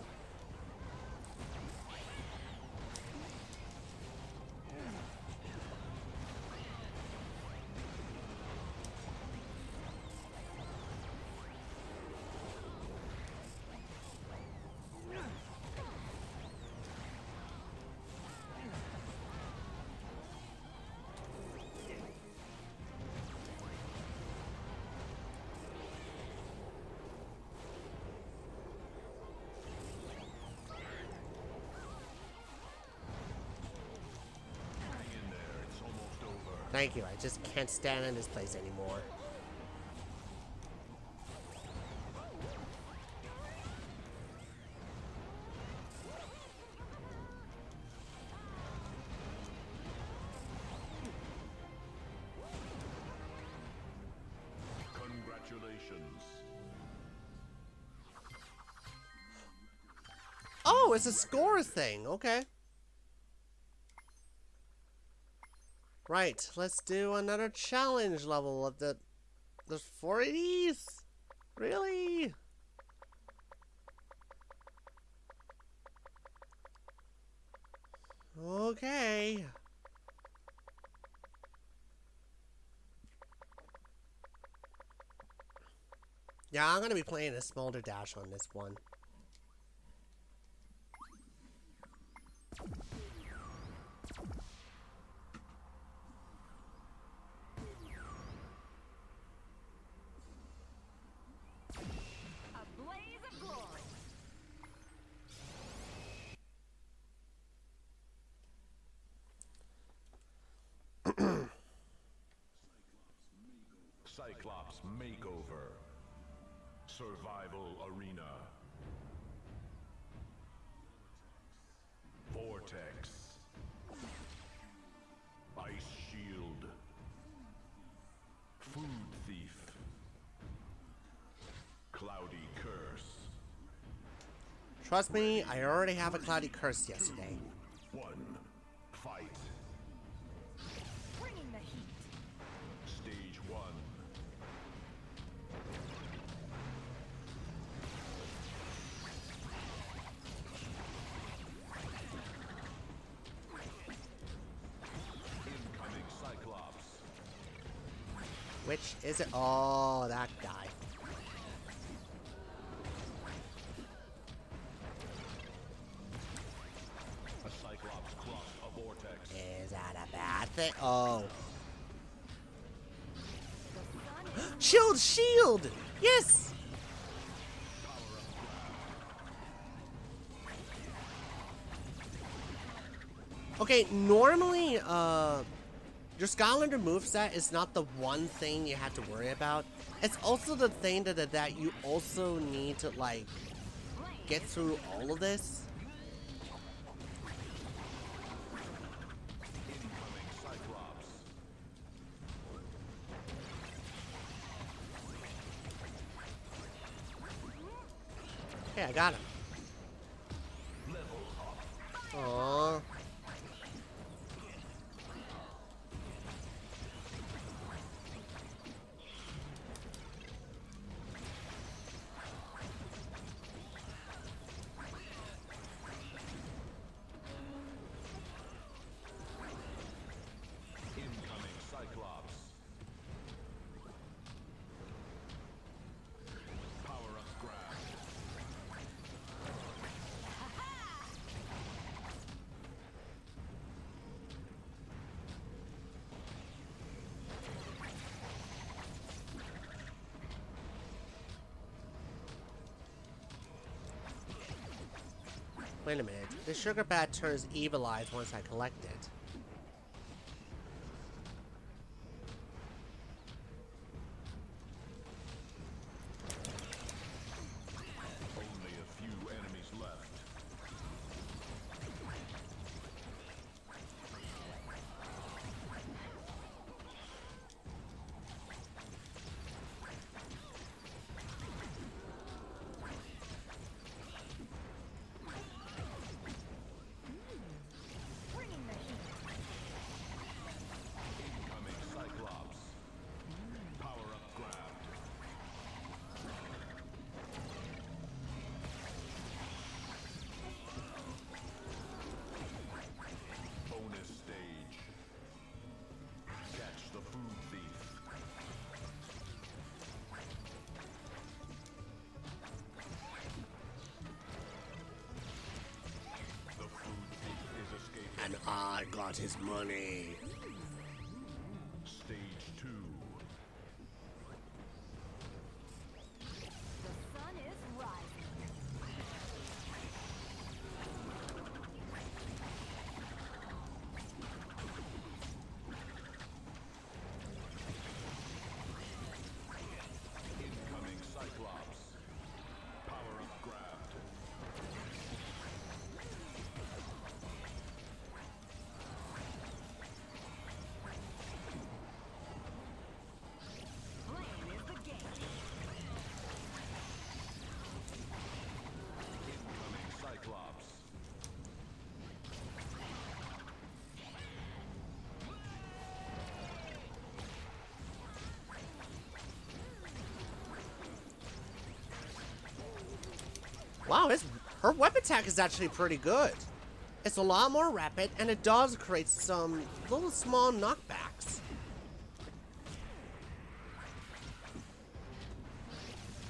Thank you, I just can't stand in this place anymore. Congratulations. Oh, it's a score thing, okay. Right, let's do another challenge level of there's 4 of these? Really? Okay. Yeah, I'm gonna be playing a Smolder Dash on this one. Cyclops Makeover. Survival Arena. Vortex. Ice Shield. Food Thief. Cloudy Curse. Trust me, I already have a Cloudy Curse yesterday. Fight. Bringing the heat. Stage 1. Incoming Cyclops. Which is it? Oh, that guy. A Cyclops cross a vortex. Is that a bad thing? Oh. Shield! Shield! Yes! Okay, normally, your Skylander moveset is not the one thing you have to worry about. It's also the thing that you also need to, like, get through all of this. Incoming Cyclops. Okay, I got him. Aww. Incoming Cyclops. Power up grab. Wait a minute. The sugar bat turns evilized once I collect it. Only a few enemies left. Bringing the heat. Incoming Cyclops. Power up grabbed. Bonus stage. Catch the food thief. The food thief is escaping. And I got his money. Stage 2. The sun is rising. Incoming Cyclops. Power up grabbed. Flame is the game. Incoming Cyclops. Wow, her weapon attack is actually pretty good. It's a lot more rapid, and it does create some little small knockbacks.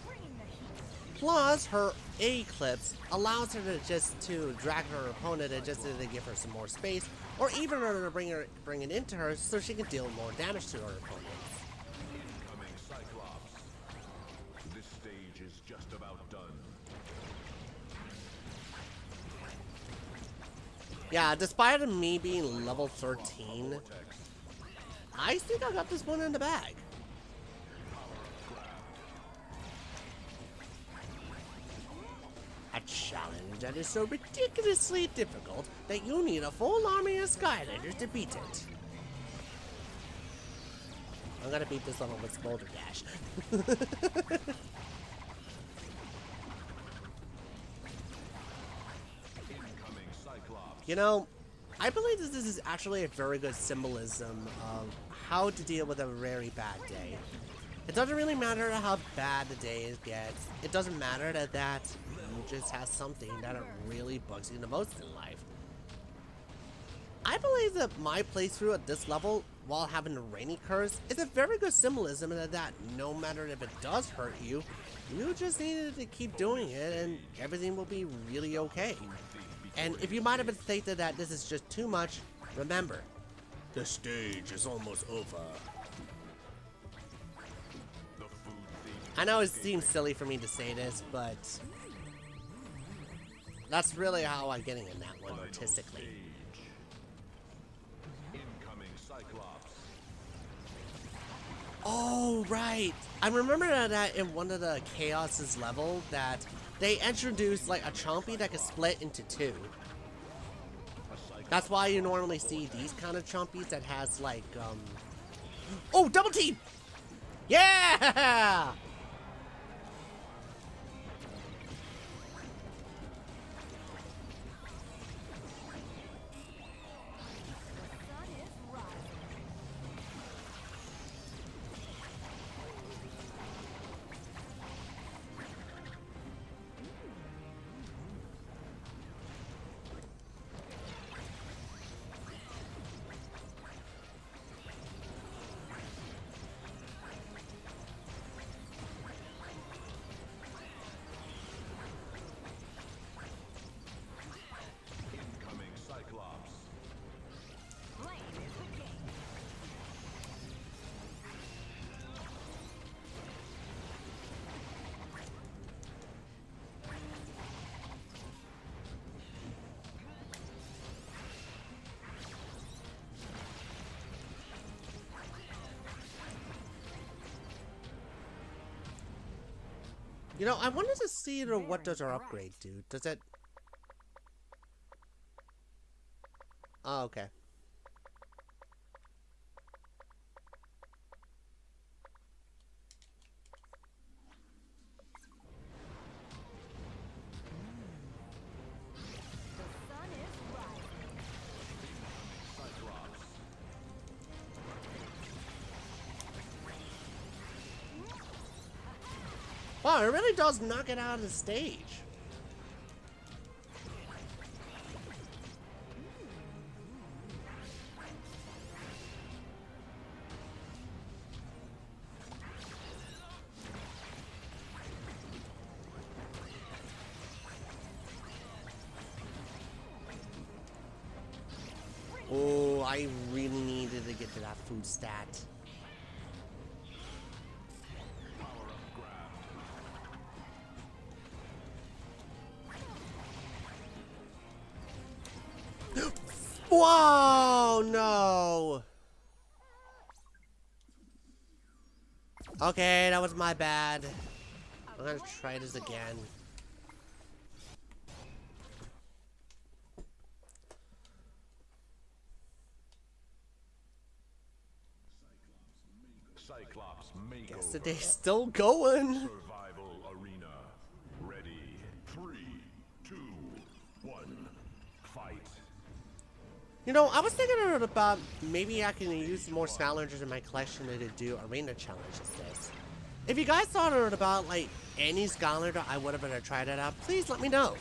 Bringing the heat. Plus, her A-clips allows her to drag her opponent and just to give her some more space, or even her to bring it into her so she can deal more damage to her opponents. Incoming Cyclops. This stage is just about done. Yeah, despite me being level 13, Vortex. I think I got this one in the bag. A challenge that is so ridiculously difficult that you need a full army of Skylanders to beat it. I'm gonna beat this level with Smolder Dash. Incoming Cyclops. You know, I believe this is actually a very good symbolism of how to deal with a very bad day. It doesn't really matter how bad the day gets. It doesn't matter that you just have something that really bugs you the most in life. I believe that my playthrough at this level, while having the rainy curse, is a very good symbolism that no matter if it does hurt you, you just needed to keep doing it and everything will be really okay. And if you might have been thinking that this is just too much, remember, the stage is almost over. The food thief. I know it seems silly for me to say this, but that's really how I'm getting in that one artistically. Stage. Incoming Cyclops. Oh, right. I remember that in one of the Chaos's level that they introduced like a Chompy that could split into two. That's why you normally see these kind of Chompies that has like, oh, double team! Yeah! The sun is rising. You know, I wanted to see what does our upgrade do. Does it... Oh, okay. Wow, it really does knock it out of the stage. Oh, I really needed to get to that food stat. Whoa, no. Okay, that was my bad. I'm gonna try this again. Cyclops Makeover. Guess the day's still going. Survival arena. Ready. 3, 2, 1. Fight. You know, I was thinking about maybe I can use more Skylanders in my collection to do arena challenges this. If you guys thought about like any Skylander I would have tried it out, please let me know.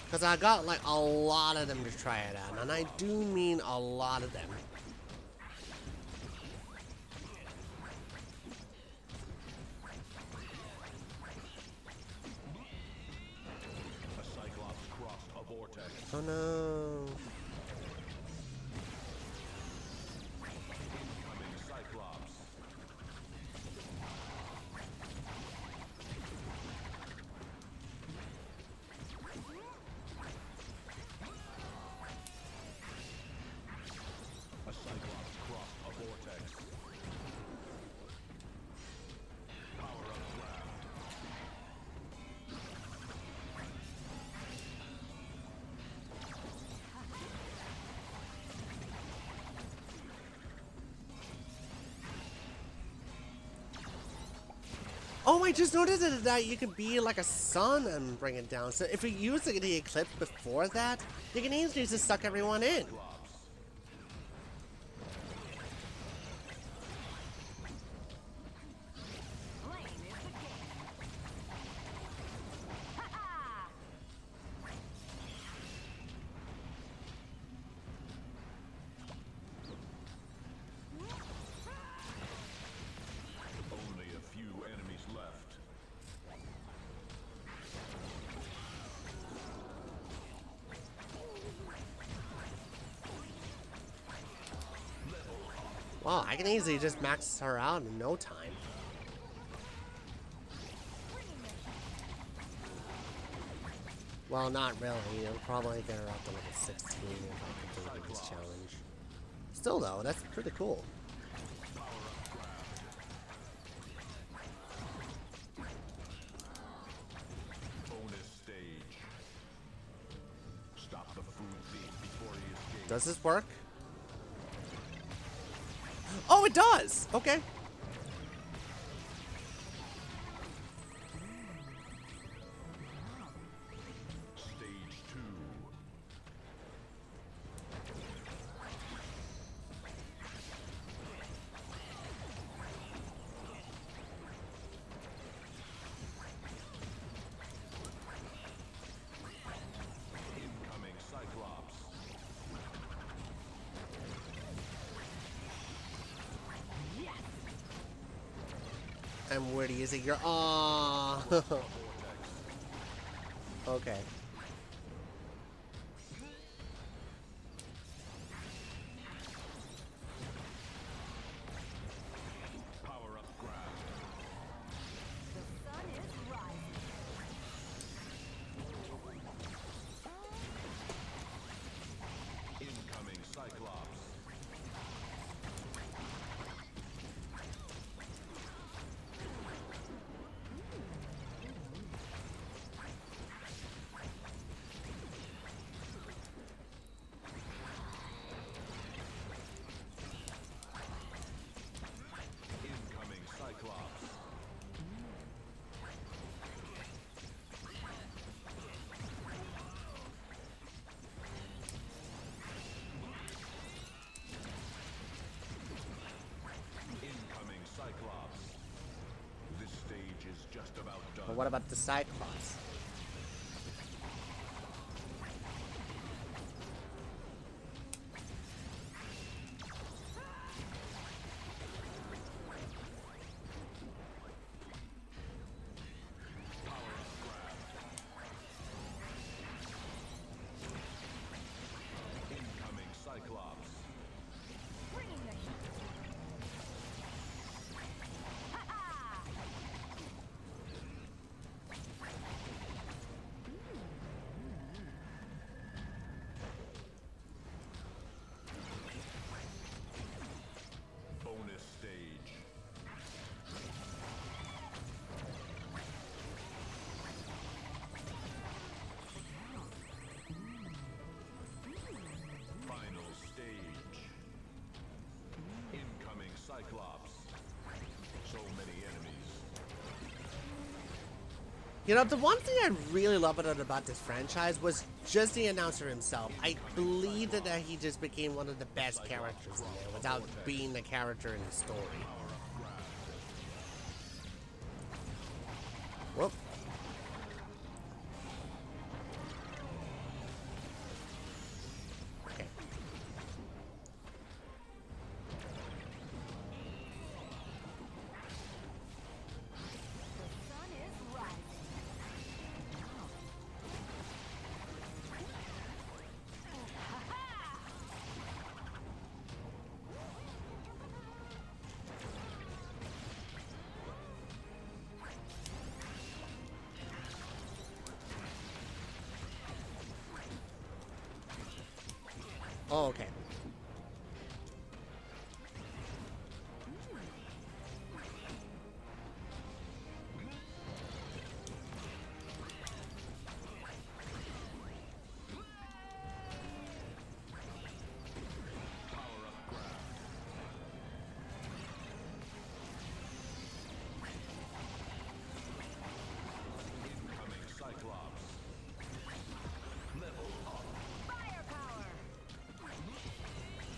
Because I got like a lot of them to try it out, and I do mean a lot of them. Oh no. Oh, I just noticed that you can be like a sun and bring it down. So if you use the eclipse before that, you can easily just suck everyone in. Wow, I can easily just max her out in no time. Well, not really. I'll probably get her up to like a 16 if I complete this challenge. Still though, that's pretty cool. Bonus stage. Stop the food thief before he escapes. Does this work? Oh, it does! Okay. Stage 2. Incoming Cyclops. And where do you use it? You're aww. Okay. Power up grab. The sun is rising. Incoming Cyclops. But what about the Cyclops? Incoming Cyclops. Bringing the heat. Bonus stage. Final stage. Incoming Cyclops. So many enemies. You know, the one thing I really love about this franchise was just the announcer himself. I believe that he just became one of the best characters in there without being the character in the story. Whoop. Okay. The sun is rising. Oh, okay. Incoming Cyclops. Level up. Firepower. Flame is the game.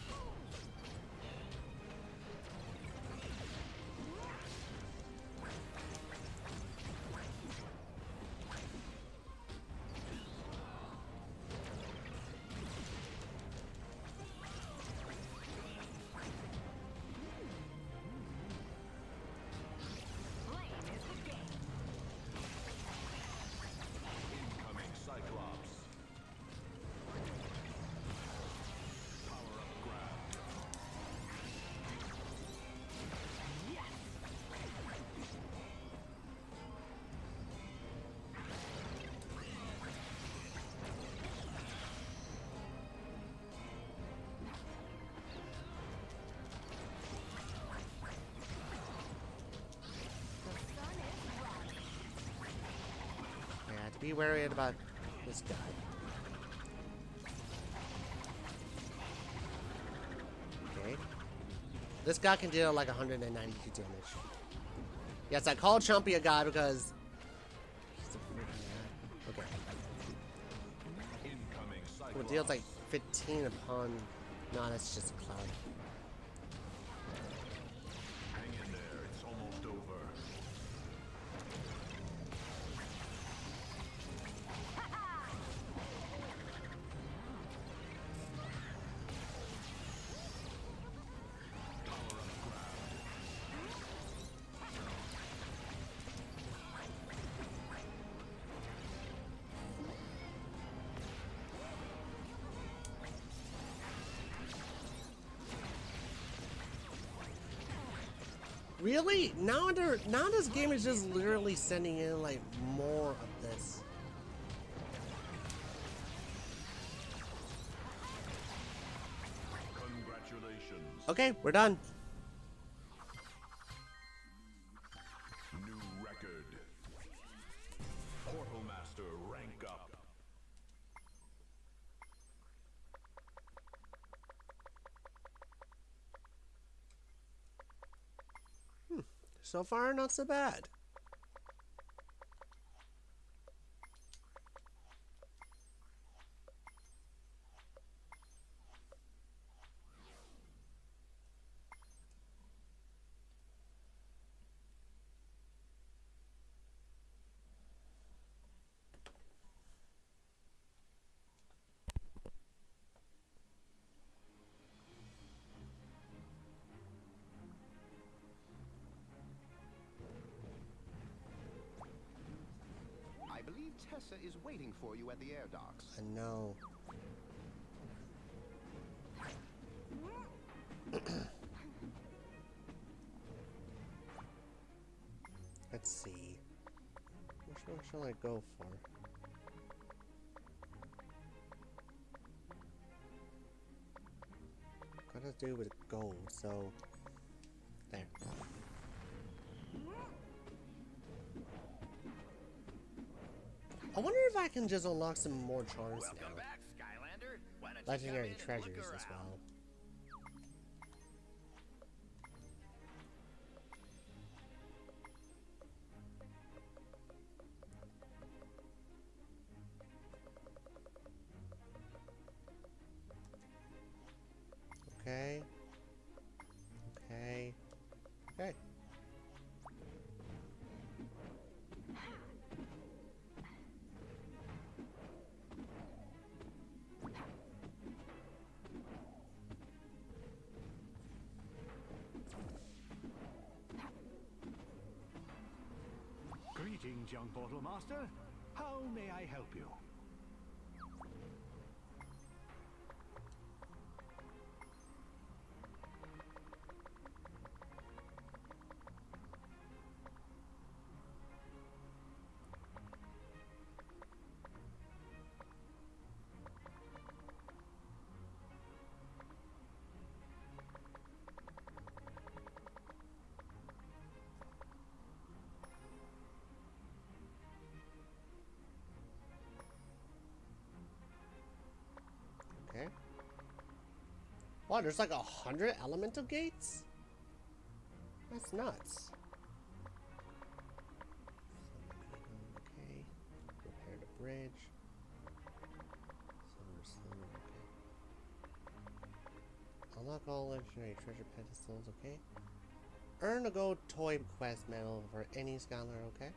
Incoming Cyclops. Power up grab. The sun is rising. I have to be worried about this guy. Okay. This guy can deal like 192 damage. Yes, I call Chumpy a guy because he's a freaking guy. Okay. Incoming Cyclops. Well, it deals like 15 upon. No, that's just a cloud. Hang in there, it's almost over. Really? Now this game is just literally sending in like more of this. Congratulations. Okay, we're done. New record. Portal Master rank up. So far, not so bad. Tessa is waiting for you at the air docks. I know. Let's see. Which one shall I go for? Gotta do with gold, so there. I wonder if I can just unlock some more charms now. Welcome back, Skylander. Why don't you Legendary come in and treasures look as around? well. Okay. Okay. Okay. Greetings, young Portal Master. How may I help you? Okay. Wow, there's like 100 elemental gates? That's nuts. Okay. Repair the bridge. Silver, okay. Unlock all legendary treasure pedestals, okay. Earn a gold toy quest medal for any scholar, okay.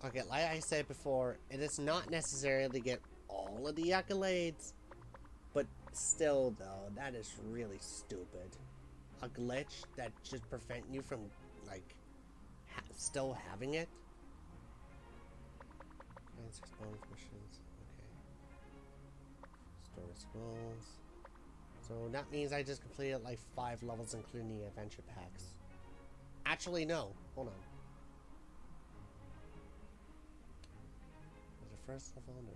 Okay, like I said before, it is not necessary to get all of the accolades, but still, though, that is really stupid. A glitch that just prevent you from, like, still having it? Okay, 6 bonus missions, okay. Store scrolls. So that means I just completed, like, 5 levels, including the adventure packs. Actually, no. Hold on. First level, no.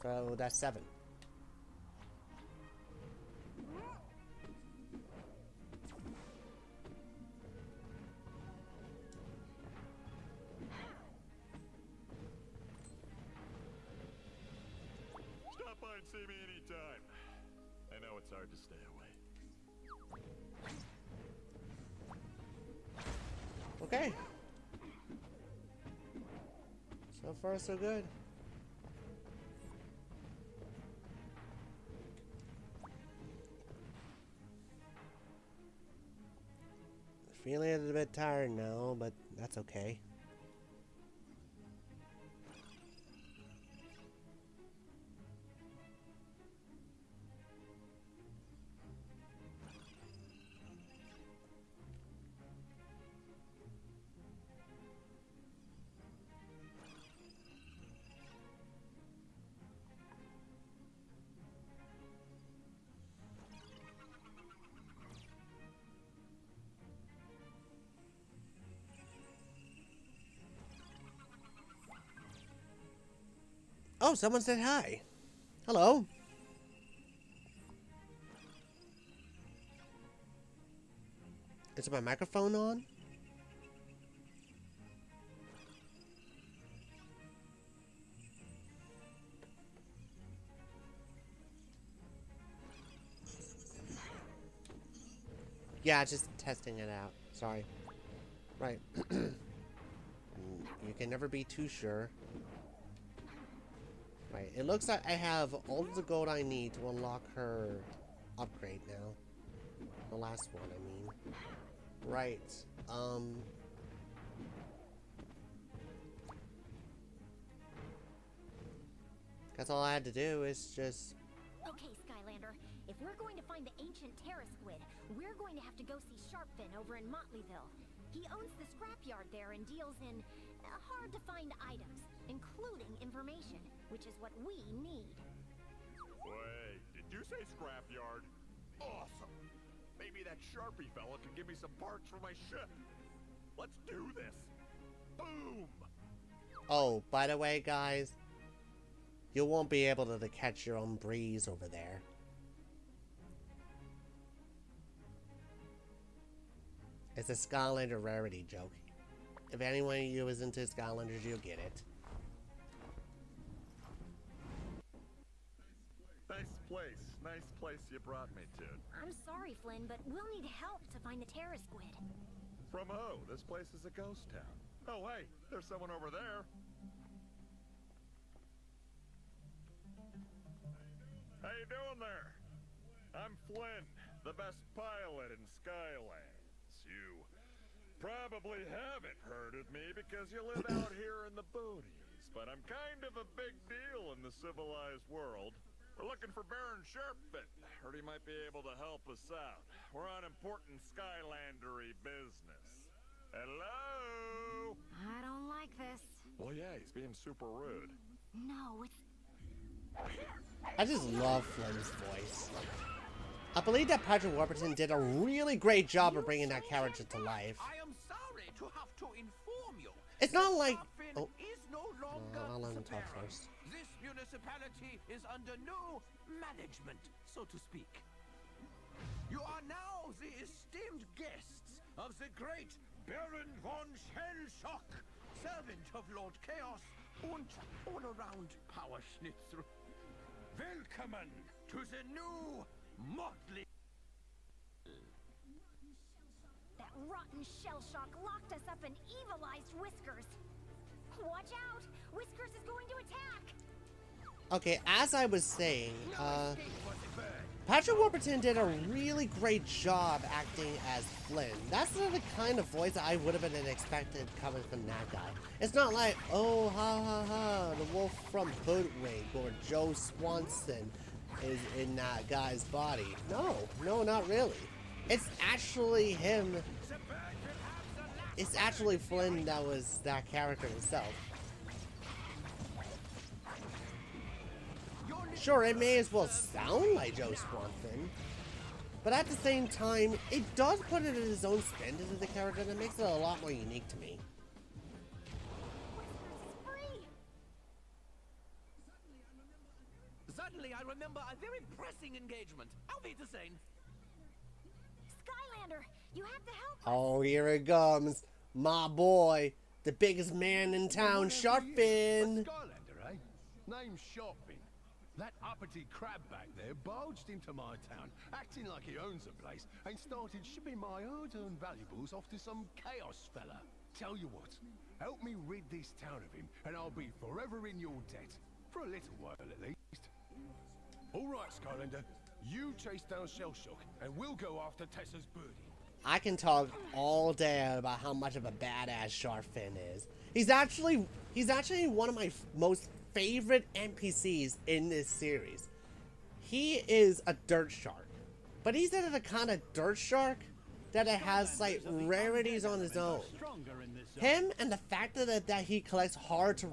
So that's 7. Stop by and see me anytime. I know it's hard to stay away. Okay. So far, so good. Feeling a little bit tired now, but that's okay. Oh, someone said hi. Hello. Is my microphone on? Yeah, just testing it out. Sorry. Right. You can never be too sure. Right, it looks like I have all the gold I need to unlock her upgrade now. The last one, I mean. Right. Guess all I had to do is just... Okay, Skylander. If we're going to find the ancient Terra Squid, we're going to have to go see Sharpfin over in Motleyville. He owns the scrapyard there and deals in hard-to-find items, including information, which is what we need. Wait, did you say scrapyard? Awesome! Maybe that Sharpie fella can give me some parts for my ship. Let's do this. Boom! Oh, by the way, guys, you won't be able to catch your own breeze over there. It's a Skylander rarity joke. If anyone of you is into Skylanders, you'll get it. Nice place you brought me to. I'm sorry, Flynn, but we'll need help to find the Terra Squid. From who? This place is a ghost town. Oh, hey, there's someone over there. How you doing there? I'm Flynn, the best pilot in Skylands. You probably haven't heard of me because you live out here in the boonies, but I'm kind of a big deal in the civilized world. We're looking for Baron Sharpfin. Heard he might be able to help us out. We're on important Skylandery business. Hello? I don't like this. Well, yeah, he's being super rude. No, it's... I just love Flynn's voice. I believe that Patrick Warburton did a really great job of bringing that character to life. I am sorry to have to inform you. It's not like... Oh. Is no longer I'll let him talk Superior. first. This municipality is under new management, so to speak. You are now the esteemed guests of the great Baron von Shellshock, servant of Lord Chaos and all-around power schnitzel. Welcome to the new motley... That rotten Shellshock locked us up in Evilized Whiskers. Watch out! Whiskers is going to attack! Okay, as I was saying, Patrick Warburton did a really great job acting as Flynn. That's the kind of voice I would have been expected coming from that guy. It's not like, oh, ha ha ha, the wolf from Hoodwink or Joe Swanson is in that guy's body. No, no, not really. It's actually him. It's actually Flynn that was that character himself. Sure, it may as well sound like Joe Swanson, but at the same time, it does put it in his own spin into the character that makes it a lot more unique to me. Suddenly I remember a very pressing engagement. I'll be the same. Skylander, you have to help us. Oh, here it comes. My boy, the biggest man in town, Sharpfin. Skylander, eh? Name's Sharpfin. That uppity crab back there barged into my town, acting like he owns the place, and started shipping my hard-earned valuables off to some chaos fella. Tell you what, help me rid this town of him, and I'll be forever in your debt. For a little while, at least. All right, Skylander, you chase down Shellshock, and we'll go after Tessa's birdie. I can talk all day about how much of a badass Sharpfin is. He's actually one of my most favorite NPCs in this series. He is a dirt shark, but he's the kind of dirt shark that it has like rarities on his own. Him and the fact that he collects hard to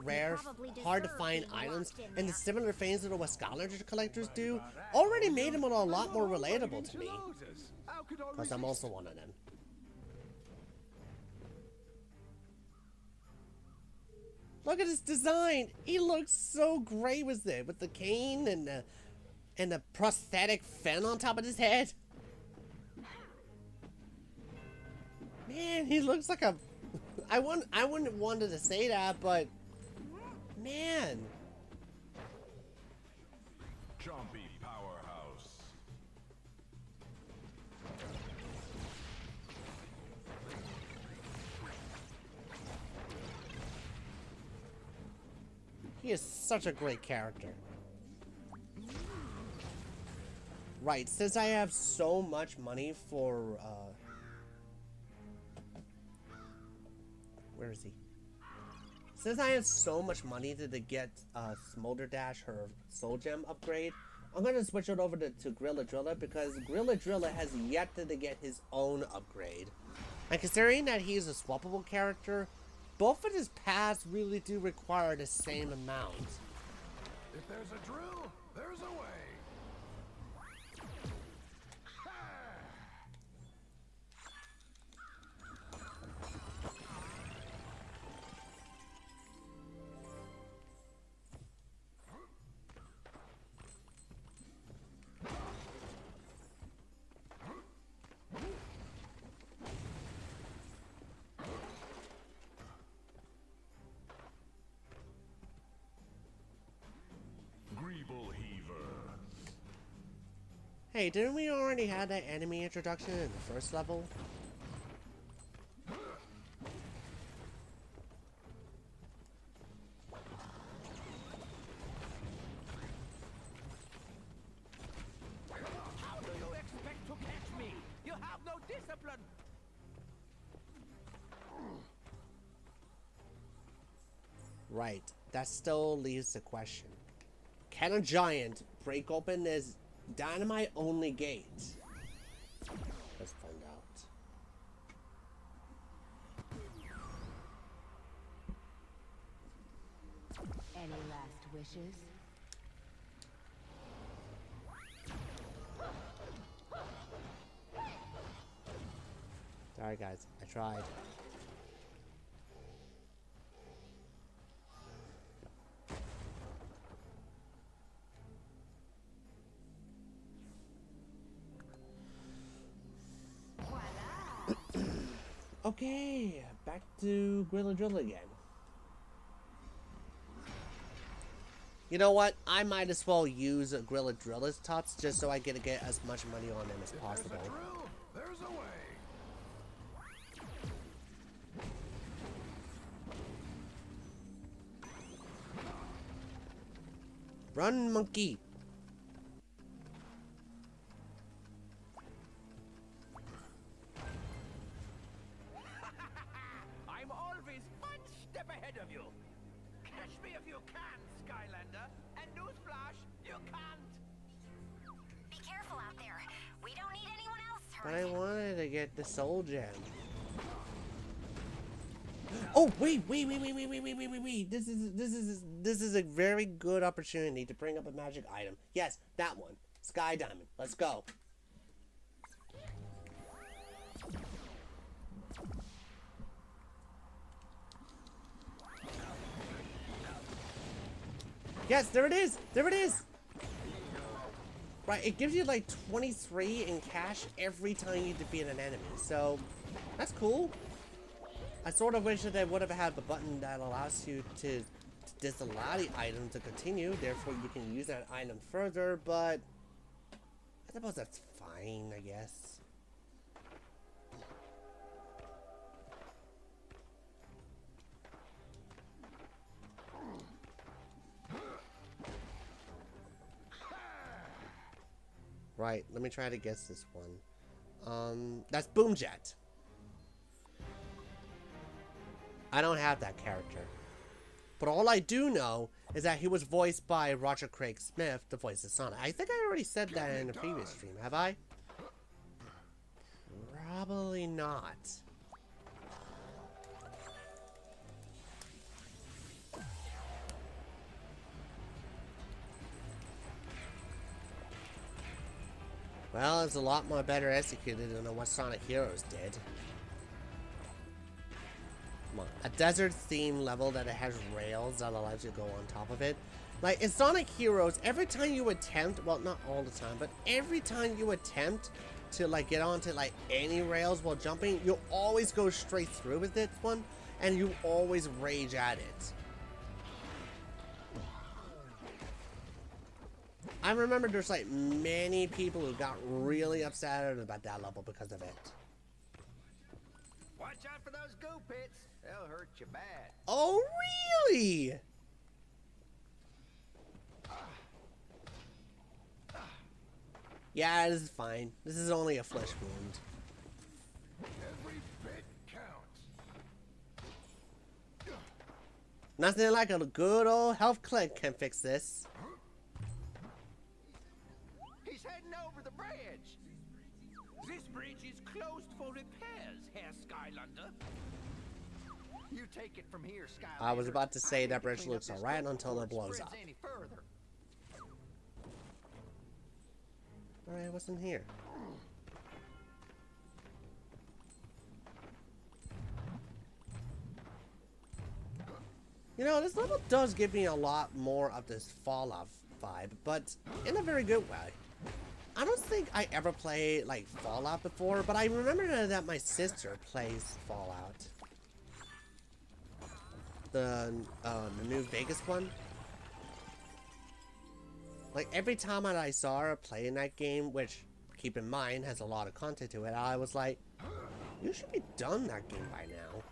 find items and the similar things that what Skylander collectors do already made him a lot more relatable to me. Because I'm also one of them. Look at his design. He looks so great with it, with the cane and the prosthetic fin on top of his head. Man, he looks like a... I wouldn't wanted to say that, but man. Chompy powerhouse. He is such a great character. Right, since I have so much money for, where is he? Since I have so much money to get, Smolder Dash, her Soul Gem upgrade, I'm gonna switch it over to Grilla Drilla, because Grilla Drilla has yet to get his own upgrade. And considering that he's a swappable character, both of his paths really do require the same amount. If there's a drill, there's a way. Hey, didn't we already have that enemy introduction in the first level? How do you expect to catch me? You have no discipline. Right, that still leaves the question. Can a giant break open this dynamite-only gate? Let's find out. Any last wishes? Sorry guys, I tried. Okay, back to Grilla Drill again. You know what? I might as well use Grilla Drilla's tots just so I get to get as much money on them as possible. There's a drill, there's a way. Run, monkey! I'm always one step ahead of you. Catch me if you can, Skylander. And newsflash, you can't. Be careful out there. We don't need anyone else But hurt. I wanted to get the soul gem. Oh wait! This is a very good opportunity to bring up a magic item. Yes, that one. Sky Diamond. Let's go. Yes, there it is! There it is! Right, it gives you like 23 in cash every time you defeat an enemy, so that's cool. I sort of wish that they would have had the button that allows you to disallow the item to continue, therefore you can use that item further, but I suppose that's fine, I guess. Right, let me try to guess this one. That's Boomjet. I don't have that character. But all I do know is that he was voiced by Roger Craig Smith, the voice of Sonic. I think I already said that in a previous stream, have I? Probably not. Well, it's a lot more better executed than what Sonic Heroes did. Come on. A desert-themed level that it has rails that allows you to go on top of it. Like, in Sonic Heroes, every time you attempt, well, not all the time, but every time you attempt to, like, get onto, like, any rails while jumping, you'll always go straight through with this one, and you always rage at it. I remember there's like many people who got really upset about that level because of it. Watch out for those goo pits. They'll hurt you bad. Oh, really? Yeah, this is fine. This is only a flesh wound. Every bit counts. Nothing like a good old health click can fix this. He's heading over the bridge. This bridge is closed for repairs, Herr Skylander. You take it from here, Skylander. I was about to say I that need to bridge clean up looks this alright goat until before it blows spreads up. any further. Alright, what's in here? You know, this level does give me a lot more of this Fallout vibe, but in a very good way. I don't think I ever played, like, Fallout before, but I remember that my sister plays Fallout. The New Vegas one. Like, every time that I saw her playing that game, which, keep in mind, has a lot of content to it, I was like, you should be done that game by now.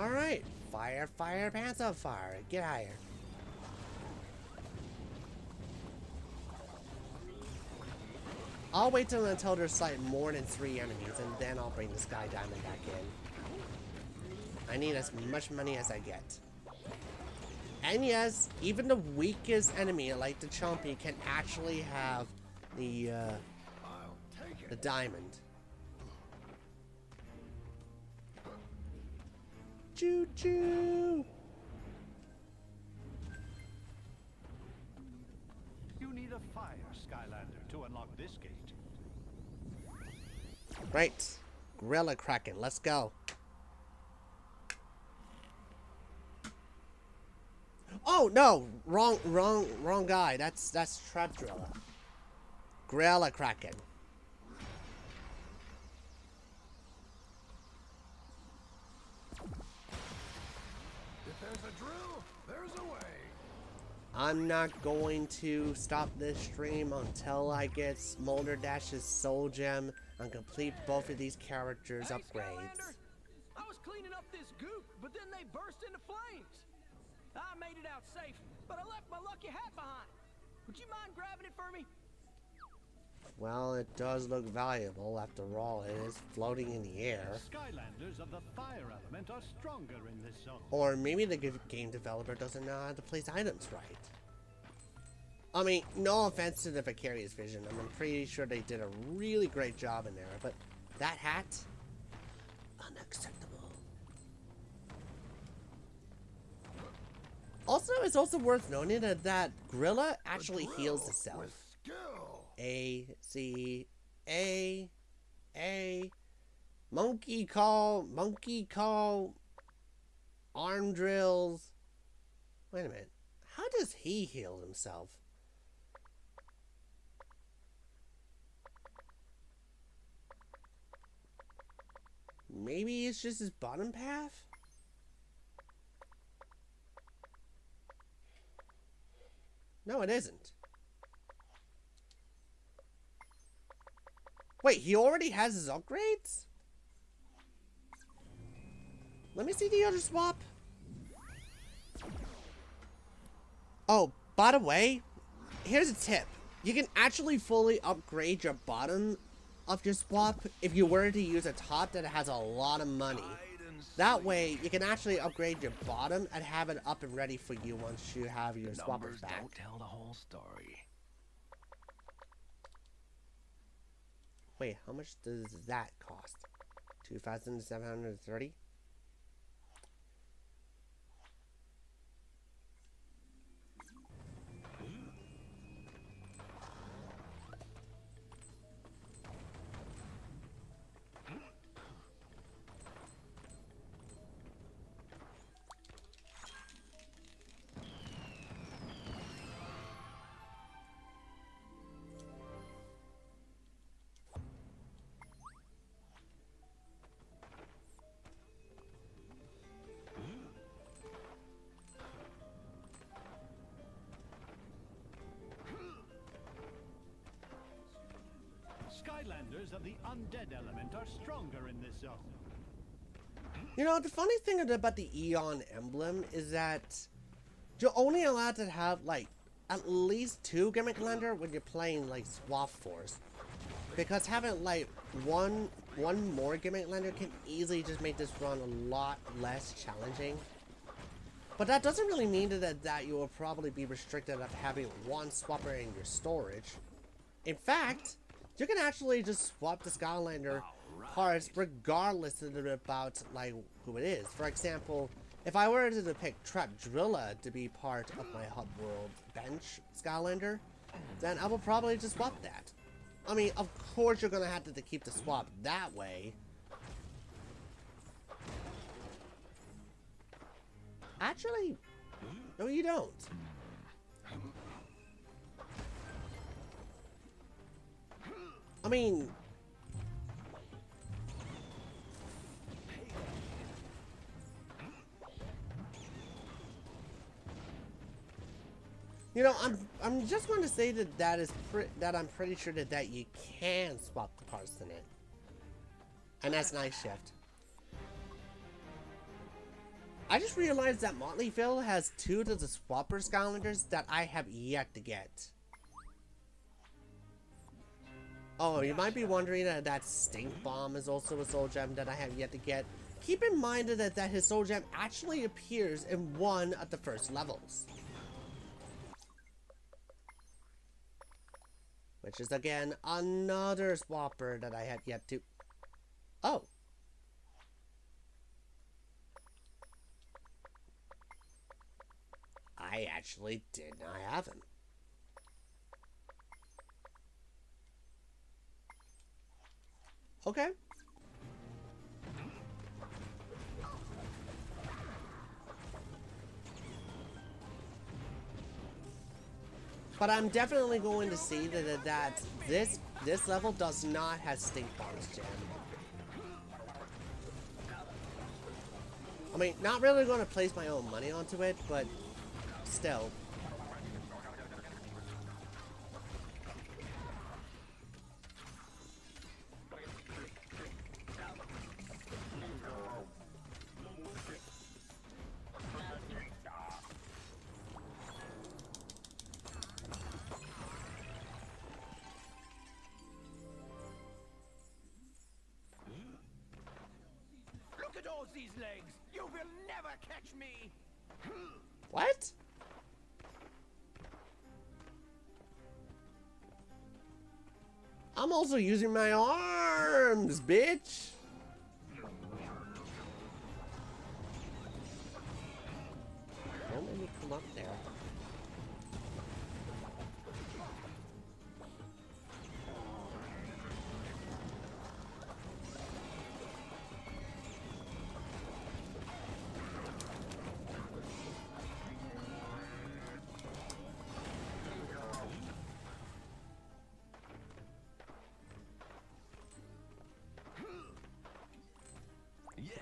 Alright, fire, fire, pants on fire. Get higher. I'll wait until there's like more than 3 enemies, and then I'll bring the Sky Diamond back in. I need as much money as I get. And yes, even the weakest enemy, like the Chompy, can actually have the diamond. Choo choo! You need a fire, Skylander, to unlock this gate. Right. Gorilla Kraken, let's go. Oh no! Wrong guy. That's Trap Driller. Gorilla Kraken. If there's a drill, there's a way. I'm not going to stop this stream until I get Smolder Dash's Soul Gem and complete both of these characters' Hey, upgrades. Skylander, I was cleaning up this goop, but then they burst into flames. I made it out safe, but I left my lucky hat behind. Would you mind grabbing it for me? Well, it does look valuable. After all, it is floating in the air. Skylanders of the fire element are stronger in this zone. Or maybe the game developer doesn't know how to place items right. I mean, no offense to the Vicarious Vision. I'm pretty sure they did a really great job in there. But that hat? Unacceptable. Also, it's also worth noting that Gorilla actually heals itself. A, C, A, monkey call, arm drills. Wait a minute. How does he heal himself? Maybe it's just his bottom path? No, it isn't. Wait, he already has his upgrades? Let me see the other swap. Oh, by the way, here's a tip. You can actually fully upgrade your bottom of your swap if you were to use a top that has a lot of money. That way, you can actually upgrade your bottom and have it up and ready for you once you have your swappers back. Don't tell the whole story. Wait, how much does that cost? 2,730? Skylanders of the undead element are stronger in this zone. You know, the funny thing about the Eon emblem is that you're only allowed to have, like, at least 2 gimmick lender when you're playing like Swap Force. Because having like one more gimmick lender can easily just make this run a lot less challenging. But that doesn't really mean that you will probably be restricted of having 1 swapper in your storage. In fact, you can actually just swap the Skylander parts regardless about like who it is. For example, if I were to pick Trap Drilla to be part of my Hub World bench Skylander, then I will probably just swap that. I mean, of course you're gonna have to keep the swap that way. Actually, no you don't. I mean... You know, I'm just going to say that I'm pretty sure that you can swap the parts in it. And that's Night Shift. I just realized that Motley Phil has 2 of the swapper Skylanders that I have yet to get. Oh, you might be wondering that Stink Bomb is also a soul gem that I have yet to get. Keep in mind that his soul gem actually appears in 1 of the first levels. Which is again another swapper that I have yet to... Oh. I actually did not have him. Okay. But I'm definitely going to see that this level does not have Stink Bomb's gem. I mean, not really going to place my own money onto it, but still. Look at all these legs! You will never catch me! What? I'm also using my arms, bitch! Don't let me come up there.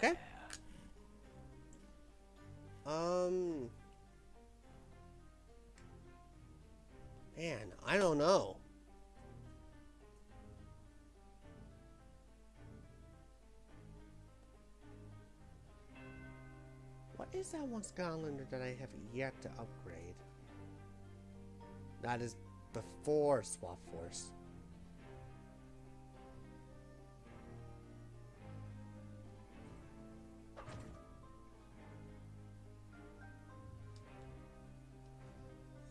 Okay. Man, I don't know. What is that one Skylander that I have yet to upgrade? That is before Swap Force.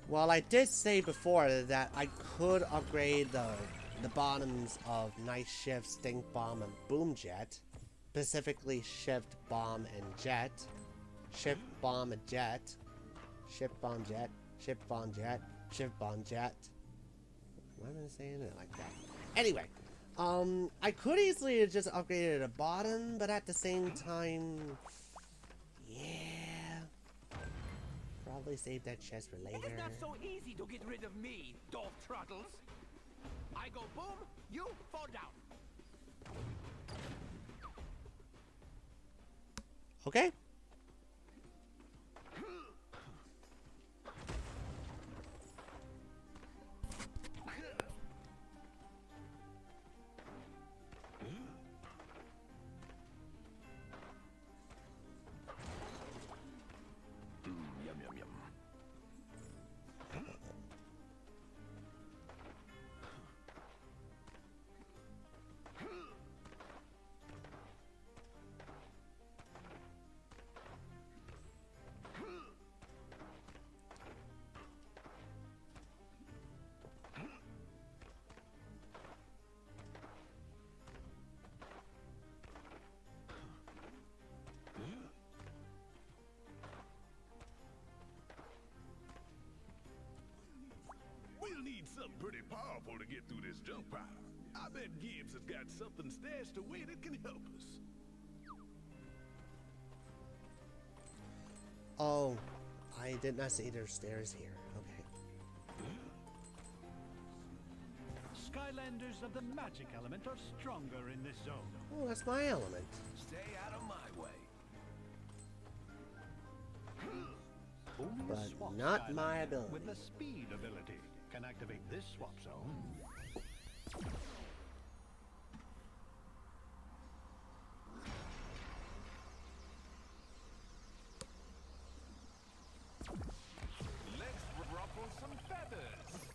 Well, I did say before that I could upgrade the bottoms of Night Shift, Stink Bomb, and Boom Jet. Specifically Shift, Bomb, and Jet. Shift, Bomb, and Jet. Shift, Bomb, Jet. Shift, Bomb, Jet. Shift, Bomb, Jet. Why am I saying it like that? Anyway, I could easily have just upgraded a bottom, but at the same time, yeah. Probably save that chest for later. It is not so easy to get rid of me, dog trottles. I go boom, you fall down. Okay. something pretty powerful to get through this junk pile. I bet Gibbs has got something stashed away that can help us. Oh, I did not see there's stairs here. Okay. Skylanders of the magic element are stronger in this zone. Oh, that's my element. Stay out of my way. Only a But swap not my Skylander ability. with the speed ability can activate this swap zone. Let's ruffle some feathers.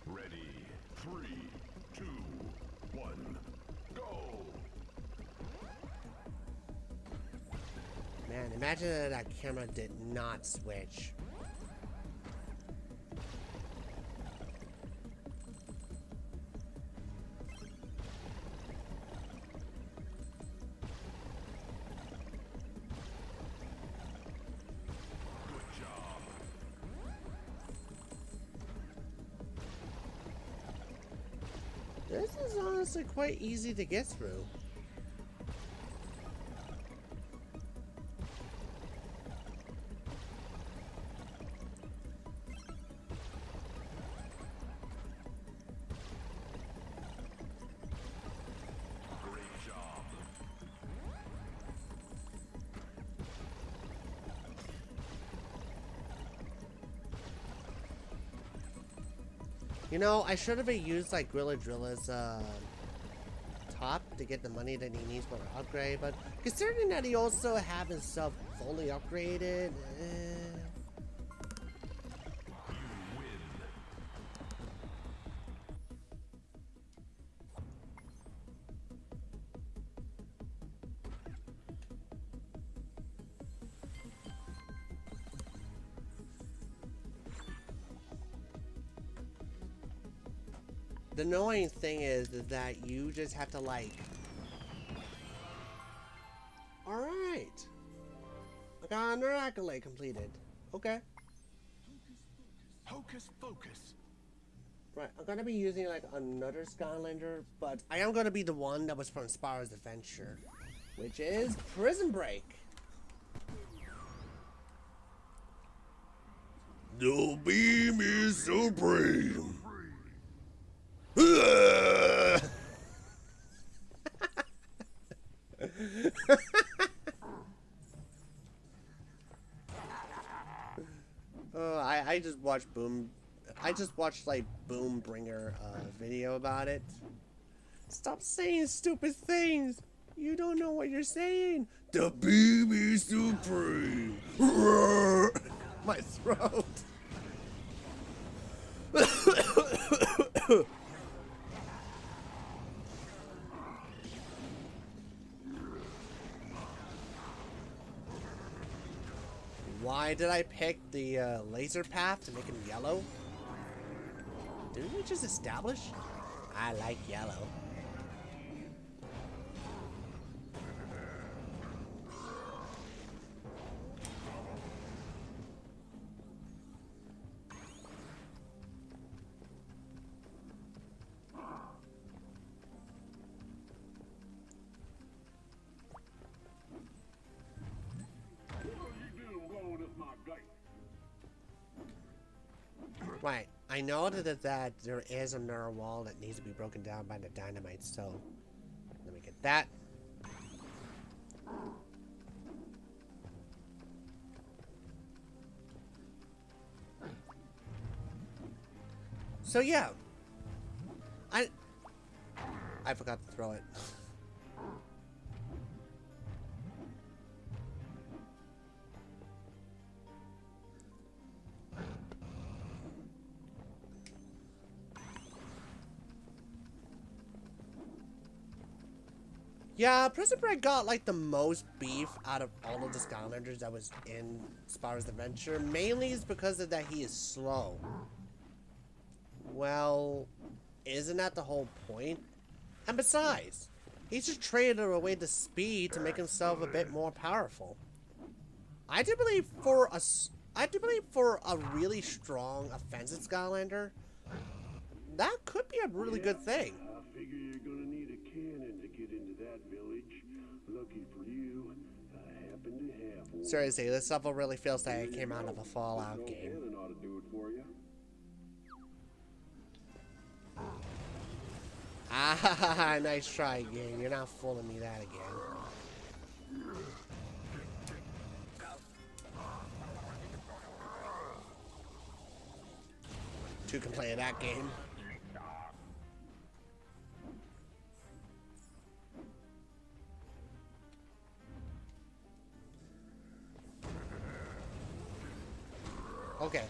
Ready. 3, 2, 1, go! Man, imagine that that camera did not switch. Good job. This is honestly quite easy to get through. Great job. You know, I should have used like Drilla's top to get the money that he needs for an upgrade, but considering that he also have himself fully upgraded, You win. the annoying thing is that you just have to like. All right, I got another accolade completed. Okay. Hocus pocus. Right, I'm gonna be using like another Skylander, but I am gonna be the one that was from Spyro's Adventure, which is Prison Break. The beam is supreme. I just watched like Boombringer video about it. Stop saying stupid things. You don't know what you're saying. The beam is supreme. My throat. Why did I pick the laser path to make him yellow? Didn't we just establish? I like yellow. Right, I know that there is another wall that needs to be broken down by the dynamite, so let me get that. So yeah, I forgot to throw it. Yeah, Prison Break got like the most beef out of all of the Skylanders that was in Spyro's Adventure. Mainly is because of that he is slow. Well, isn't that the whole point? And besides, he's just traded away the speed to make himself a bit more powerful. I do believe for a really strong offensive Skylander, that could be a really good thing. I figure you're gonna need a cannon to get into that village. Lucky for you, I happen to have one. Seriously, this level really feels like it came out of a Fallout game. Cannon ought to do it for you. Ah, nice try, game. You're not fooling me that again. Two can play that game. Okay.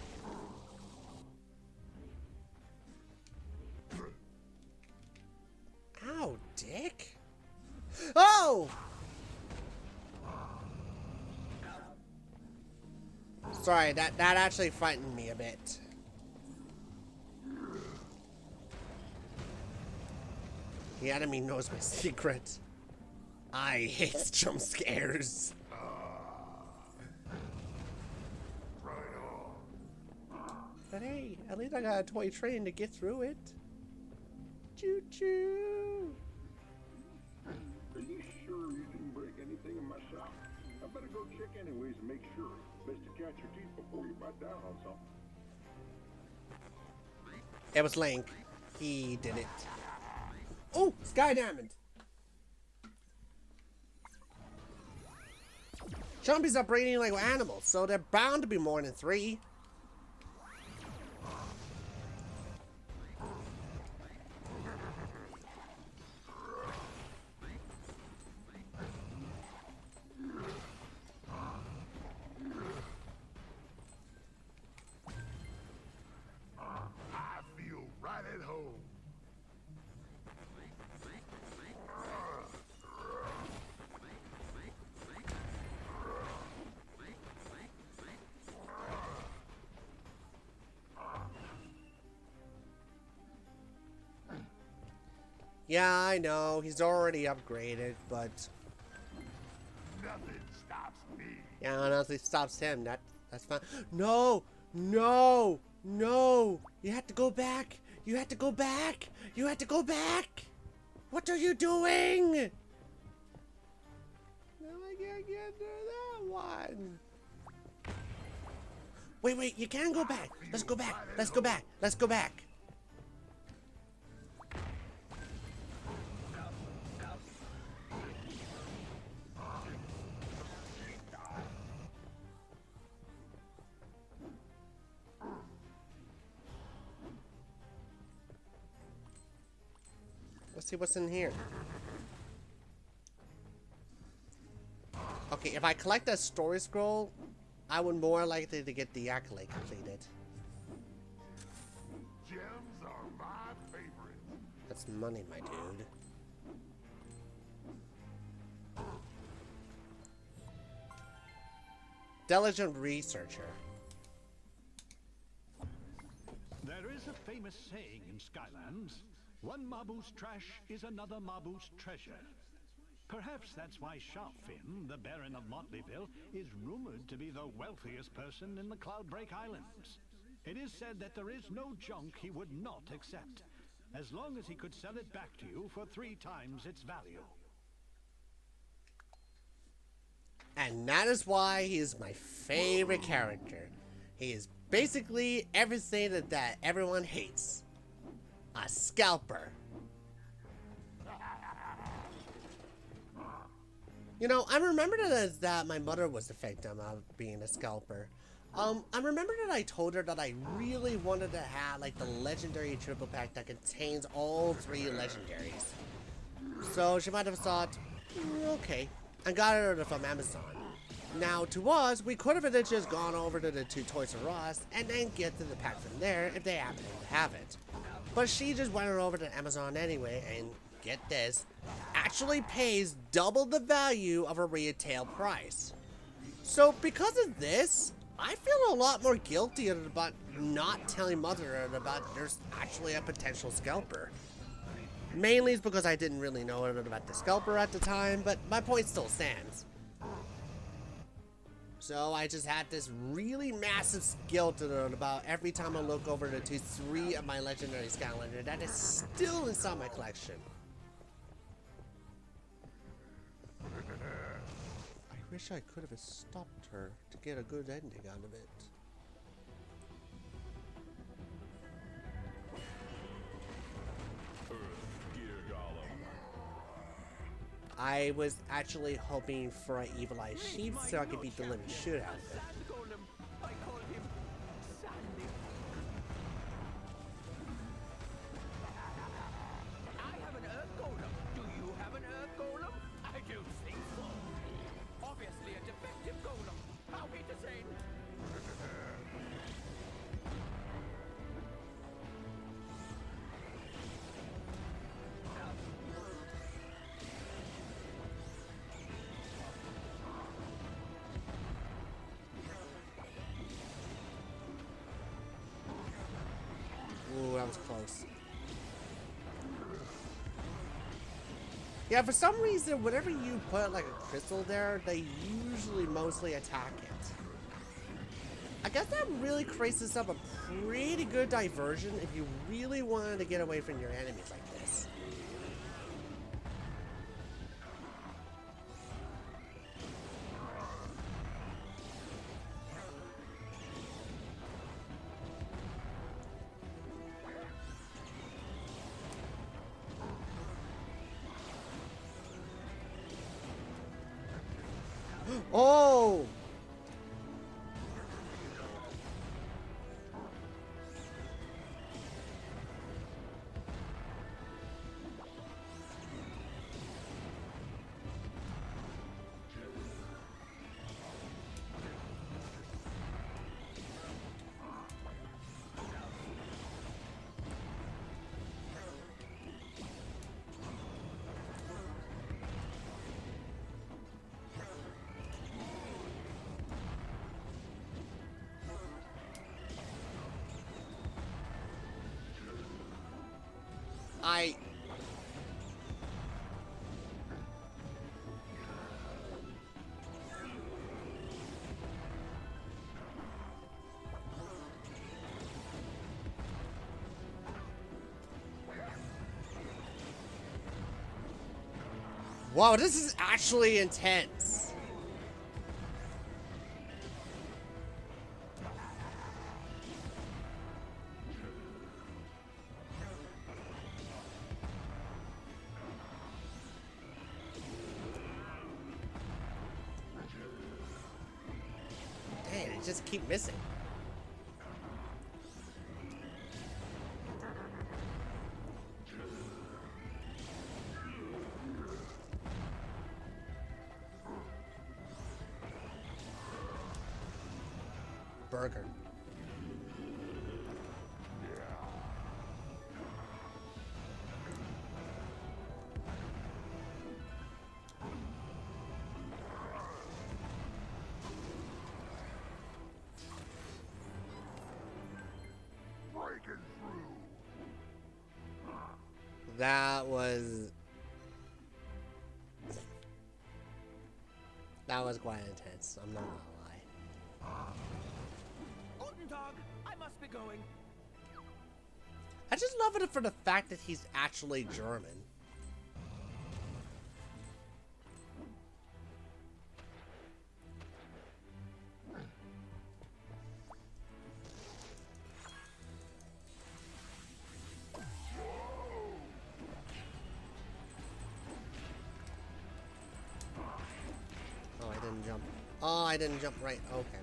Ow, dick. Oh! Sorry, that actually frightened me a bit. The enemy knows my secret. I hate jump scares. But hey, at least I got a toy train to get through it. Choo choo! Are you sure you didn't break anything in my shop? I better go check anyways and make sure. Best to catch your teeth before you bite down on something. It was Link. He did it. Oh, Sky Diamond! Chompies are breeding like animals, so they're bound to be more than 3. I feel right at home. Yeah, I know, he's already upgraded, but... Nothing stops me. Yeah, nothing stops him, that's fine. No! No! No! You have to go back! You have to go back! You have to go back! What are you doing? No, I can't get through that one. Wait, you can go back! Let's go back! Let's go back! Let's go back! Let's see what's in here. Okay, if I collect a story scroll, I would more likely to get the accolade completed. Gems are my favorite. That's money, my dude. Diligent researcher. There is a famous saying in Skylands, one Mabu's trash is another Mabu's treasure. Perhaps that's why Sharpfin, the Baron of Motleyville, is rumored to be the wealthiest person in the Cloudbreak Islands. It is said that there is no junk he would not accept, as long as he could sell it back to you for 3 times its value. And that is why he is my favorite character. He is basically everything that everyone hates. A scalper. You know, I remember that my mother was the victim of being a scalper. I remember that I told her that I really wanted to have like the legendary triple pack that contains all 3 legendaries. So she might have thought, okay, and got it from Amazon. Now to us, we could have just gone over to the 2 Toys R Us and then get to the pack from there if they happen to have it. But she just went over to Amazon anyway and, get this, actually pays double the value of a retail price. So because of this, I feel a lot more guilty about not telling Mother about there's actually a potential scalper. Mainly it's because I didn't really know about the scalper at the time, but my point still stands. So I just had this really massive skeleton about every time I look over to 3 of my legendary Skylanders that is still inside my collection. I wish I could have stopped her to get a good ending out of it. I was actually hoping for an Evilized sheep so I could beat the living shit out of it. I call him Sandy. I have an Earth Golem. Do you have an Earth Golem? I do think so. Obviously a defective Golem. How hate to say. Ooh, that was close. Yeah, for some reason, whenever you put like a crystal there, they usually mostly attack it. I guess that really creates this up a pretty good diversion if you really wanted to get away from your enemies like this. Oh! Wow, this is actually intense. Dang, I just keep missing. Burger. That was quite intense, I'm not gonna lie. Guten Tag, I must be going. I just love it for the fact that he's actually German. Oh, I didn't jump. Oh, I didn't jump right. Okay.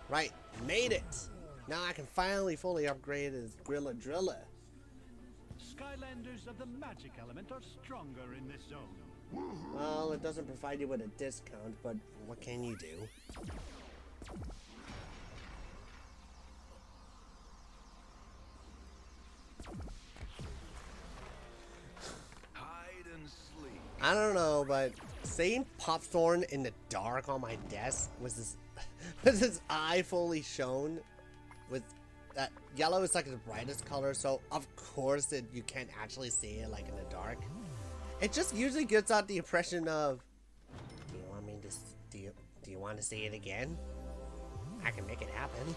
Right, made it! Now I can finally fully upgrade his Grilla Drilla. Skylanders of the magic element are stronger in this zone. Well, it doesn't provide you with a discount, but what can you do? I don't know, but seeing Popthorn in the dark on my desk was his eye fully shown with that yellow is like the brightest color, so of course you can't actually see it like in the dark. It just usually gives out the impression of, do you want me to do you want to see it again? I can make it happen.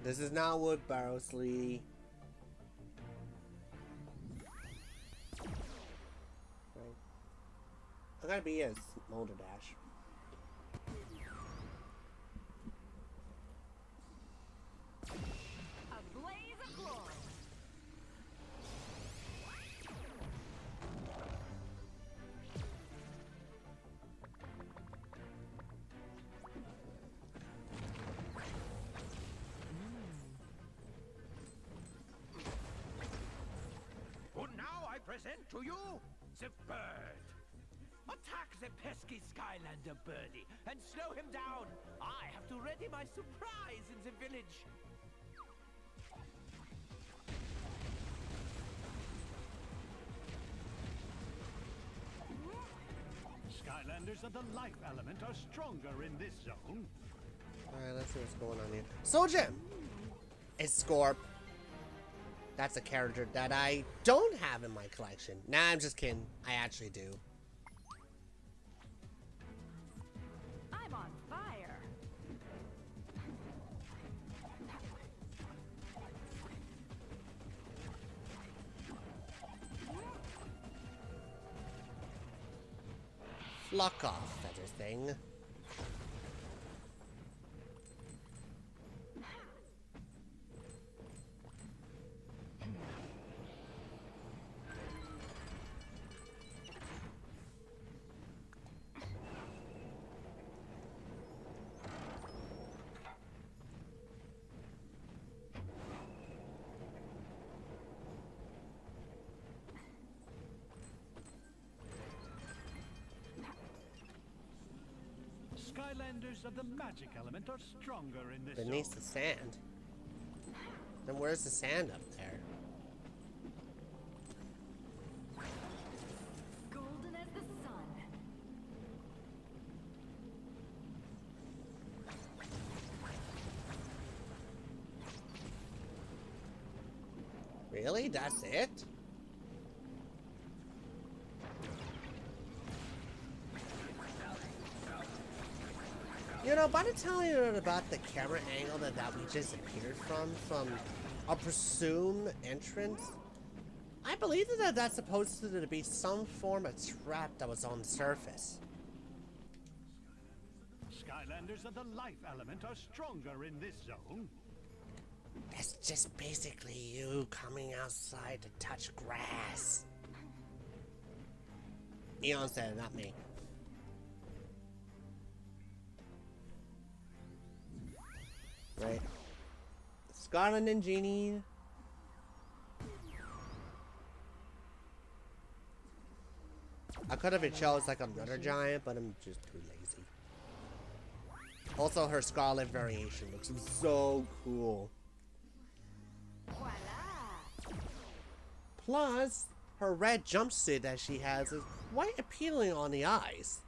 This is not wood, Barrowsley. Right. I gotta be a Smolder Dash. A blaze of glory. Well, now I present to you the bird. Attack the pesky Skylander birdie and slow him down. I have to ready my surprise in the village. Skylanders of the life element are stronger in this zone. Alright, let's see what's going on here. Soul Gem! It's Scorp. That's a character that I don't have in my collection. Nah, I'm just kidding. I actually do. I'm on fire. Flock off, feather thing. Skylanders of the magic element are stronger in this Beneath zone. the sand. Then where's the sand up there? Golden as the sun. Really? That's it? You know, by the telling you about the camera angle that we just appeared from a presumed entrance, I believe that that's supposed to be some form of trap that was on the surface. Skylanders of the life element are stronger in this zone. It's just basically you coming outside to touch grass. Eon said it, not me. Right. Scarlet and Genie. I could have chose like another giant, but I'm just too lazy. Also, her Scarlet variation looks so cool. Plus, her red jumpsuit that she has is quite appealing on the eyes.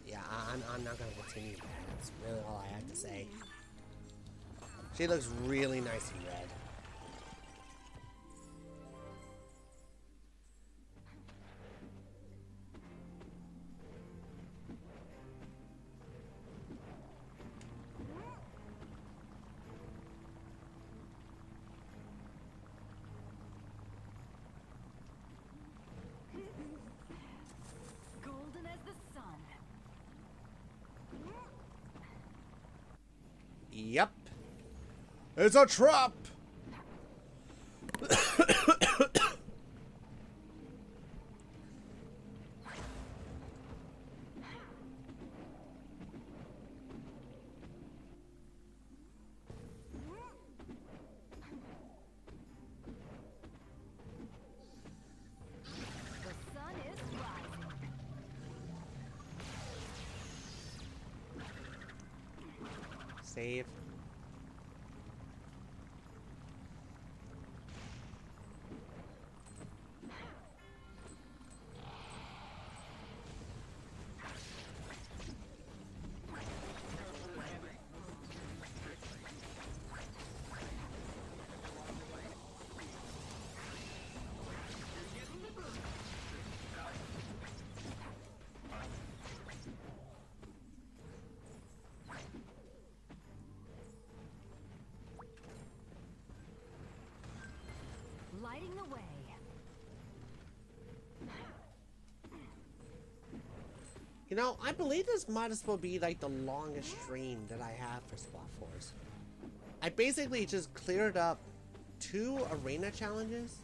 Yeah, I'm not gonna continue that. That's really all I have to say. She looks really nice in red. Golden as the sun. Yep. It's a trap! The sun is rising. Save. away. You know, I believe this might as well be like the longest stream that I have for Swap Force. I basically just cleared up 2 arena challenges.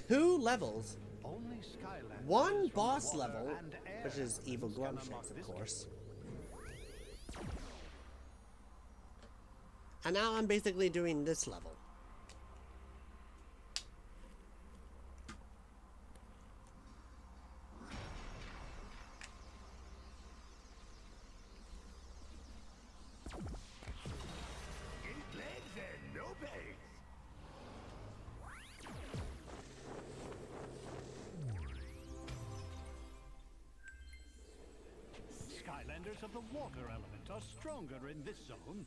2 levels. Only Skylanders 1 from boss water level, and air which is Evil can unlock Glumshanks, of this course. And now I'm basically doing this level. Skylanders of the water element are stronger in this zone.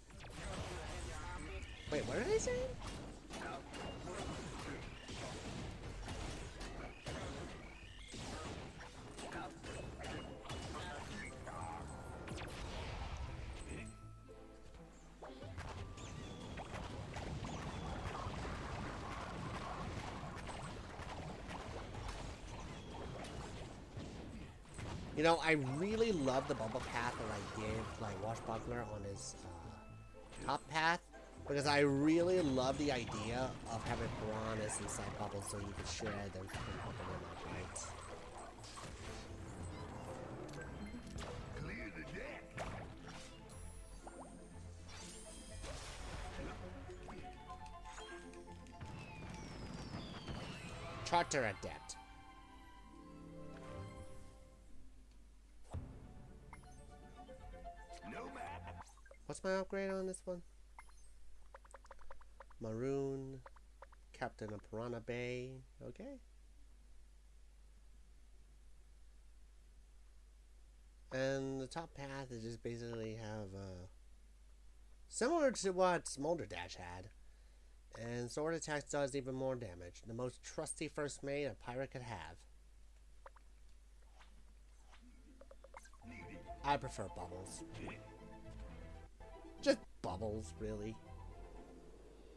Wait, what are they saying? You know, I really love the bubble path that I gave like Washbuckler on his top path, because I really love the idea of having piranhas inside bubbles so you can shred them from open them like lights. Clear the deck. Charter Adept. What's my upgrade on this one? Maroon, Captain of Piranha Bay. Okay. And the top path is just basically have similar to what Smolder Dash had. And sword attacks does even more damage. The most trusty first mate a pirate could have. I prefer Bubbles. Just Bubbles, really.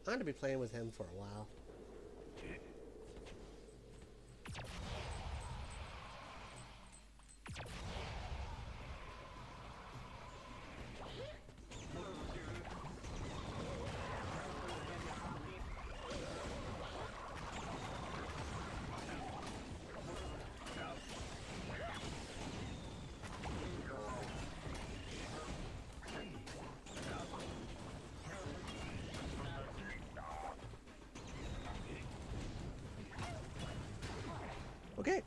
I'm going to be playing with him for a while. Okay.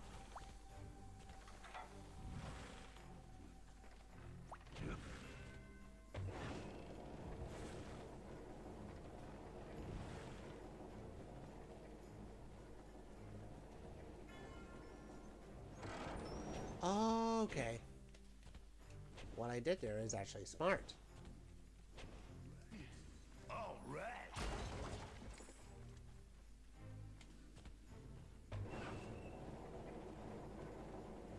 Okay. What I did there is actually smart. All right.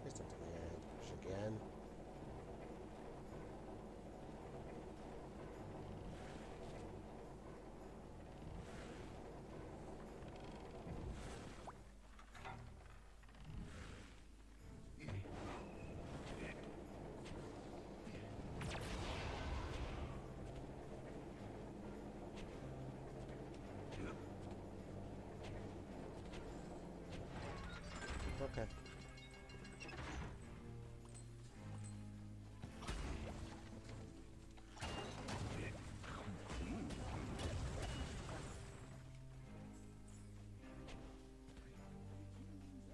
Just up to the end. Push again. Okay.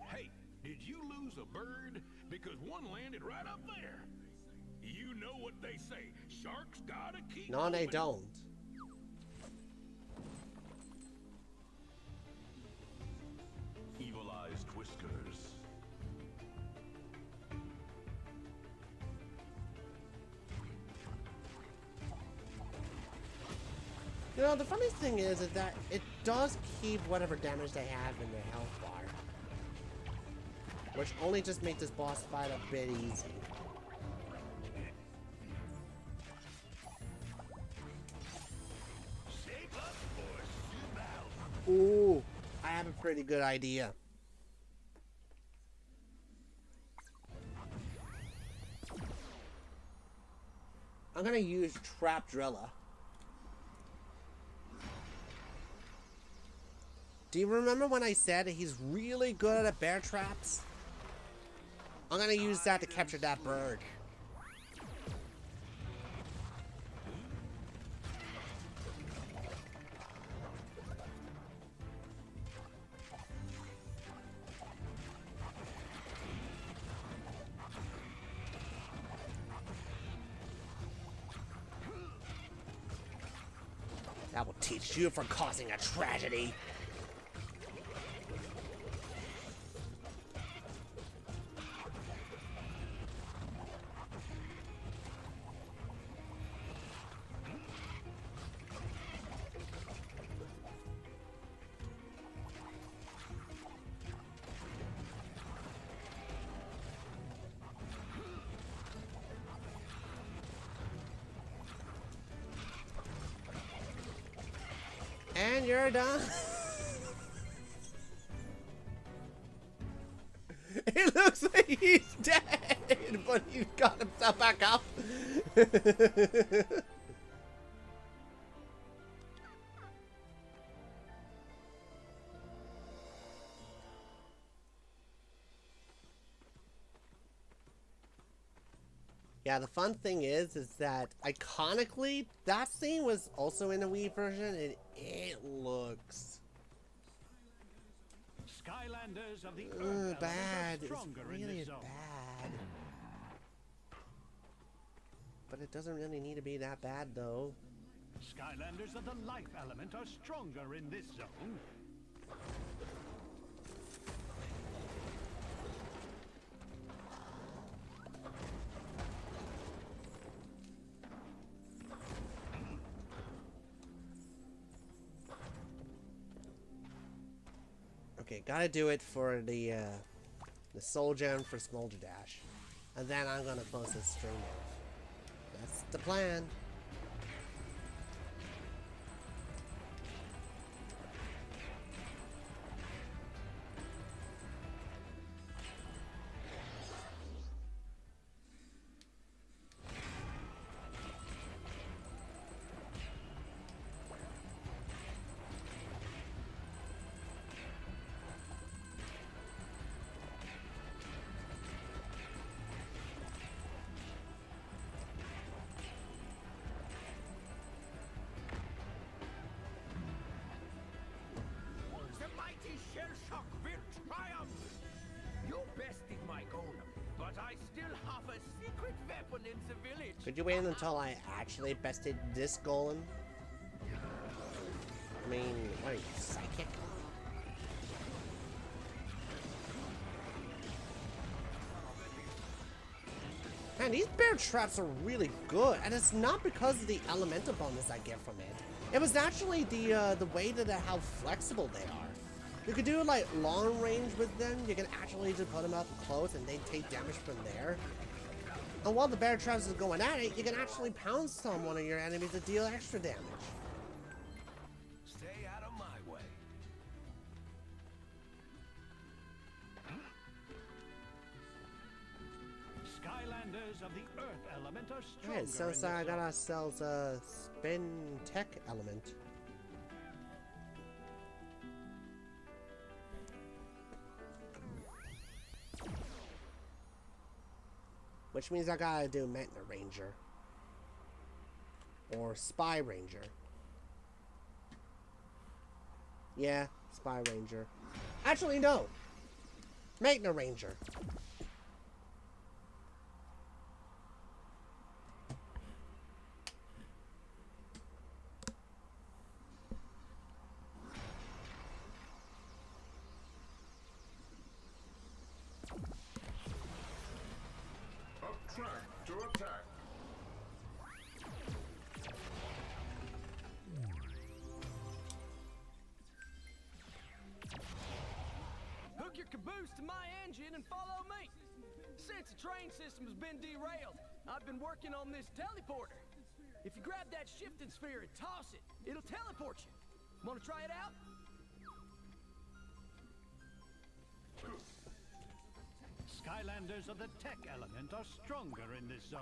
Hey, did you lose a bird? Because one landed right up there. You know what they say, sharks gotta keep No, they moving. don't. Evilized whiskers. You know, the funniest thing is that it does keep whatever damage they have in their health bar. Which only just makes this boss fight a bit easy. have a pretty good idea. I'm gonna use Trap Drilla. Do you remember when I said he's really good at bear traps? I'm gonna use that to capture that bird. That will teach you for causing a tragedy. And you're done. It looks like he's dead, but he's got himself back up. Yeah, the fun thing is that iconically, that scene was also in the Wii version, and it looks Skylanders of the Earth bad. It's stronger in really this zone. bad. But it doesn't really need to be that bad, though. Skylanders of the life element are stronger in this zone. Okay, gotta do it for the Soul Gem for Smolder Dash. And then I'm gonna close this stream off. That's the plan. The mighty shell shock will triumph! You bested my golem, but I still have a secret weapon in the village. Could you wait until I actually bested this golem? I mean, what are you, psychic? Man, these bear traps are really good, and it's not because of the elemental bonus I get from it. It was actually the way that how flexible they are. You could do like long range with them. You can actually just put them up close and they take damage from there. And while the bear traps is going at it, you can actually pounce on one of your enemies to deal extra damage. Stay out of my way. Skylanders of the Earth element are stronger. Alright, so in this I gotta zone. sell the spin tech element. Which means I gotta do Magna Ranger. Or Spy Ranger. Yeah, Spy Ranger. Actually, no! Magna Ranger. Up track to attack. Hook your caboose to my engine and follow me. Since the train system has been derailed, I've been working on this teleporter. If you grab that shifting sphere and toss it, it'll teleport you. Wanna try it out? Skylanders of the tech element are stronger in this zone.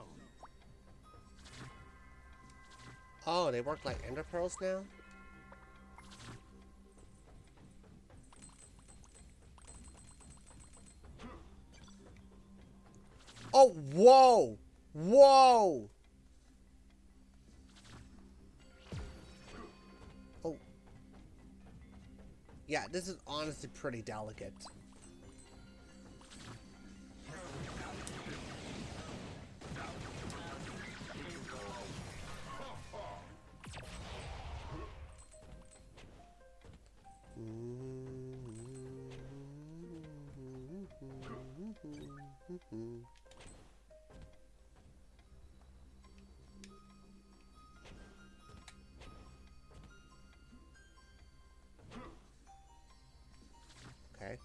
Oh, they work like ender pearls now? Oh, whoa! Whoa! Oh. Yeah, this is honestly pretty delicate. Okay.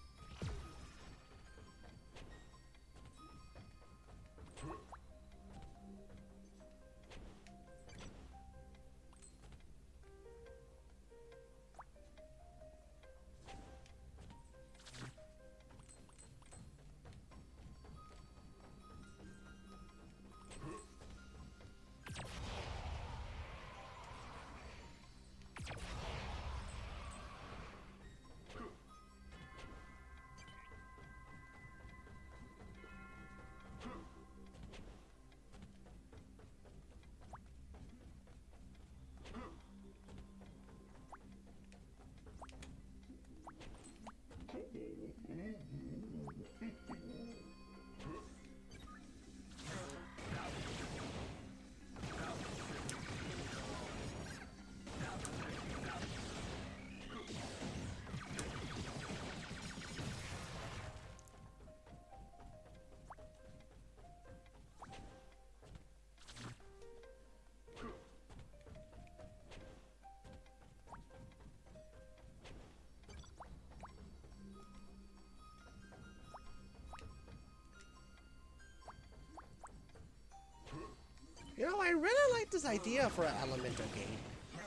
You know, I really like this idea for an elemental game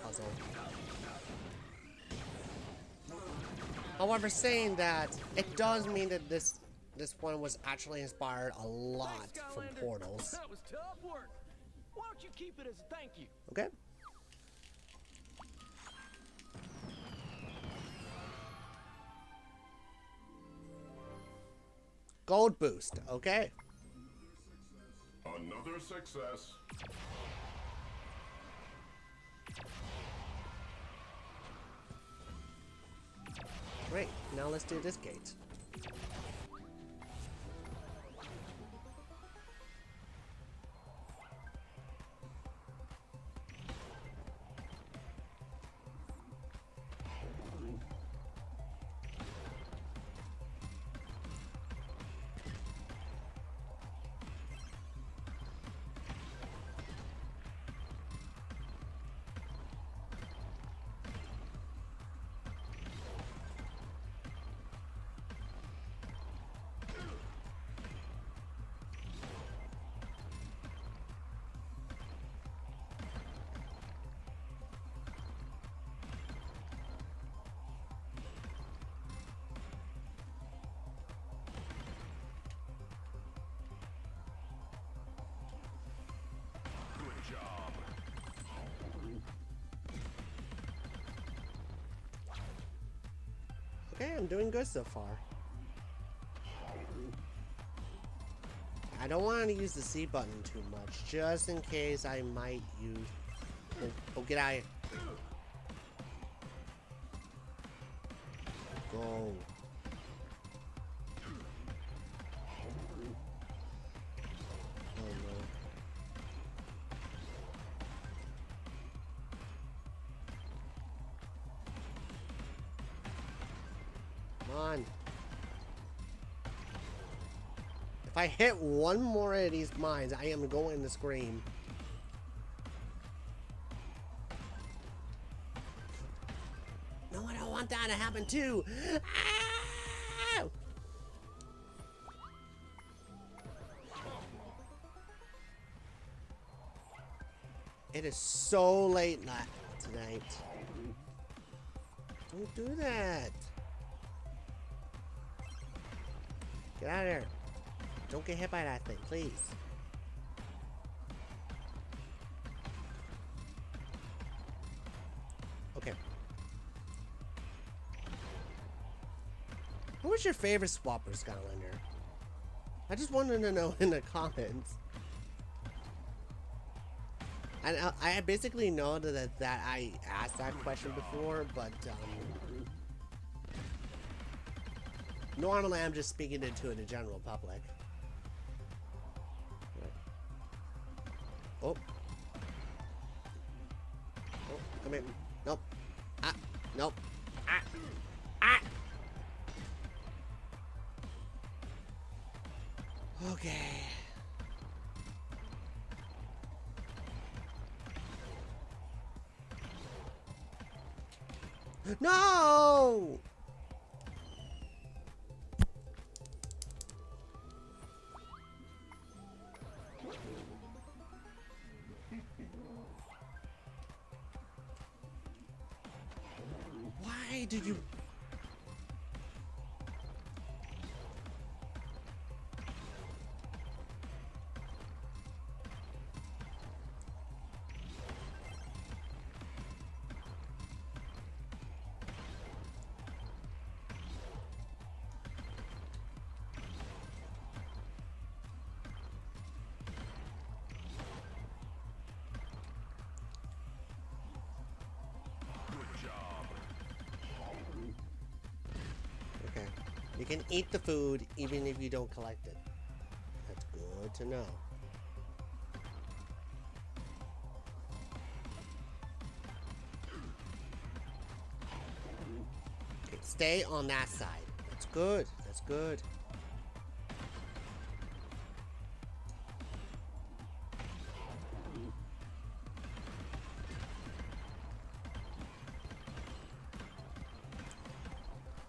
puzzle. However, saying that, it does mean that this one was actually inspired a lot from Portals. That was tough work. Why don't you keep it as a thank you? Okay. Gold boost, okay. Another success. Great, now let's do this gate. Okay, I'm doing good so far. I don't want to use the C button too much, just in case I might use... Oh, get out of here. Go. Oh no. Come on. If I hit one more of these mines, I am going to scream. No, I don't want that to happen too. Ah! It is so late tonight. Don't do that. Get out of there. Don't get hit by that thing, please. Okay. Who was your favorite swapper, Skylander? I just wanted to know in the comments. And I basically know that I asked that question before, but normally I'm just speaking into the general public. Right. Oh. Oh, come here. Nope. Ah. Nope. Ah. Ah. Okay. No! Why did you... You can eat the food even if you don't collect it. That's good to know. Okay, stay on that side. That's good. That's good.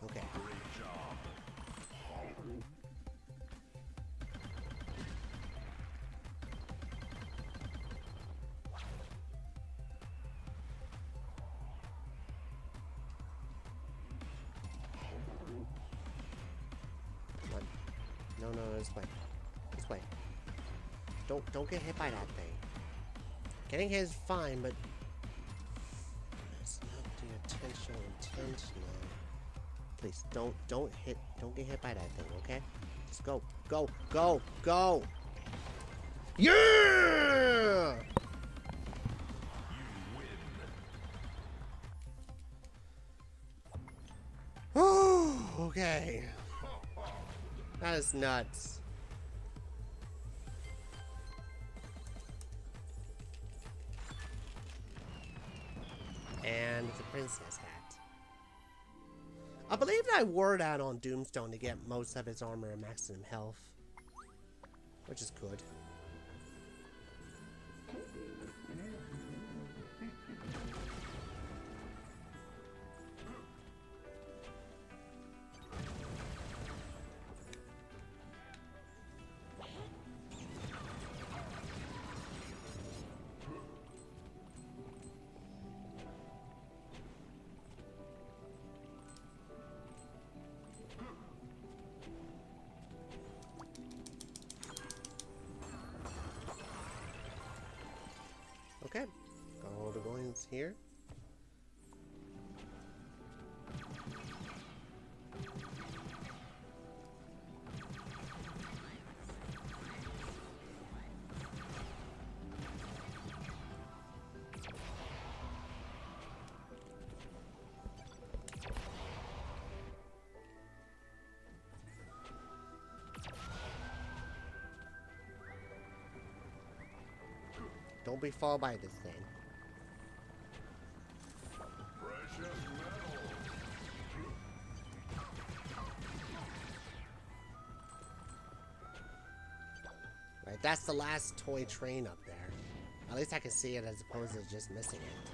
Okay. No, this way. This way. Don't get hit by that thing. Getting hit is fine, but it's not the intentional. Please don't get hit by that thing, okay? Just go. Yeah! Oh, okay. That is nuts. And the princess hat. I believe I wore that on Doomstone to get most of his armor and maximum health. Which is good. Okay, got all the coins here. Don't be fooled by this thing. Precious metal. Right, that's the last toy train up there. At least I can see it as opposed to just missing it.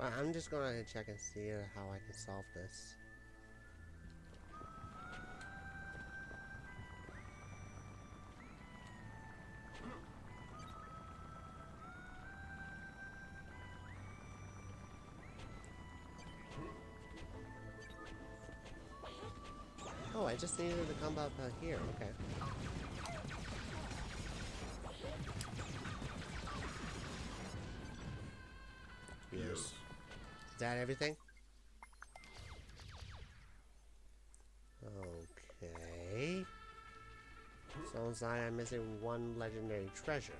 I'm just gonna check and see how I can solve this. Oh, I just needed to come up here. Okay. Yes. Is that everything? Okay. Sounds like I'm missing one legendary treasure.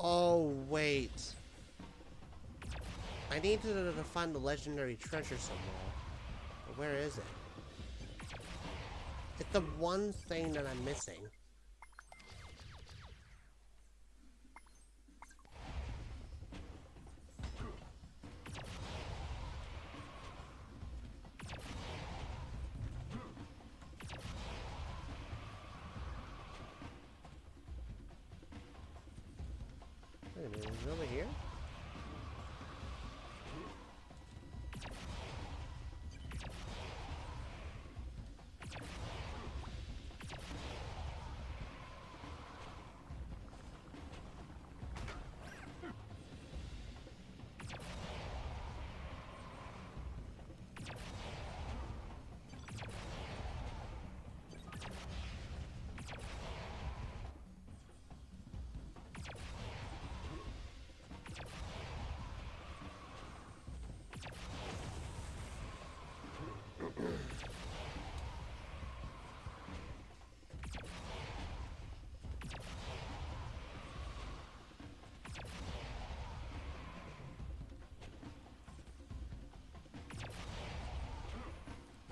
Oh, wait. I need to find the legendary treasure somewhere. But where is it? It's the one thing that I'm missing. Wait a minute, is it over here?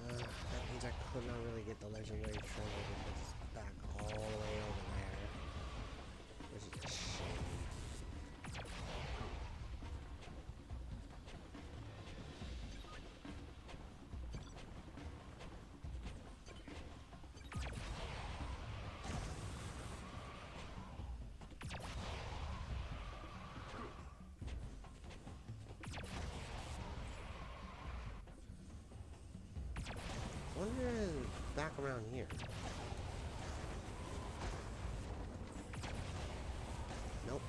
That means I could not really get the legendary treasure because it's back all the way over there. Which is a shame. I wonder if it's back around here. Nope.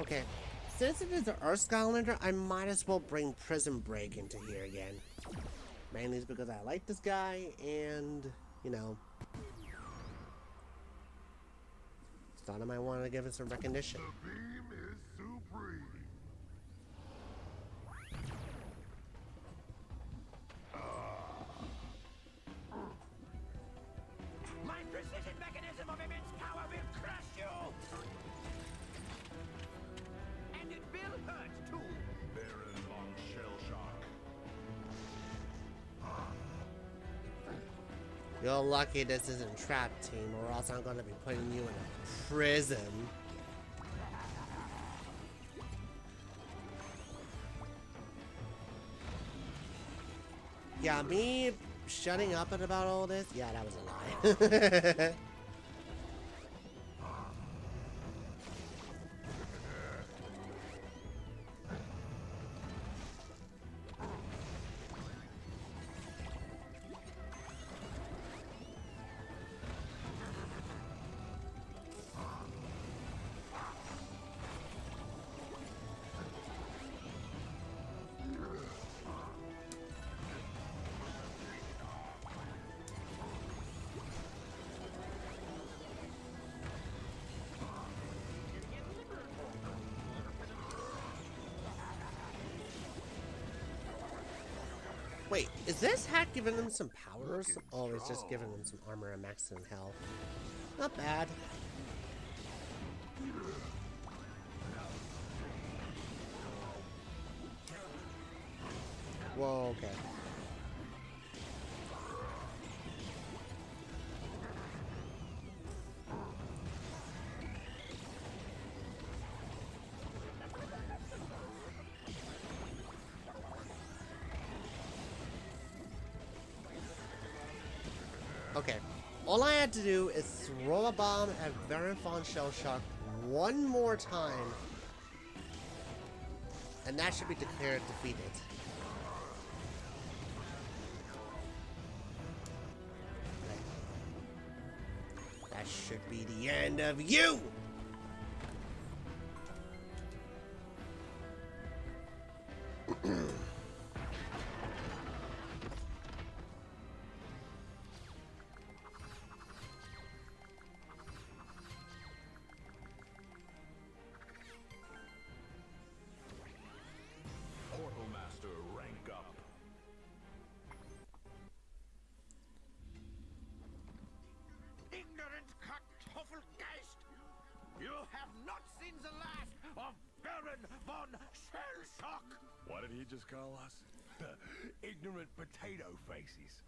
Okay, since it is an Earth Skylander, I might as well bring Prison Break into here again. Mainly it's because I like this guy, and, you know, thought I might want to give it some recognition. The beam is supreme. hurts too. Baron von Shellshock. You're lucky this isn't Trap Team, or else I'm gonna be putting you in a prison. Yeah, me shutting up about all this? Yeah, that was a lie. Wait, is this hack giving them some powers? Oh, it's just giving them some armor and maximum health. Not bad. Whoa, okay. Okay, all I had to do is throw a bomb at Baron von Shellshock one more time, and that should be declared defeated. Okay. That should be the end of you! Portal Master, rank up. Ignorant Kartoffelgeist! You have not seen the last of Baron von Shellshock! What did he just call us? Ignorant potato faces.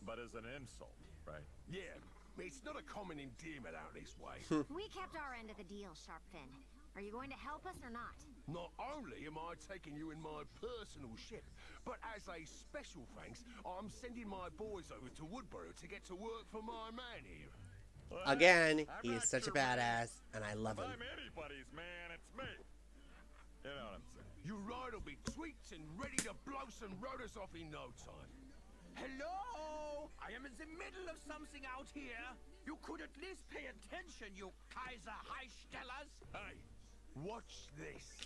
But as an insult, right? Yeah, it's not a common endearment out this way. We kept our end of the deal, Sharpfin. Are you going to help us or not? Not only am I taking you in my personal ship, but as a special thanks, I'm sending my boys over to Woodborough to get to work for my man here. Again, he is such a badass, and I love him. If I'm anybody's man, it's me. You know what I'm saying? Your ride will be tweaked and ready to blow some rotors off in no time. Hello? I am in the middle of something out here. You could at least pay attention, you Kaiser Highstellers. Hey, watch this.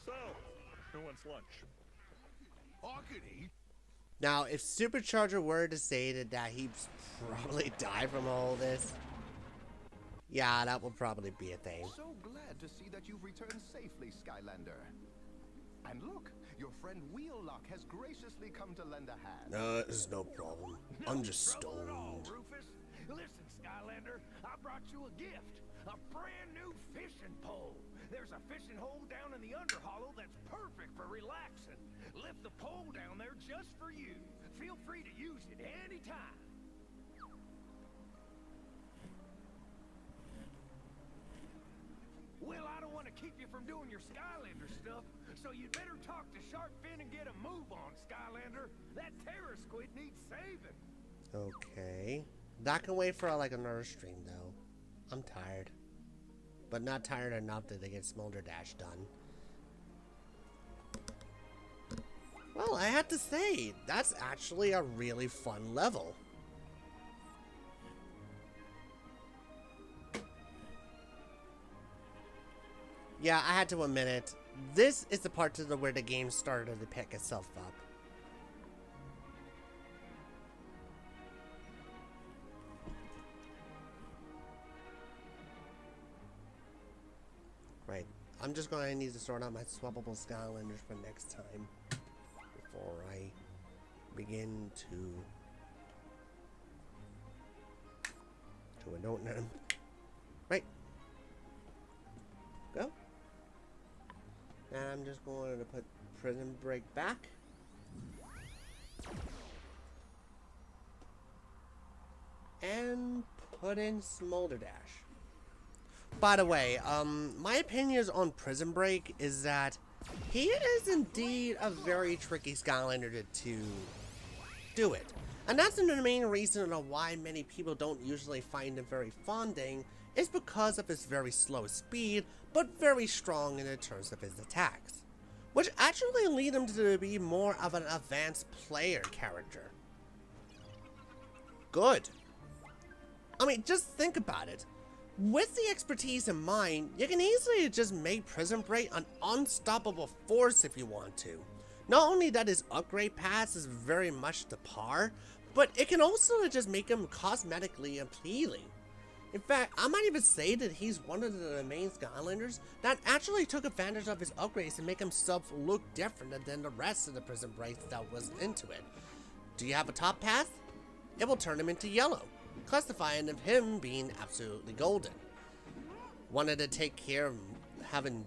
So, who wants lunch? I could eat. Now, if Supercharger were to say that he'd probably die from all this, yeah, that would probably be a thing. So glad to see that you've returned safely, Skylander. And look, your friend Wheellock has graciously come to lend a hand. No, it's no problem. I'm just trouble at all, stoned. Rufus. Listen, Skylander, I brought you a gift. A brand new fishing pole. There's a fishing hole down in the Underhollow that's perfect for relaxing. Lift the pole down there just for you. Feel free to use it anytime. Well, I don't want to keep you from doing your Skylander stuff, so you'd better talk to Sharpfin and get a move on, Skylander. That terror squid needs saving. Okay. That can wait for like another stream though. I'm tired. But not tired enough that they get Smolder Dash done. Well, I have to say, that's actually a really fun level. Yeah, I had to admit it. This is the part of where the game started to pick itself up. Right. I'm just going to need to sort out my swappable Skylanders for next time. Before I begin to a note. Right. Go. And I'm just going to put Prison Break back. And put in Smolder Dash. By the way, my opinions on Prison Break is that he is indeed a very tricky Skylander to do it. And that's the main reason of why many people don't usually find him very fonding, is because of his very slow speed, but very strong in terms of his attacks. Which actually lead him to be more of an advanced player character. Good. I mean, just think about it. With the expertise in mind, you can easily just make Prison Break an unstoppable force if you want to. Not only that his upgrade pass is very much to par, but it can also just make him cosmetically appealing. In fact, I might even say that he's one of the main Skylanders that actually took advantage of his upgrades to make himself look different than the rest of the Prison Breaks that was into it. Do you have a top pass? It will turn him into yellow, classifying of him being absolutely golden. Wanted to take care of having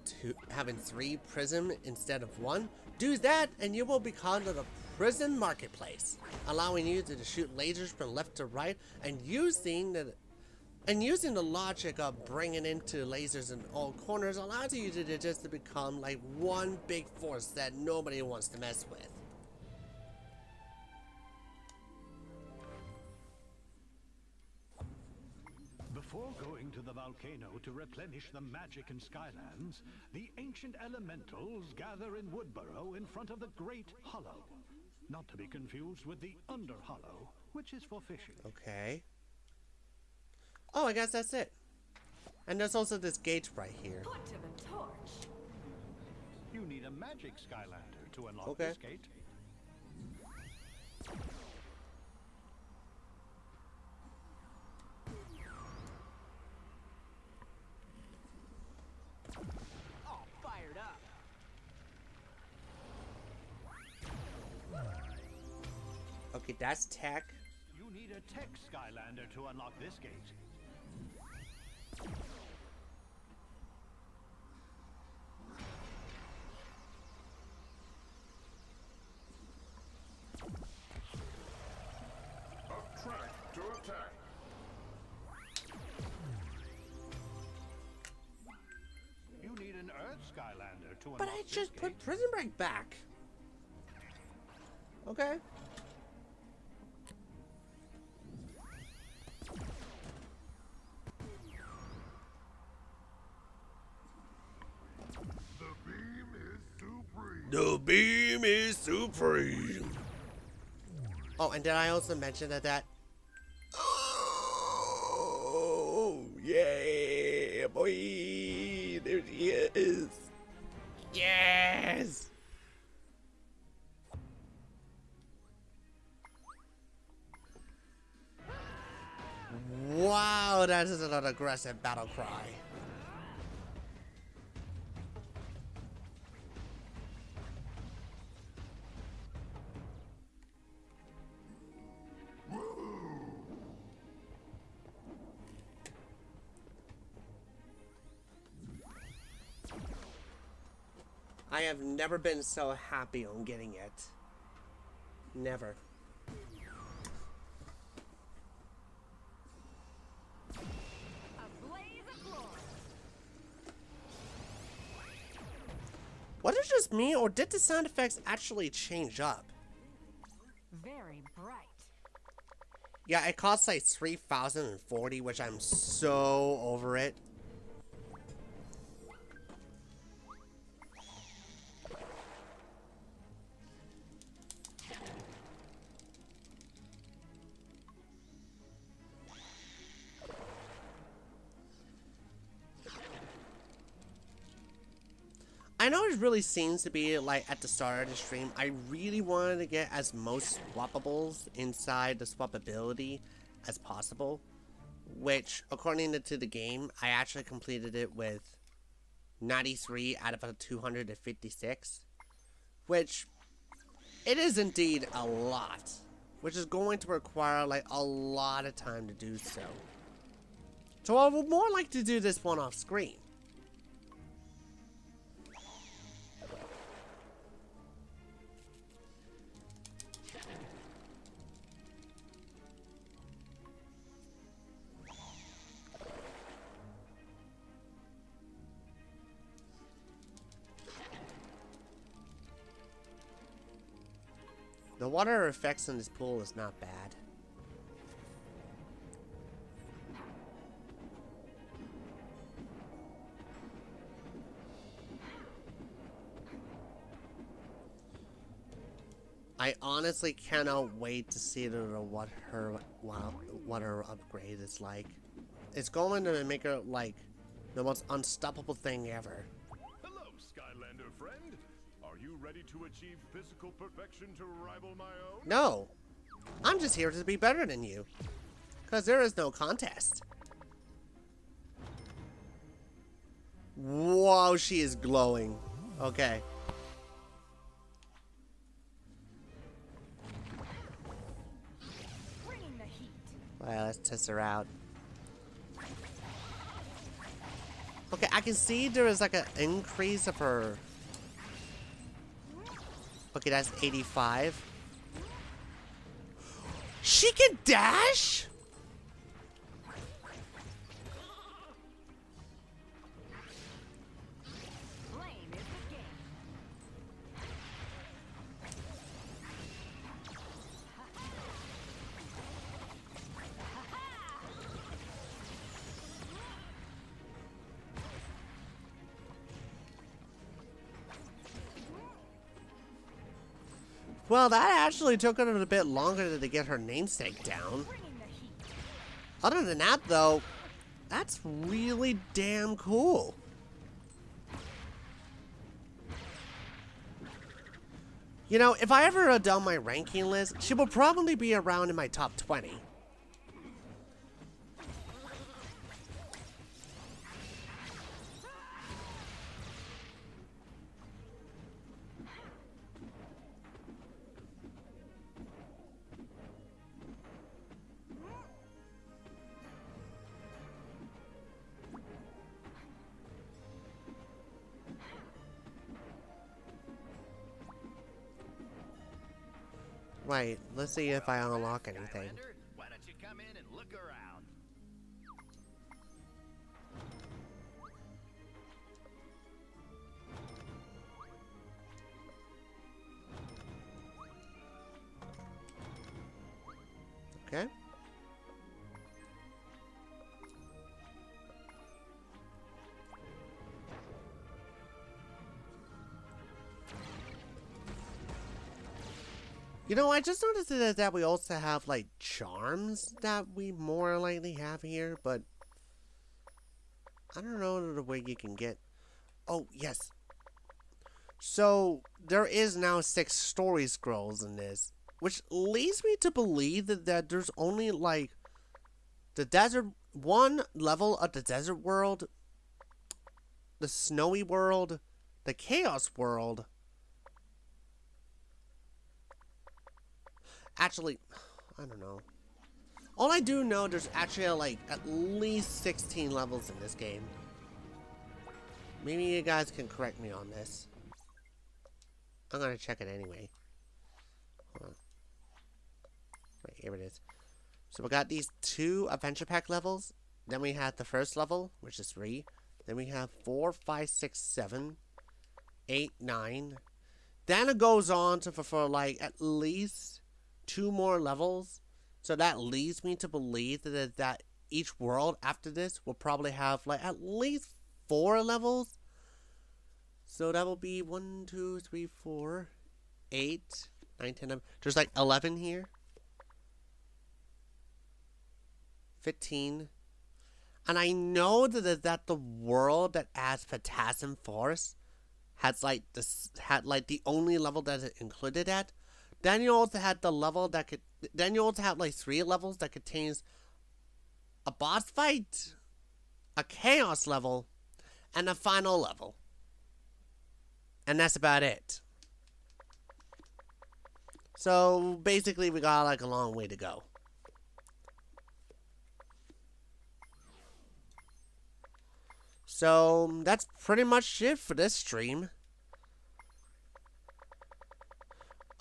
3 prism instead of 1? Do that and you will become the prison marketplace, allowing you to shoot lasers from left to right and using the logic of bringing into lasers in all corners allows you to just become like one big force that nobody wants to mess with. Before going to the volcano to replenish the magic in Skylands, the ancient elementals gather in Woodburrow in front of the Great Hollow. Not to be confused with the Under Hollow, which is for fishing. Okay. Oh, I guess that's it. And there's also this gate right here. Put to the torch. You need a magic Skylander to unlock Okay. this gate. All fired up. Okay, that's tech. You need a tech Skylander to unlock this gate. Up track to attack. You need an Earth Skylander to unlock But I this just gate. put Prison Break back. Okay. The beam is supreme. Oh, and did I also mention that oh, yeah, boy. There he is. Yes. Wow, that is an aggressive battle cry. I have never been so happy on getting it. Never. A blaze of glory. Was it just me, or did the sound effects actually change up? Very bright. Yeah, it costs like 3,040, which I'm so over it. I know it really seems to be like at the start of the stream, I really wanted to get as most swappables inside the swappability as possible, which according to the game, I actually completed it with 93 out of a 256, which It is indeed a lot, which is going to require like a lot of time to do so. So I would more like to do this one off screen. The water effects in this pool is not bad. I honestly cannot wait to see what her upgrade is like. It's going to make her like the most unstoppable thing ever. Hello, Skylander friend. Are you ready to achieve physical perfection to rival my own? No, I'm just here to be better than you, because there is no contest. Whoa, she is glowing. Okay. Well, let's test her out. Okay, I can see there is like an increase of her. Okay, that's 85. She can dash? Well, that actually took her a bit longer to get her namesake down. Other than that, though, that's really damn cool. You know, if I ever had done my ranking list, she would probably be around in my top 20. Right, let's see if I unlock anything. Why don't you come in and look around? Okay. You know, I just noticed that we also have, like, charms that we more likely have here, but I don't know the way you can get... Oh, yes. So, there is now 6 story scrolls in this, which leads me to believe that there's only, like, the desert... one level of the desert world, the snowy world, the chaos world... Actually, I don't know. All I do know, there's actually like at least 16 levels in this game. Maybe you guys can correct me on this. I'm gonna check it anyway. Hold on. Right, here it is. So we got these 2 adventure pack levels. Then we have the first level, which is 3. Then we have 4, 5, 6, 7, 8, 9. Then it goes on to for like at least 2 more levels, so that leads me to believe that each world after this will probably have like at least 4 levels. So that will be 1, 2, 3, 4, 8, 9, 10, 11. There's like 11 here. 15. And I know that the world that adds Potassium Force has like the only level that it included at. Then you also had the level that could... Then you also have like 3 levels that contains a boss fight, a chaos level, and a final level. And that's about it. So basically we got like a long way to go. So that's pretty much it for this stream.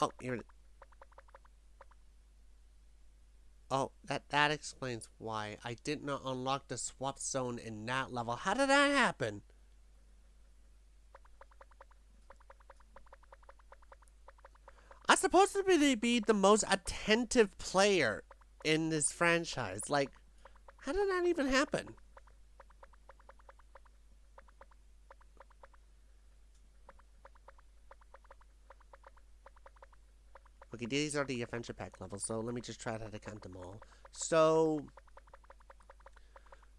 Oh, here it is. Oh, that explains why I did not unlock the swap zone in that level. How did that happen? I'm supposed to be the most attentive player in this franchise. Like, how did that even happen? Okay, these are the adventure pack levels, so let me just try to count them all. So,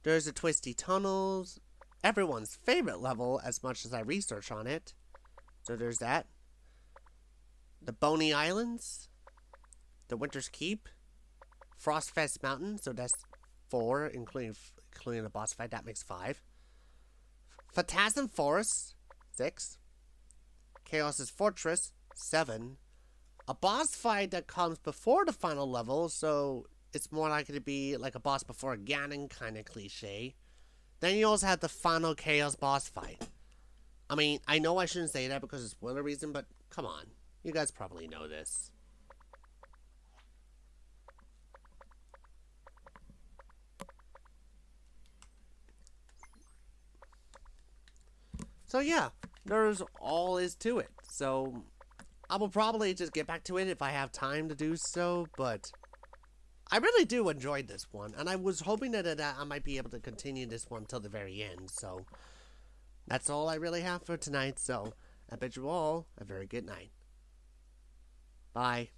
there's the twisty tunnels, everyone's favorite level as much as I research on it. So there's that. The Bony Islands, the Winter's Keep, Frostfest Mountain, so that's 4, including the boss fight, that makes 5. Phantasm Forest, 6. Chaos's Fortress, 7. A boss fight that comes before the final level, so it's more likely to be like a boss before Ganon kind of cliche. Then you also have the final Chaos boss fight. I mean, I know I shouldn't say that because it's spoiler reason, but come on. You guys probably know this. So yeah, there's all is to it. So I will probably just get back to it if I have time to do so, but I really do enjoy this one, and I was hoping that I might be able to continue this one till the very end, so that's all I really have for tonight, so I bid you all a very good night. Bye.